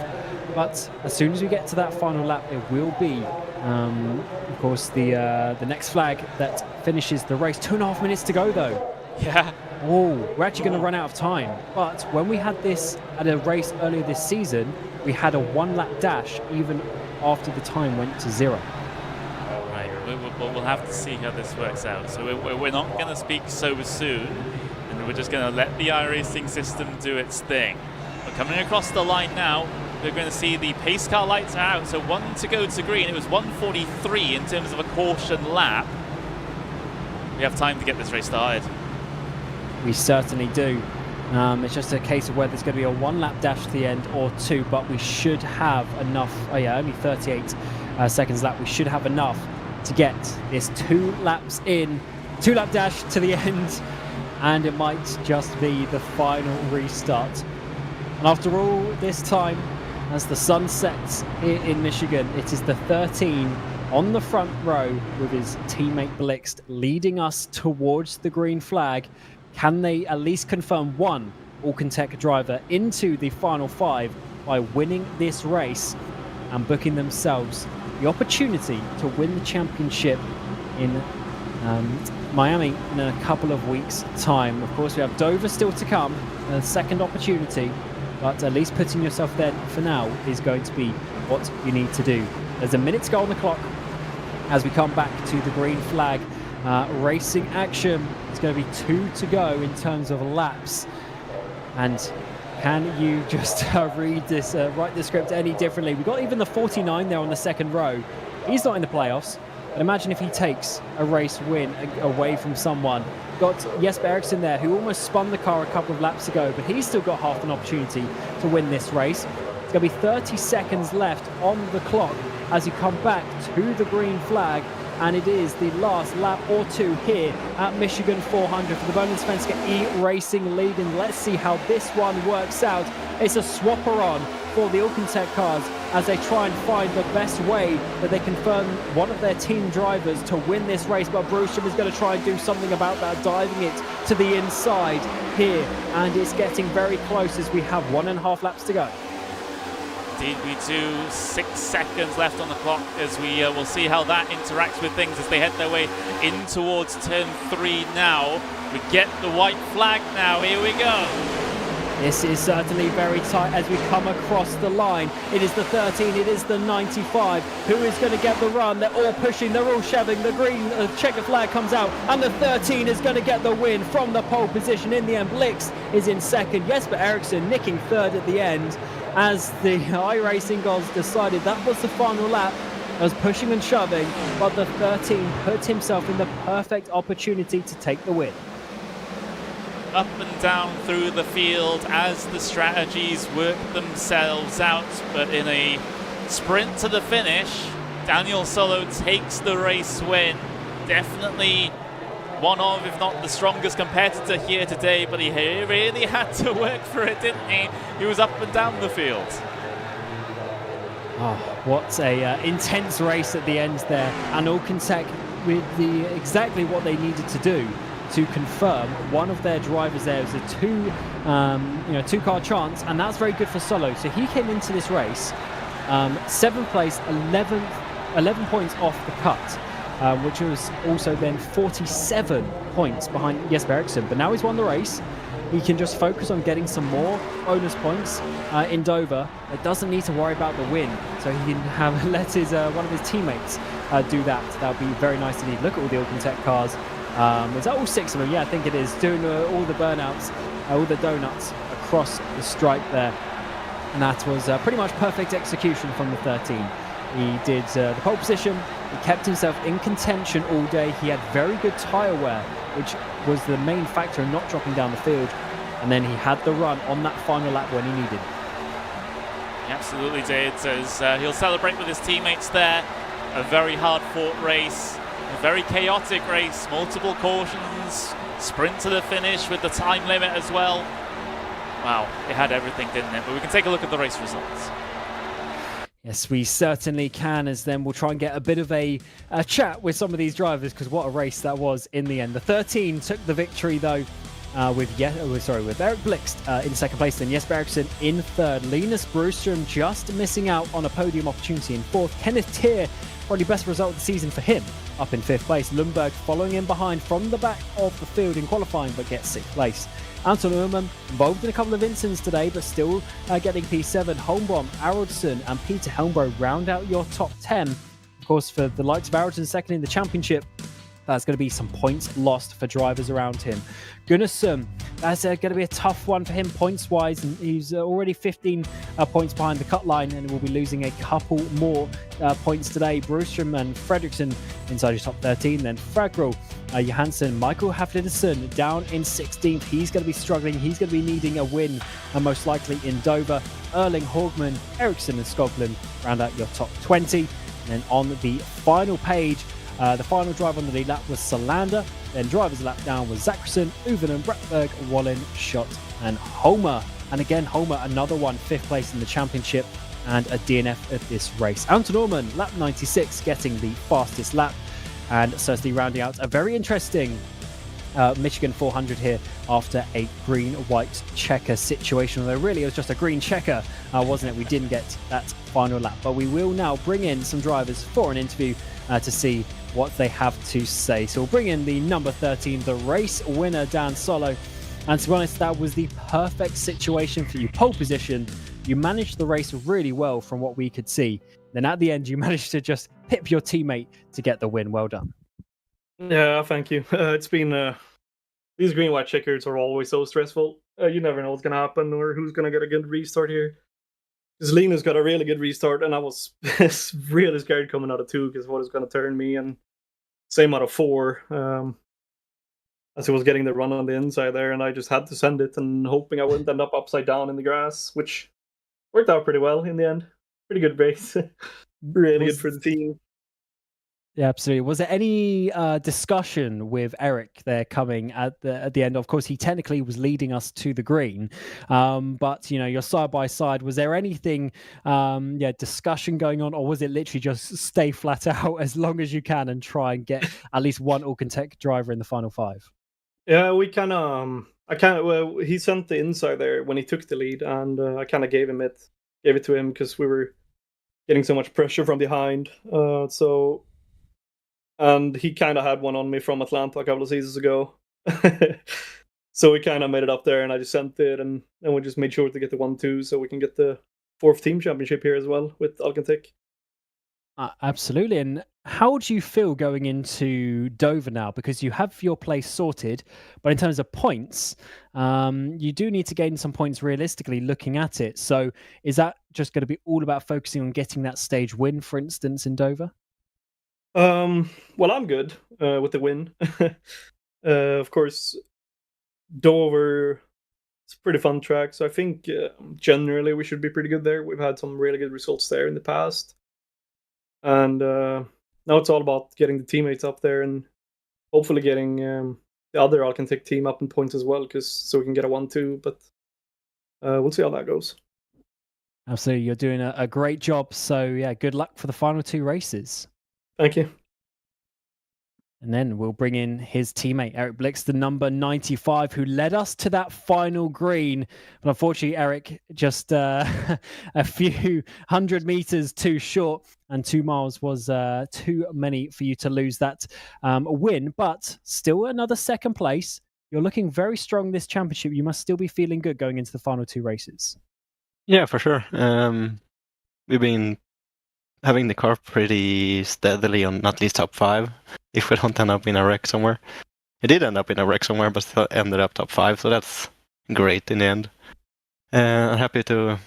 But as soon as we get to that final lap, it will be, of course, the next flag that finishes the race. 2.5 minutes to go, though. Yeah. Oh, we're actually going to run out of time. But when we had this at a race earlier this season, we had a 1-lap dash even after the time went to 0. Right, we'll have to see how this works out. So we're not going to speak so soon, and we're just going to let the iRacing system do its thing. We're coming across the line now. We're going to see the pace car lights are out, so 1 to go to green. It was 1:43 in terms of a caution lap. We have time to get this race started. We certainly do. It's just a case of whether there's going to be a 1-lap dash to the end or 2, but we should have enough. Oh yeah, only 38 seconds lap. We should have enough to get this 2 laps in, 2-lap dash to the end, and it might just be the final restart. And after all this time, as the sun sets here in Michigan, it is the 13 on the front row with his teammate Blixt leading us towards the green flag. Can they at least confirm one Alcantech driver into the final 5 by winning this race and booking themselves the opportunity to win the championship in Miami in a couple of weeks' time? Of course, we have Dover still to come, a second opportunity. But at least putting yourself there for now is going to be what you need to do. There's a minute to go on the clock as we come back to the green flag. Racing action. It's going to be 2 to go in terms of laps. And can you just read this, write the script any differently? We've got even the 49 there on the second row. He's not in the playoffs. But imagine if he takes a race win away from someone. Got Jesper Eriksson there, who almost spun the car a couple of laps ago, but he's still got half an opportunity to win this race. It's going to be 30 seconds left on the clock as you come back to the green flag, and it is the last lap or 2 here at Michigan 400 for the Bohlin Svenska Eracingligan. Let's see how this one works out. It's a swapper on for the Alcantech cars as they try and find the best way that they can confirm one of their team drivers to win this race. But Broström is going to try and do something about that, diving it to the inside here. And it's getting very close as we have 1.5 laps to go. Indeed we do. 6 seconds left on the clock as we will see how that interacts with things as they head their way in towards turn 3 now. We get the white flag now. Here we go. This is certainly very tight as we come across the line. It is the 13, it is the 95. Who is going to get the run? They're all pushing, they're all shoving. The green checker flag comes out and the 13 is going to get the win from the pole position. In the end, Blix is in second. Jesper Eriksson nicking third at the end as the iRacing goals decided that was the final lap. I was pushing and shoving, but the 13 put himself in the perfect opportunity to take the win. Up and down through the field as the strategies work themselves out, but in a sprint to the finish, Daniel Solo takes the race win. Definitely one of, if not the strongest competitor here today, but he really had to work for it, didn't he? He was up and down the field. Oh, what a intense race at the end there, and Alcantech with exactly what they needed to do to confirm one of their drivers there was a two-car chance, and that's very good for Solo. So he came into this race 7th place, 11 points off the cut, which was also then 47 points behind Jesper Eriksson. But now he's won the race. He can just focus on getting some more bonus points in Dover. It doesn't need to worry about the win, so he can have let his one of his teammates do that. That would be very nice indeed. Look at all the Alcantech cars. Is that all 6 of them? Yeah, I think it is. Doing all the burnouts, all the donuts across the stripe there. And that was pretty much perfect execution from the 13. He did the pole position. He kept himself in contention all day. He had very good tyre wear, which was the main factor in not dropping down the field. And then he had the run on that final lap when he needed. He absolutely did, as he'll celebrate with his teammates there. A very hard-fought race. A very chaotic race, multiple cautions, sprint to the finish with the time limit as well. Wow, it had everything, didn't it? But we can take a look at the race results. Yes, we certainly can, as then we'll try and get a bit of a chat with some of these drivers, because what a race that was in the end. The 13 took the victory, though, with Eric Blixt in second place, then Jesper Eriksson in third. Linus Broström just missing out on a podium opportunity in fourth. Kenneth Tier, probably best result of the season for him, up in 5th place. Lundberg following in behind from the back of the field in qualifying, but gets 6th place. Anton Uhrmann involved in a couple of incidents today, but still getting P7. Holmbaum, Aronsson and Peter Helmbro round out your top 10. Of course, for the likes of Aronsson second in the championship, that's going to be some points lost for drivers around him. Gunnarsson, that's going to be a tough one for him points-wise, and he's already 15 points behind the cut line, and will be losing a couple more points today. Broström and Fredriksson inside his top 13, then Fragrell, Johansson, Michael Haflidason down in 16th. He's going to be struggling. He's going to be needing a win, most likely in Dover. Erling Hogman, Eriksson and Skoglund round out your top 20. And then on the final page, the final driver on the lead lap was Salander. Then drivers lap down was Zacherson, Uven and Bratberg, Wallin, Schott and Homer. And again, Homer, another one, 5th place in the championship and a DNF of this race. Anton Uhrmann, lap 96, getting the fastest lap. And certainly rounding out a very interesting Michigan 400 here after a green-white checker situation. Although really it was just a green checker, wasn't it? We didn't get that final lap. But we will now bring in some drivers for an interview to see what they have to say. So we'll bring in the number 13, the race winner, Dan Solo. And to be honest, that was the perfect situation for you. Pole position, you managed the race really well from what we could see. Then at the end, you managed to just pip your teammate to get the win. Well done. Yeah, thank you. It's been these green-white checkers are always so stressful. You never know what's going to happen or who's going to get a good restart here. Because Linus got a really good restart, and I was really scared coming out of 2 because what is going to turn me, and same out of 4. As he was getting the run on the inside there, and I just had to send it and hoping I wouldn't end up upside down in the grass, which worked out pretty well in the end. Pretty good race. Really good for the team. Yeah, absolutely. Was there any discussion with Eric there coming at the end? Of course, he technically was leading us to the green, but you're side by side. Was there anything, discussion going on, or was it literally just stay flat out as long as you can and try and get at least one Alcantech driver in the final 5? Yeah, we kind of. He sent the inside there when he took the lead, and I kind of gave him it. gave it to him because we were getting so much pressure from behind. And he kind of had one on me from Atlanta a couple of seasons ago. So we kind of made it up there, and I just sent it, and we just made sure to get the 1-2 so we can get the 4th team championship here as well with Alcantic. Absolutely. And how do you feel going into Dover now? Because you have your place sorted, but in terms of points, you do need to gain some points realistically looking at it. So is that just going to be all about focusing on getting that stage win, for instance, in Dover? Well, I'm good with the win. Of course, Dover, it's a pretty fun track, so I think generally we should be pretty good there. We've had some really good results there in the past. And now it's all about getting the teammates up there and hopefully getting the other Alcantic team up in points as well, so we can get a 1-2. But we'll see how that goes. Absolutely. You're doing a great job. So, yeah, good luck for the final 2 races. Thank you. And then we'll bring in his teammate, Eric Blix, the number 95, who led us to that final green. But unfortunately, Eric, just a few 100 meters too short, and 2 miles was too many for you to lose that win. But still another 2nd place. You're looking very strong this championship. You must still be feeling good going into the final 2 races. Yeah, for sure. We've been having the car pretty steadily on at least top 5. If we don't end up in a wreck somewhere. It did end up in a wreck somewhere, but still ended up top 5, so that's great in the end. I'm happy to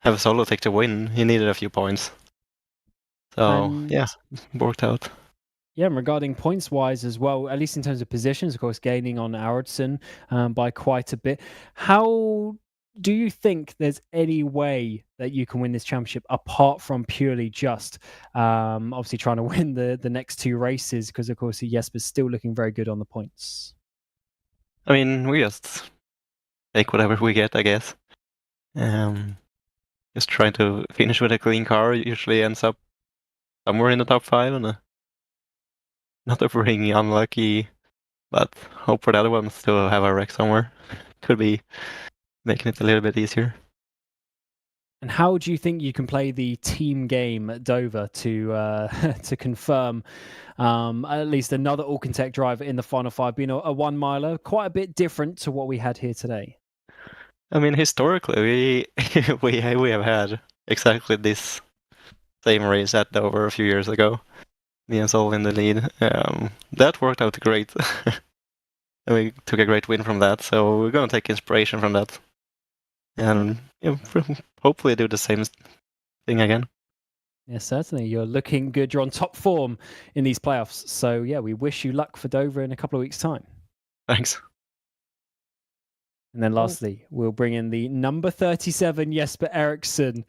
have Solo take the win. He needed a few points. So, yeah, worked out. Yeah, and regarding points-wise as well, at least in terms of positions, of course, gaining on Aronson by quite a bit. How do you think there's any way that you can win this championship apart from purely just obviously trying to win the next 2 races? Because, of course, Jesper's still looking very good on the points. I mean, we just take whatever we get, I guess. Just trying to finish with a clean car usually ends up somewhere in the top 5. And not a ring unlucky, but hope for the other ones to have a wreck somewhere. Could be making it a little bit easier. And how do you think you can play the team game at Dover to confirm at least another Alcantech driver in the final 5, being a 1 miler, quite a bit different to what we had here today? I mean, historically, we have had exactly this same race at Dover a few years ago. Me and Sol in the lead. That worked out great. And we took a great win from that, so we're going to take inspiration from that. And hopefully do the same thing again. Yeah, certainly. You're looking good. You're on top form in these playoffs. So, yeah, we wish you luck for Dover in a couple of weeks' time. Thanks. And then lastly, we'll bring in the number 37, Jesper Eriksson.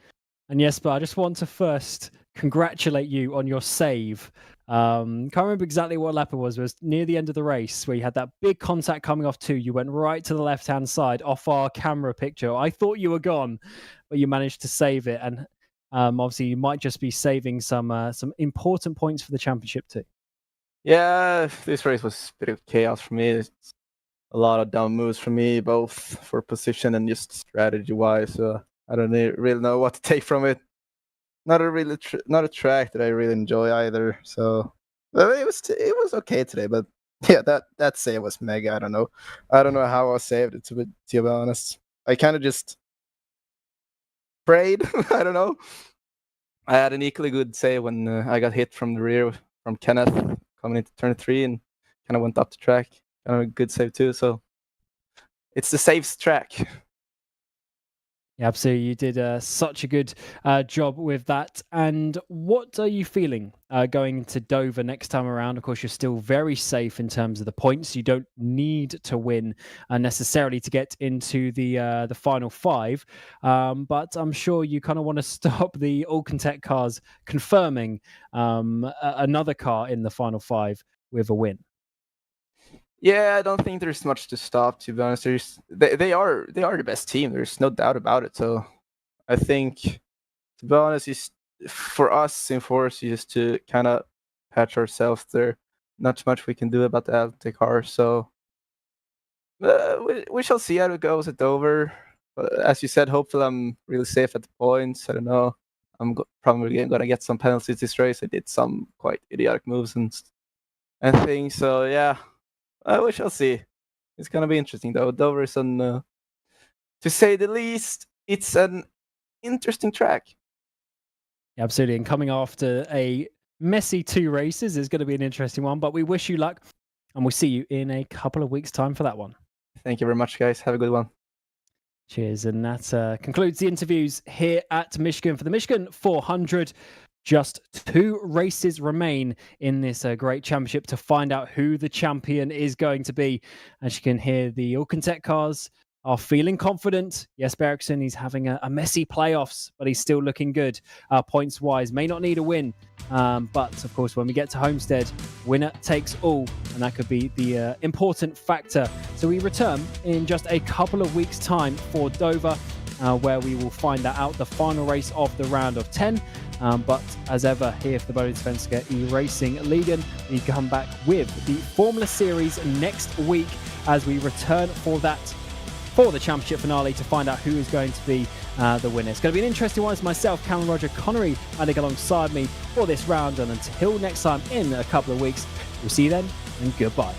And Jesper, I just want to first congratulate you on your save. Can't remember exactly what lap it was. It was near the end of the race where you had that big contact coming off 2. You went right to the left-hand side off our camera picture. I thought you were gone, but you managed to save it. And obviously, you might just be saving some important points for the championship too. Yeah, this race was a bit of chaos for me. It's a lot of dumb moves for me, both for position and just strategy-wise. So I don't really know what to take from it. Not a track that I really enjoy either. So it was okay today, but yeah, that save was mega. I don't know how I saved it, to be honest. I kind of just prayed. I don't know. I had an equally good save when I got hit from the rear from Kenneth coming into turn 3 and kind of went up the track. Kind of a good save too. So it's the saves track. Yeah, absolutely. You did such a good job with that. And what are you feeling going into Dover next time around? Of course, you're still very safe in terms of the points. You don't need to win necessarily to get into the final 5. But I'm sure you kind of want to stop the Alcantech cars confirming another car in the final 5 with a win. Yeah, I don't think there's much to stop, to be honest. They are the best team. There's no doubt about it. So I think, to be honest, for us in Force, just to kind of patch ourselves there. Not much we can do about the Alcantech car. So we shall see how it goes at Dover. But as you said, hopefully I'm really safe at the points. I don't know. I'm probably going to get some penalties this race. I did some quite idiotic moves and things. So yeah, we shall see. It's going to be interesting though. Dover is to say the least, it's an interesting track. Absolutely. And coming after a messy 2 races is going to be an interesting one. But we wish you luck, and we'll see you in a couple of weeks' time for that one. Thank you very much, guys. Have a good one. Cheers. And that concludes the interviews here at Michigan for the Michigan 400. Just 2 races remain in this great championship to find out who the champion is going to be. As you can hear, the Alcantech cars are feeling confident. Jesper Eriksson, he's having a messy playoffs, but he's still looking good points-wise. May not need a win, but of course, when we get to Homestead, winner takes all, and that could be the important factor. So we return in just a couple of weeks' time for Dover, where we will find out the final race of the round of 10. But as ever, here for the Bohlin Svenska Eracingligan, we come back with the Formula Series next week as we return for the championship finale to find out who is going to be the winner. It's going to be an interesting one. It's myself, Cameron Roger, Connery, adding alongside me for this round. And until next time in a couple of weeks, we'll see you then, and goodbye.